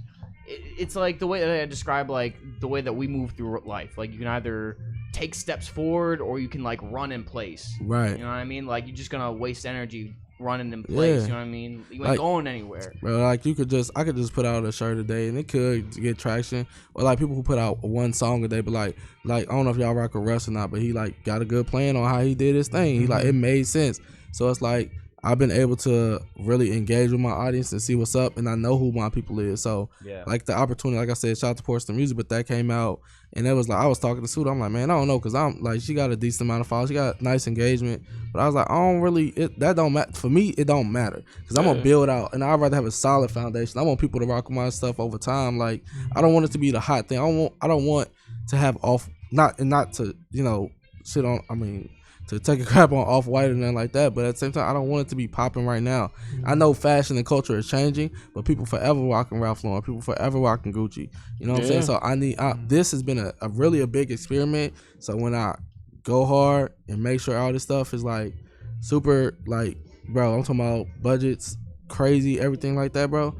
It's like the way that I describe like the way that we move through life. Like you can either take steps forward or you can like run in place. Right. You know what I mean? Like you're just gonna waste energy running in place. You know what I mean? You ain't like, going anywhere. Bro, like I could just put out a shirt a day and it could get traction. Or like people who put out one song a day, but like I don't know if y'all rock with Russ or not, but he like got a good plan on how he did his thing. He like, it made sense. So it's like I've been able to really engage with my audience and see what's up, and I know who my people is. So like the opportunity, like I said, shout out to Portston Music, but that came out and it was like I was talking to Sudo. I'm like, man, I don't know, because I'm like, she got a decent amount of followers, she got nice engagement, but I was like, I don't really, that don't matter for me. It don't matter because I'm gonna build out, and I'd rather have a solid foundation. I want people to rock with my stuff over time. Like I don't want it to be the hot thing. I don't want to have not to, you know, shit on. I mean, to take a crap on Off-White or nothing like that, but at the same time, I don't want it to be popping right now. I know fashion and culture is changing, but people forever rocking Ralph Lauren, people forever rocking Gucci. You know what I'm saying? So this has been a really a big experiment. So when I go hard and make sure all this stuff is like super, like, bro, I'm talking about budgets, crazy, everything like that, bro.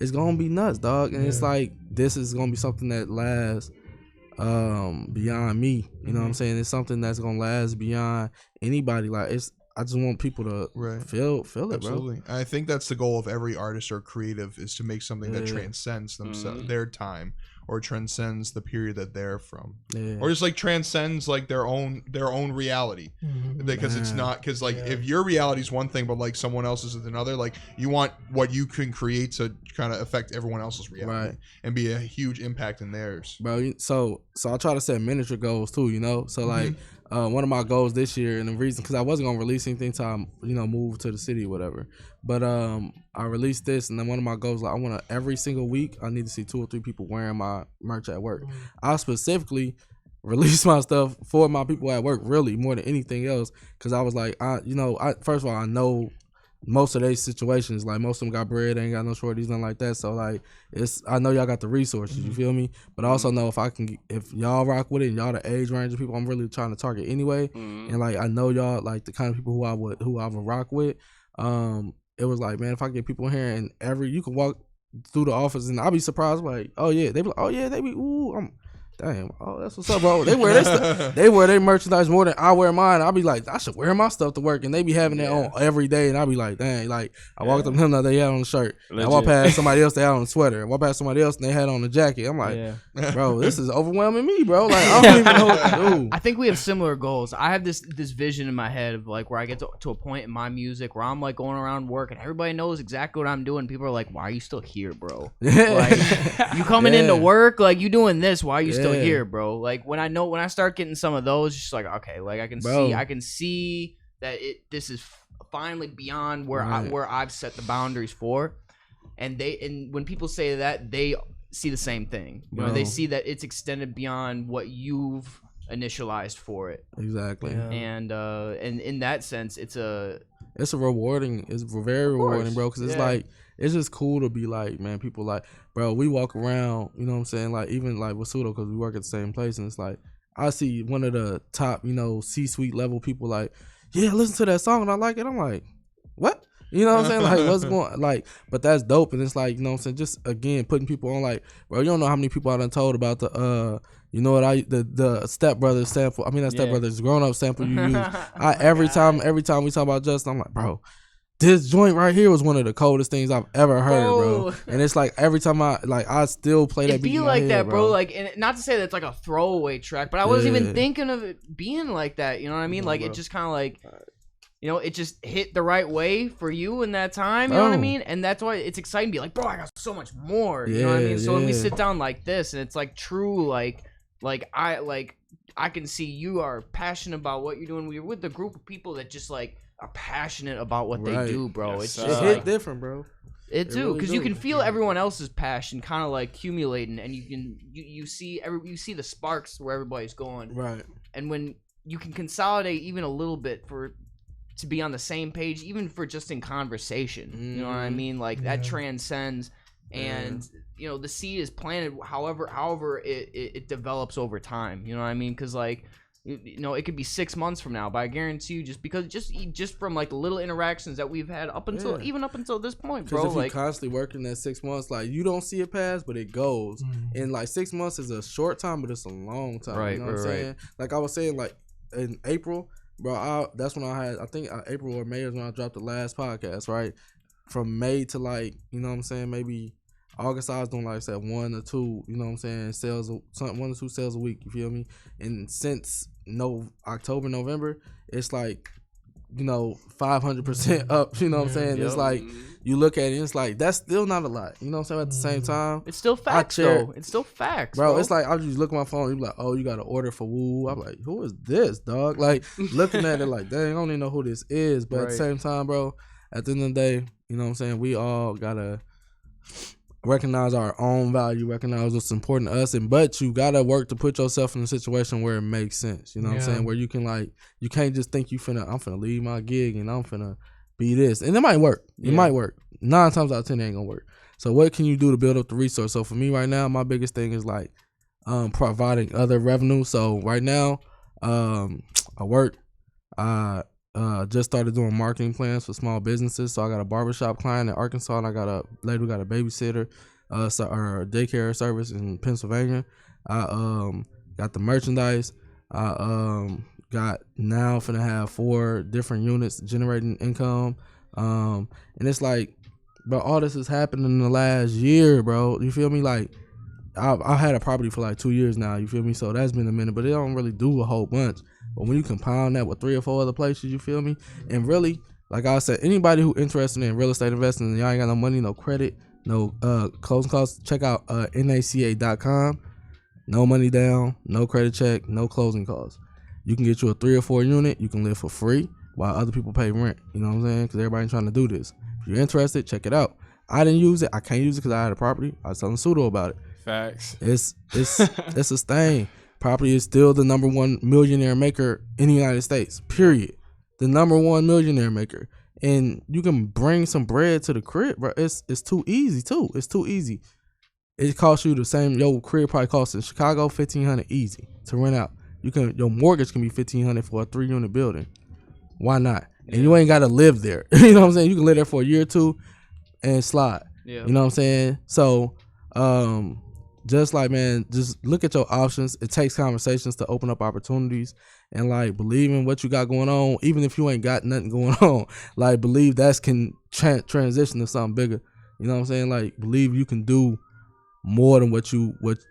It's gonna be nuts, dog. And it's like, this is gonna be something that lasts beyond me. You know what I'm saying? It's something that's gonna last beyond anybody. Like I just want people to feel it, absolutely, bro. I think that's the goal of every artist or creative, is to make something that transcends themselves, their time, or transcends the period that they're from, or just like transcends like their own reality, because it's not, because like if your reality is one thing but like someone else's is another, like you want what you can create to kind of affect everyone else's reality and be a huge impact in theirs, bro. So I try to set miniature goals too, you know. So like one of my goals this year, and the reason, because I wasn't gonna release anything till I, you know, move to the city or whatever, but I released this, and then one of my goals, like, I want to, every single week I need to see 2 or 3 people wearing my merch at work. I specifically release my stuff for my people at work, really, more than anything else, because I was like, first of all, I know most of their situations, like most of them got bread, ain't got no shorties, nothing like that. So like, I know y'all got the resources, you feel me? But I also know if y'all rock with it, and y'all the age range of people I'm really trying to target anyway, and like I know y'all like the kind of people who I would rock with. It was like, man, if I get people in here and you can walk through the office and I'll be surprised, like, oh yeah, they be like, oh yeah, they be, ooh, damn, oh, that's what's up, bro. They wear their merchandise more than I wear mine. I'll be like, I should wear my stuff to work, and they be having that on every day, and I'll be like, dang, like I walked up to them the other day, they had on the shirt. I walk past somebody else, they had on the sweater. I walk past somebody else, and they had on the jacket. I'm like, bro, this is overwhelming me, bro. Like I don't even know what to do. I think we have similar goals. I have this vision in my head of like where I get to a point in my music where I'm like going around work and everybody knows exactly what I'm doing. People are like, why are you still here, bro? Like you coming into work, like you doing this, why are you still here, bro? Like when I start getting some of those, just like, okay, like I can see that this is finally beyond where I've set the boundaries for, and when people say that, they see the same thing. You know, they see that it's extended beyond what you've initialized for it. Exactly. Yeah. And in that sense, it's a rewarding. It's very rewarding, bro. Because it's like it's just cool to be like, man, people like, bro. We walk around, you know what I'm saying? Like even like with Sudo, because we work at the same place, and it's like I see one of the top, you know, C-suite level people like, yeah, listen to that song and I like it. I'm like, what? You know what I'm saying? Like, what's going like, but that's dope. And it's like, you know what I'm saying? Just again, putting people on like, bro, you don't know how many people I done told about the, you know what, the Step Brothers sample. I mean, that Step Brothers grown up sample you use. Every time we talk about Justin, I'm like, bro, this joint right here was one of the coldest things I've ever heard, bro. And it's like every time I still play that it beat be in my like head, that, bro. bro. Like, and not to say that's like a throwaway track, but I wasn't even thinking of it being like that. You know what I mean? Like, it just kind of like, you know, it just hit the right way for you in that time. You know what I mean? And that's why it's exciting to be like, bro, I got so much more. You know what I mean? So when we sit down like this, and it's like true, like I can see you are passionate about what you're doing. We're with a group of people that just like are passionate about what they do, bro. It's just hit like different, bro. It do, really because do. you can feel everyone else's passion kind of like accumulating, and you see the sparks where everybody's going, right? And when you can consolidate even a little bit to be on the same page, even for just in conversation, you know what I mean? Like that transcends, and you know the seed is planted. However it develops over time. You know what I mean? Because like. You know, it could be 6 months from now, but I guarantee you, just from like the little interactions that we've had up until this point, bro. Because if like you're constantly working that 6 months, like you don't see it pass, but it goes. And like 6 months is a short time, but it's a long time. Right, you know what I'm saying? Like I was saying, like in April, bro. That's when I think April or May is when I dropped the last podcast. Right, from May to like, you know what I'm saying, maybe August, I was doing like I said 1 or 2, you know what I'm saying, sales, 1 or 2 sales a week. You feel me? And since October, November, it's like, you know, 500% up. You know what I'm saying? It's like you look at it, and it's like that's still not a lot. You know what I'm saying? At the same time, it's still facts, though. It's still facts, bro. It's like I just look at my phone. You be like, oh, you got an order for Woo. I'm like, who is this, dog? Like looking at it, like, dang, I don't even know who this is. But at the same time, bro, at the end of the day, you know what I'm saying? We all gotta recognize our own value, recognize what's important to us, but you gotta work to put yourself in a situation where it makes sense. You know what I'm saying? Where you can you can't just think I'm finna leave my gig and I'm finna be this. And it might work. It might work. 9 times out of 10 it ain't gonna work. So what can you do to build up the resource? So for me right now, my biggest thing is like providing other revenue. So right now, I work. Just started doing marketing plans for small businesses. So I got a barbershop client in Arkansas, and I got a lady who got a babysitter, or a daycare service in Pennsylvania. I got the merchandise. I got now finna have 4 different units generating income. And it's like, bro, all this has happened in the last year, bro. You feel me? Like I had a property for like 2 years now. You feel me? So that's been a minute, but it don't really do a whole bunch. But when you compound that with 3 or 4 other places, you feel me? And really, like I said, anybody who interested in real estate investing and y'all ain't got no money, no credit, no closing costs, check out NACA.com. No money down, no credit check, no closing costs. You can get you a 3 or 4 unit. You can live for free while other people pay rent. You know what I'm saying? Because everybody's trying to do this. If you're interested, check it out. I didn't use it. I can't use it because I had a property. I was telling Sudo about it. Facts. It's a thing. Property is still the number 1 millionaire maker in the United States, period. The number 1 millionaire maker. And you can bring some bread to the crib, bro. It's too easy, too. It's too easy. It costs you the same. Your crib probably costs in Chicago $1,500 easy to rent out. Your mortgage can be $1,500 for a 3-unit building. Why not? And you ain't got to live there. You know what I'm saying? You can live there for a year or 2 and slide. Yeah. You know what I'm saying? So, just like, man, just look at your options. It takes conversations to open up opportunities, and like believe in what you got going on, even if you ain't got nothing going on. Like believe that can transition to something bigger. You know what I'm saying? Like believe you can do more than what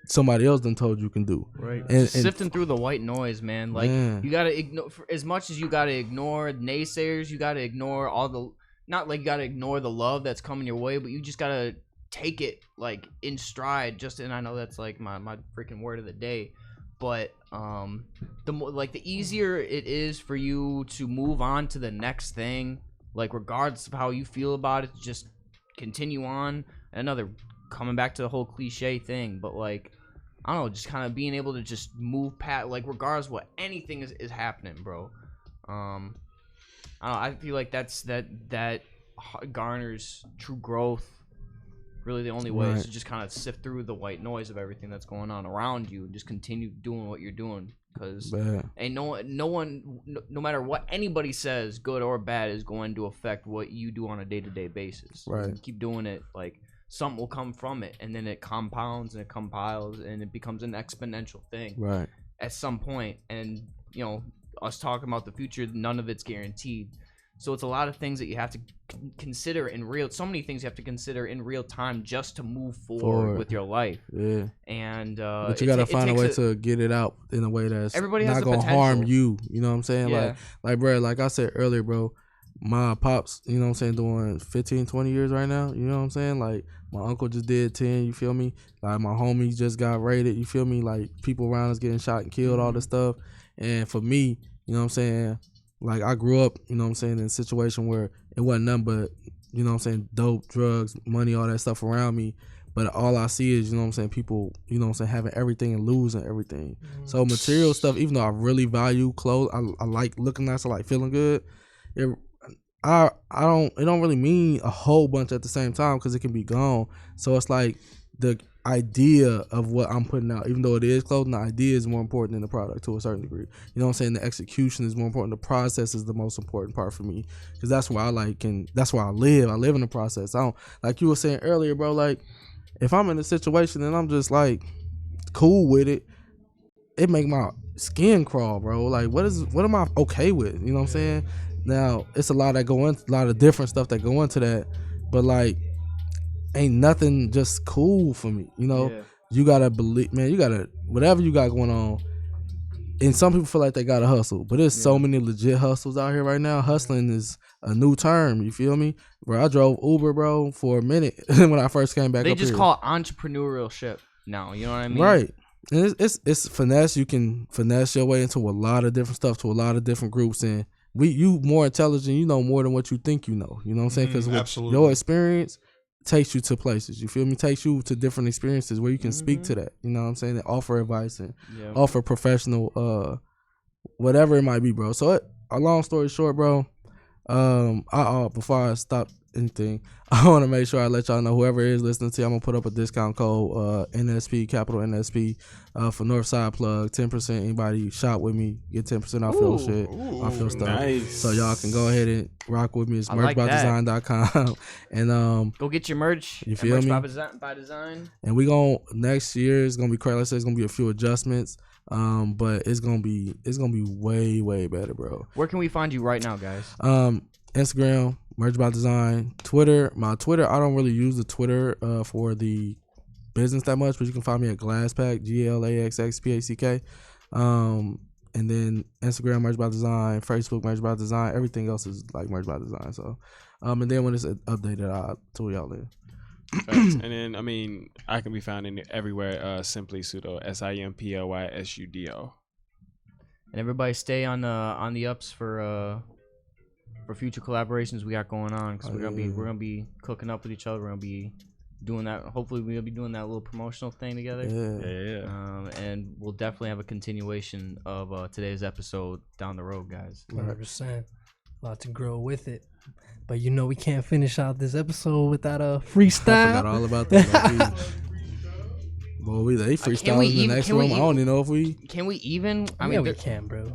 somebody else done told you can do. Right. And sifting through the white noise, man. Like you gotta ignore, as much as you gotta ignore naysayers, you gotta ignore all the, not like you gotta ignore the love that's coming your way, but you just gotta take it like in stride. And I know that's like my freaking word of the day, but the more, like, the easier it is for you to move on to the next thing, like regardless of how you feel about it, just continue on. Another, coming back to the whole cliche thing, but like I don't know, just kind of being able to just move past, like, regardless of what anything is happening, bro. I don't know, I feel like that garners true growth. Really, the only way is to just kind of sift through the white noise of everything that's going on around you and just continue doing what you're doing. Because ain't no one, no matter what anybody says, good or bad, is going to affect what you do on a day-to-day basis. Right. You keep doing it, like, something will come from it, and then it compounds and it compiles and it becomes an exponential thing. Right. At some point, and you know, us talking about the future, none of it's guaranteed. So it's a lot of things that you have to consider in real. So many things you have to consider in real time just to move forward with your life. Yeah. And but you gotta find a way to get it out in a way that's everybody not has gonna potential. harm you. You know what I'm saying? Yeah. Like, bro, like I said earlier, bro. My pops, you know what I'm saying, doing 15, 20 years right now. You know what I'm saying? Like, my uncle just did 10, you feel me? Like, my homie just got raided, you feel me? Like, people around us getting shot and killed, all this stuff. And for me, you know what I'm saying, like, I grew up, you know what I'm saying, in a situation where it wasn't nothing but, you know what I'm saying, dope, drugs, money, all that stuff around me. But all I see is, you know what I'm saying, people, you know what I'm saying, having everything and losing everything. So material stuff, even though I really value clothes, I like looking nice, I like feeling good. It don't really mean a whole bunch at the same time because it can be gone. So it's like the idea of what I'm putting out, even though it is clothing, the idea is more important than the product to a certain degree. You know what I'm saying? The execution is more important. The process is the most important part for me because that's where I like, and that's where I live. I live in the process. I don't, like you were saying earlier, bro, like if I'm in a situation and I'm just like cool with it, it make my skin crawl, bro. Like what am I okay with? You know what I'm saying? Now, it's a lot of different stuff that go into that, but like, ain't nothing just cool for me. You know, you gotta believe, man. You gotta whatever you got going on. And some people feel like they gotta hustle, but there's so many legit hustles out here right now. Hustling is a new term. You feel me, bro? I drove Uber, bro, for a minute when I first came back. They up just here. call it entrepreneurship now. You know what I mean? Right. And it's finesse. You can finesse your way into a lot of different stuff, to a lot of different groups, and you more intelligent, you know more than what you think you know. You know what I'm saying? Because your experience takes you to places. You feel me? Takes you to different experiences where you can speak to that. You know what I'm saying? And offer advice and offer professional, whatever it might be, bro. So a long story short, bro. Before I stop anything, I want to make sure I let y'all know, whoever is listening to, I'm gonna put up a discount code, NSP, capital NSP, for Northside Plug, 10%. Anybody shop with me, get 10% off your shit, off your stuff. Nice. So y'all can go ahead and rock with me. It's like merchbydesign.com. And go get your merch. You feel me? By design. And next year is gonna be crazy. Let's say it's gonna be a few adjustments. But it's gonna be way better, bro. Where can we find you right now, guys? Instagram, Merch by Design. Twitter, my Twitter, I don't really use the Twitter for the business that much, but you can find me at Glasspack, GLAXXPACK. And then Instagram, Merch by Design, Facebook, Merch by Design. Everything else is like Merch by Design. So, and then when it's updated, I'll tell y'all in. And then, I mean, I can be found in everywhere. Simply Sudo, SIMPLYSUDO. And everybody stay on the ups for future collaborations we got going on, because we're gonna be cooking up with each other. We're gonna be doing that. Hopefully, we'll be doing that little promotional thing together. Yeah. And we'll definitely have a continuation of today's episode down the road, guys. 100%. A lot to grow with it. But you know we can't finish out this episode without a freestyle. I forgot all about that. Boy, they freestyle in the next room. I don't even know if we... Can we even? I mean, mean, we can, bro.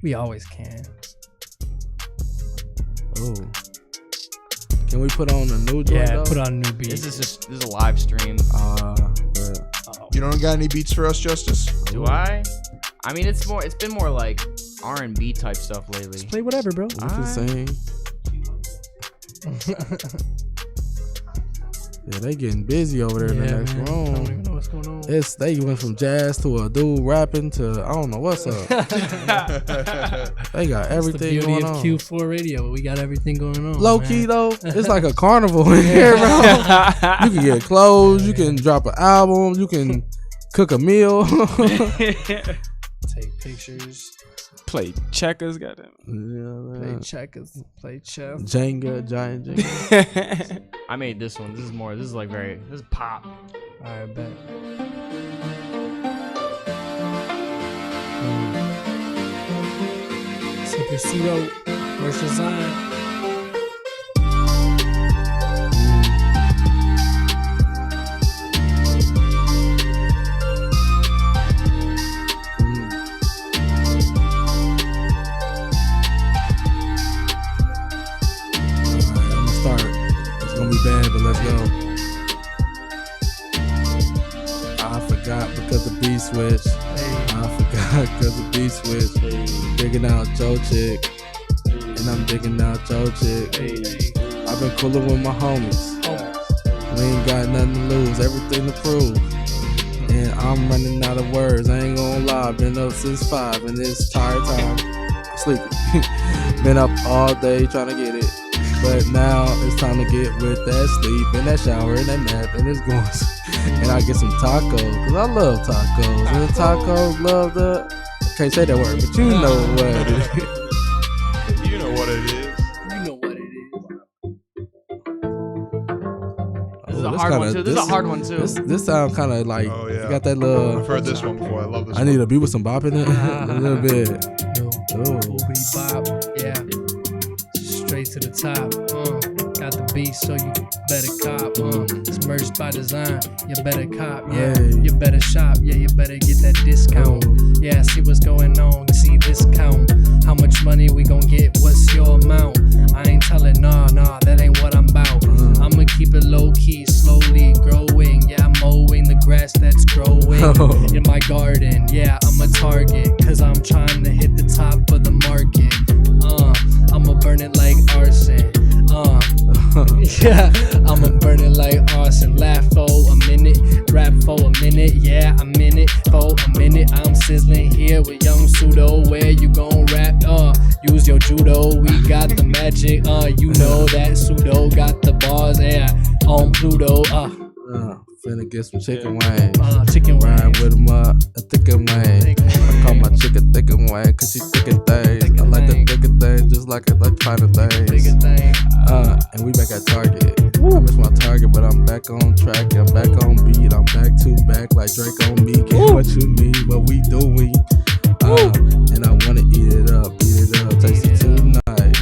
We always can. Oh. Can we put on a new joint? Yeah, though? put on a new beat. this is a live stream. You don't got any beats for us, Justice? Do I? I mean, it's been more like R&B type stuff lately. Just play whatever, bro. We can sing. Yeah, they getting busy over there in the next room. I don't even know what's going on. They went from jazz to a dude rapping to I don't know what's up. They got everything going on. It's the beauty of Q4 radio. We got everything going on. Low key though, it's like a carnival in here, bro. You can get clothes, you can drop an album, you can cook a meal, take pictures, Play checkers, goddamn. yeah, play checkers, play chess. Jenga, giant Jenga. I made this one. This is pop. All right, bet. Sudo, merch design. Bad, but let's go. I forgot because the beat switch. I forgot because the beat switch. Digging out your chick, and I'm digging out your chick. I've been coolin' with my homies. We ain't got nothing to lose, everything to prove. And I'm running out of words. I ain't gonna lie. Been up since 5, and it's tired time. Sleepy. Been up all day trying to get it. But now it's time to get with that sleep and that shower and that nap and it's going. And I get some tacos, cause I love tacos. And the tacos love the. I can't say that word, but you know what it is. You know what it is. You know what it is. This is a hard one too. This is a hard one too. This sound kind of like you got that little. I've heard this one before. I love this. I need a beat with some bop in it, a little bit. Bop, yeah. Straight to the top, got the beat, so you better cop, it's merged by design, you better cop, yeah, you better shop, yeah, you better get that discount, yeah, see what's going on, see this count, how much money we gon' get, what's your amount, I ain't telling, nah, that ain't what I'm about, I'ma keep it low-key, slowly growing, yeah, I'm mowing the grass that's growing, in my garden, yeah, I'm a target, cause I'm trying to hit the top of the market, I'ma burn it like arson. Yeah, I'ma burn it like arson. Laugh for a minute, rap for a minute. Yeah, I'm in it for a minute. I'm sizzling here with young Sudo. Where you gon' rap? Use your judo. We got the magic. You know that Sudo got the bars. Yeah, on Pluto. Finna get some chicken wings. Chicken wings. Ride with them up, a thicker wing. I call my chick a thicker wing, cause she thicker things. I like the thicker things, just like I like finer things. And we back at Target. I missed my target, but I'm back on track. I'm back on beat. I'm back to back like Drake on me. Get what you need, what we doing. And I wanna eat it up, taste it tonight.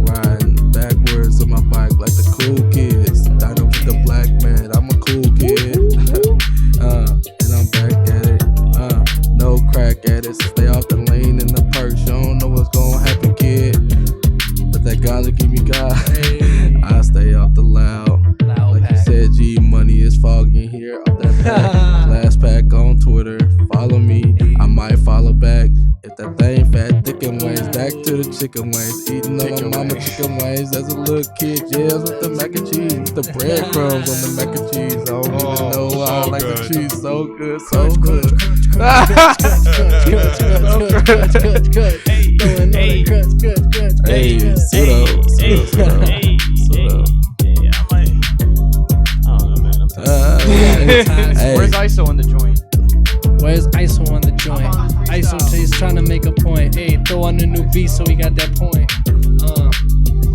Riding backwards on my bike like the cool kids. Dining with the black man, I'm a cool kid. And I'm back at it. No crack at it. Stay off the lane and the perks. You don't know what's gonna happen, kid. But that God'll give me God. I stay off the loud. Like you said, G Money is foggy in here. Off that pack. Last pack on Twitter. Follow me. I might follow back. If that thing fat, thick and wings. Back to the chicken wings. Eating on my mama chicken wings. As a little kid, yes, with the mac and cheese. With the breadcrumbs on the mac and cheese. I don't even know why I like the cheese. So good, so good. Hey, Sudo. Where's ISO on the joint? Where's ISO on the joint? ISO just trying to make a point. Hey, throw on the new beat so we got that point.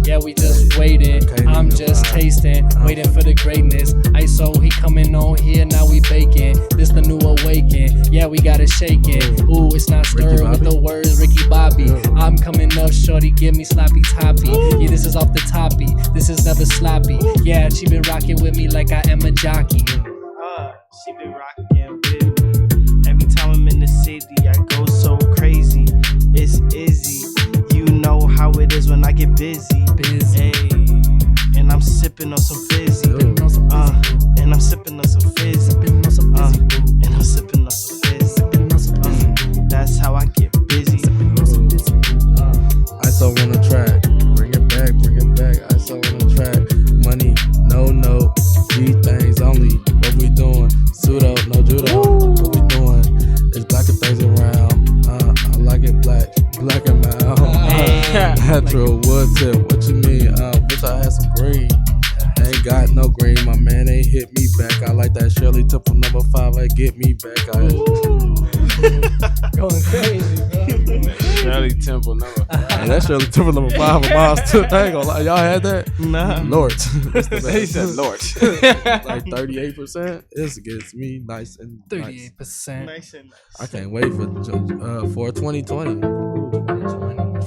Yeah, we just waiting. I'm just tasting, waiting for the greatness. ISO, he coming on here, now we baking. This the new awaken. Yeah, we got it shaking. Ooh, it's not stirring with the words Ricky Bobby. I'm coming up, shorty, give me sloppy toppy. Yeah, this is off the toppy. This is never sloppy. Yeah, she been rocking with me like I am a jockey. She been rocking with me. Every time I'm in the city, I go so crazy. It's Izzy. You know how it is when I get busy. Hey, and I'm sipping on some fizzy. And I'm sipping on some fizzy. And I'm sipping on some fizzy. That's how I get busy. ISO on the track. Bring it back. ISO on the track. Money, no. G things only. What we doing? Sudo, no judo. What we doing? It's blacking things around. I like it black and mild. Natural wood tip. What you mean? Wish I had some green. Ain't got no green. My man ain't hit me back. I like that Shirley Temple number 5. Get me back. Going crazy, bro. Shirley Temple number 5. Hey, that's Shirley Temple number 5 of mine too. I ain't gonna lie, y'all had that? Nah. Lord, that's the He best. said Lord. Like 38%. This gets me nice and nice. 38%. Nice and nice. I can't wait for 2020.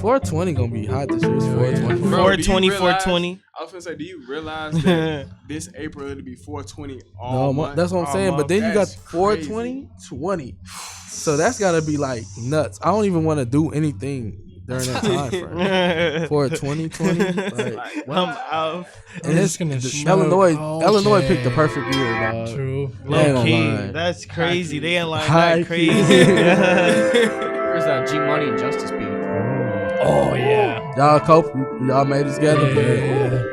420 gonna be hot this year. It's 420. Bro, 420, do you realize- 420. I was gonna say, do you realize that this April it'll be 420 all month? That's what I'm all saying. month? But then you got That's 420, 20. So that's gotta be like nuts. I don't even want to do anything during that time frame. 420, 20. Like, I'm out. and it's gonna snow. Illinois Okay. picked the perfect year, dog. True. Ain't Low key. lying. That's crazy. They ain't like High that crazy. Where's that G Money and Justice beat? Oh yeah. Y'all cope. Y'all made it together. Yeah.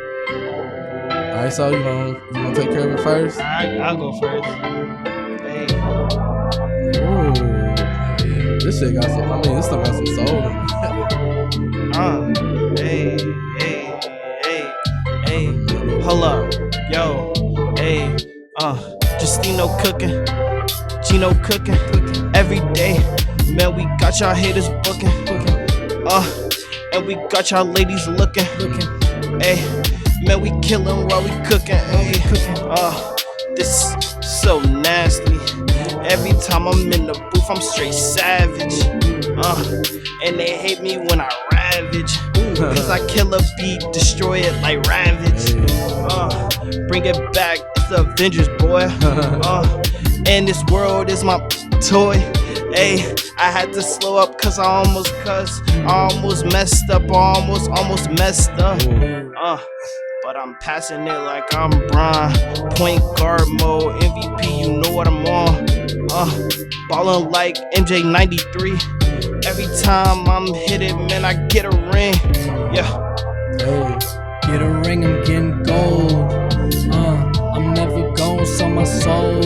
All right, so you gonna take care of it first. I'll go first. Hey. Ooh. This shit got some. I mean, this stuff got some soul in it. Hey, hold up, yo, hey, Justino cooking, Gino cooking, every day, man, we got y'all haters booking, and we got y'all ladies looking, hey, man, we killing while we cooking, hey, this so nasty, every time I'm in the booth, I'm straight savage, and they hate me when I ravage. Cause I kill a beat, destroy it like Ravage. Bring it back, it's the Avengers, boy. And this world is my toy. Hey, I had to slow up cause I almost cussed. I almost messed up, almost messed up. But I'm passing it like I'm Bron. Point guard mode, MVP, you know what I'm on. Ballin' like MJ 93. Every time I'm hit it, man, I get a ring. Yeah. Get a ring, I'm getting gold. I'm never gonna sell my soul.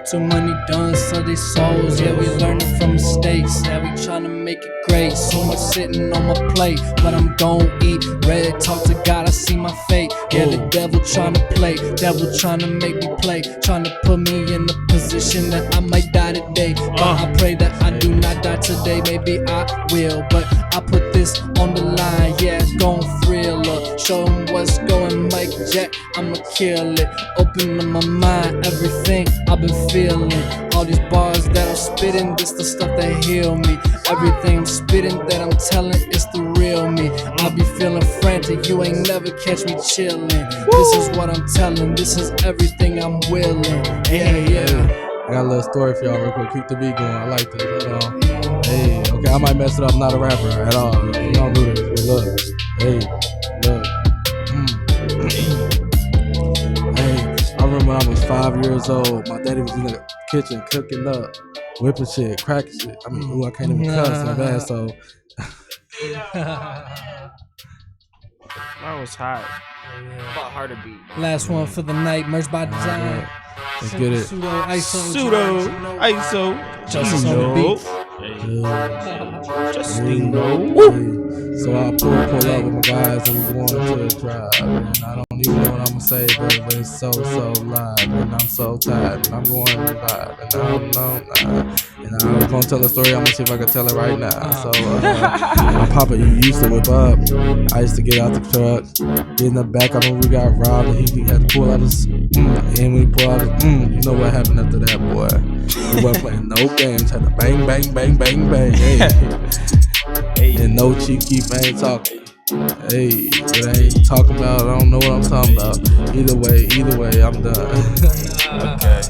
Too many done sell their souls. Yeah, we learning from mistakes. Yeah, we tryna make it great. So much sitting on my plate, but I'm gon' eat. Red talk to God, I see my fate. Yeah, the devil tryna play, devil tryna make me play, tryna put me in a position that I might die today. But I pray that I do not die today. Maybe I will, but I put this on the line. Yeah, it's gon' thrill her. Show 'em what's going, Mike Jack. I'ma kill it. Open up my mind, everything I've been feeling. All these bars that I'm spitting, this the stuff that heal me. Everything I'm spitting that I'm telling, it's the real me. I be feeling frantic, you ain't never catch me chillin'. This is what I'm telling, this is everything I'm willing. Yeah. I got a little story for y'all real quick. Keep the beat going. I like this. Hey, okay, I might mess it up. I'm not a rapper at all. We don't do this. But look, hey, look. Hey, I remember when I was 5 years old. My daddy was in the kitchen cooking up, whipping shit, cracking shit. I mean, ooh, I can't even cuss so bad. So That was hot. About harder beat. Last one for the night, merch by design. let's get it. Sudo, ISO, Pseudo, ISO, Justice on the beat. Justino. So I pull up with my guys and we going to a drive. And I don't even know what I'm gonna say, but it's so live. And I'm so tired. And I'm going to vibe. And I don't know. And I was gonna tell a story. I'm gonna see if I can tell it right now. So my papa, he used to whip up. I used to get out the truck, get in the back. I remember we got robbed and he had to pull out his and when he pulled out his you know what happened after that, boy. We wasn't playing no games. Had to bang, bang, bang, bang, bang. Hey. And no cheeky ain't talking. Hey, but I ain't talking about. I don't know what I'm talking about. Either way, I'm done. Okay.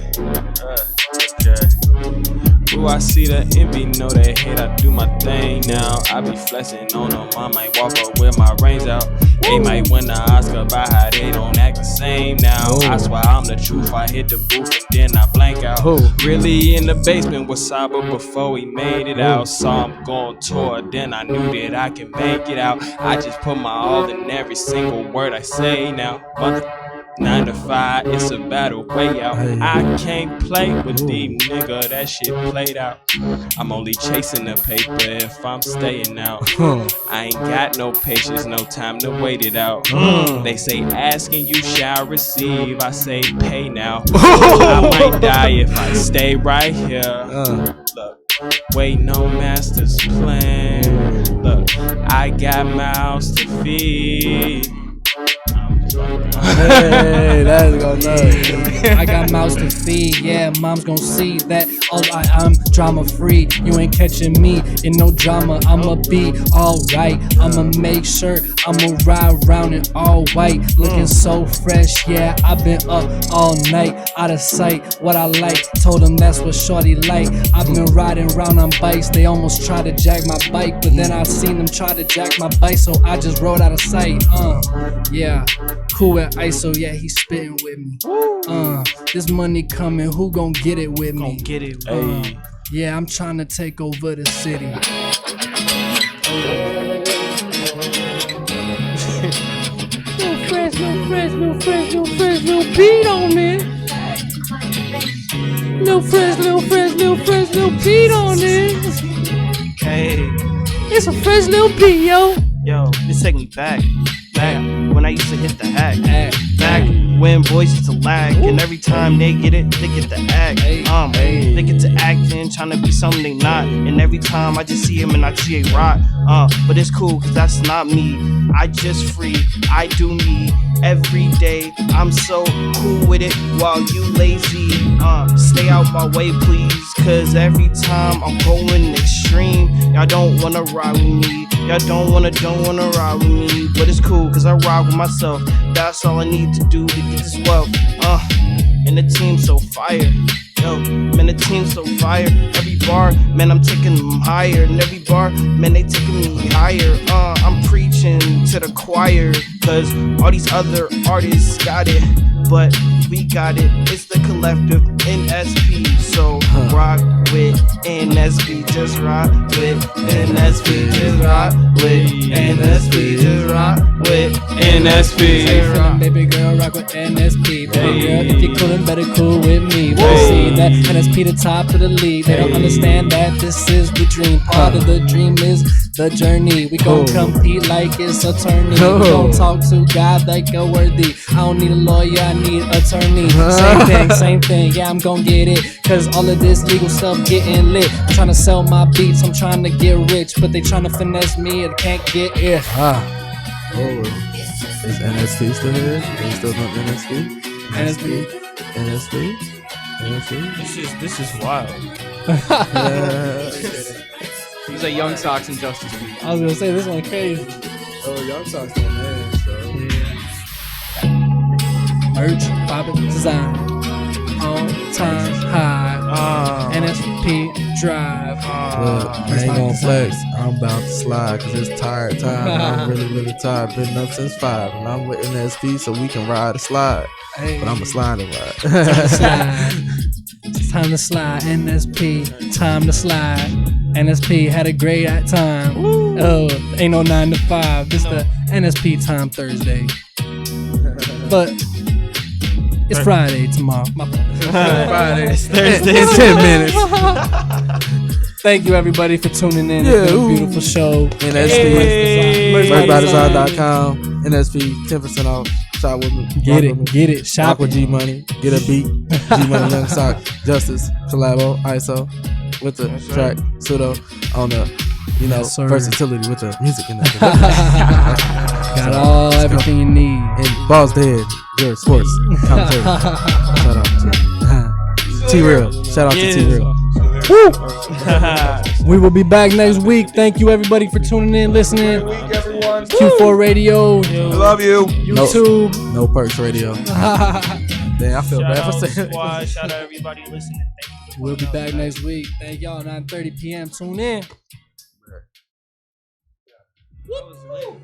Ooh, I see the envy, know they hate. I do my thing now. I be flexing on them. I might walk up with my brains out. They might win the Oscar about how they don't act the same now. I swear I'm the truth. I hit the booth and then I blank out. Really in the basement with Saba before he made it out. Saw him going tour, then I knew that I can make it out. I just put my all in every single word I say now. 9 to 5, it's a battle way out. I can't play with these nigga, that shit played out. I'm only chasing the paper if I'm staying out. I ain't got no patience, no time to wait it out. They say asking you shall receive, I say pay now. I might die if I stay right here. Look, waiting on master's plan. Look, I got mouths to feed. Hey, that's gonna nuts. I got mouths to feed, yeah, mom's gonna see that I'm drama free. You ain't catching me in no drama, I'ma be alright. I'ma make sure I'ma ride around in all white. Looking so fresh, yeah, I've been up all night. Out of sight, what I like, told them that's what shorty like. I've been riding around on bikes, they almost tried to jack my bike, but then I seen them try to jack my bike, so I just rode out of sight. Yeah, cool at ISO, yeah, he spitting with me. This money coming, who gon' get it with me? Get it. Yeah, I'm trying to take over the city. No beat on it. No fresh beat on it. Hey, It's a fresh little beat, yo. yo, this take me back when I used to hit the hack. Back when boys used to lag, and every time they get it, they get the act. They get to acting, trying to be something they not. And every time I just see him and I see a rock. But it's cool, cause that's not me. I just free, I do me every day. I'm so cool with it while you lazy. Stay out my way, please. Cause every time I'm going extreme, y'all don't wanna ride with me. Y'all don't wanna ride with me. But it's cool, cause I ride with myself. That's all I need to do to get this wealth. And the team so fire. Yo, man, the team so fire. Every bar, man, I'm taking them higher. And every bar, man, they taking me higher. I'm preaching to the choir. Cause all these other artists got it, but we got it. It's the collective NSP. So rock with NSP, just rock with NSP, just rock with NSP, just rock with NSP. How you feeling, baby girl? Rock with NSP. Baby girl, if you're coolin', better cool with me. They see that NSP the top of the league. They don't understand that this is the dream. Part of the dream is the journey. We gon' compete like it's a tourney. We gon' talk to God like a worthy. I don't need a lawyer, I need attorney. Same thing, yeah, I'm gon' get it. Cause all of this legal stuff getting lit. I'm tryna sell my beats, I'm tryna get rich. But they tryna finesse me, and can't get it. Is NSP still here? They still doing NSP? NSP? This is wild. He's like Young Sox and Justice League. I was gonna say this one crazy. Oh, Young Sox on man, so. Merch, poppin', design, all time high. NSP drive. Look, I ain't gonna flex. I'm about to slide cause it's tired time. I'm really tired. Been up since 5 and I'm with NSP so we can ride a slide. But I'm a slide and ride. It's time to slide. NSP, time to slide. NSP had a great time. Oh, ain't no 9 to 5. This the NSP time Thursday. But it's Friday tomorrow. Friday. It's Thursday. In 10 minutes. Thank you everybody for tuning in. It's been a beautiful show. NSP. Merchbydesign.com. NSP 10% off. Shop with me. Get it. Shop Rock with G Money. Get a beat. G Money, Young Sock, Justice, Collabo, ISO, with the track Sudo on the, versatility with the music in there. Got everything you need. And Balls Dead, your sports commentary. Shout out to T-Real. Shout out to T-Real. We will be back next week. Thank you everybody for tuning in, listening. Week, everyone. Q4 Radio. I love you. YouTube. No Perks Radio. Damn, I feel bad for saying Squad, shout out everybody listening. Thank you. We'll be back next week. Thank y'all. 9:30 p.m. Tune in. That was lit.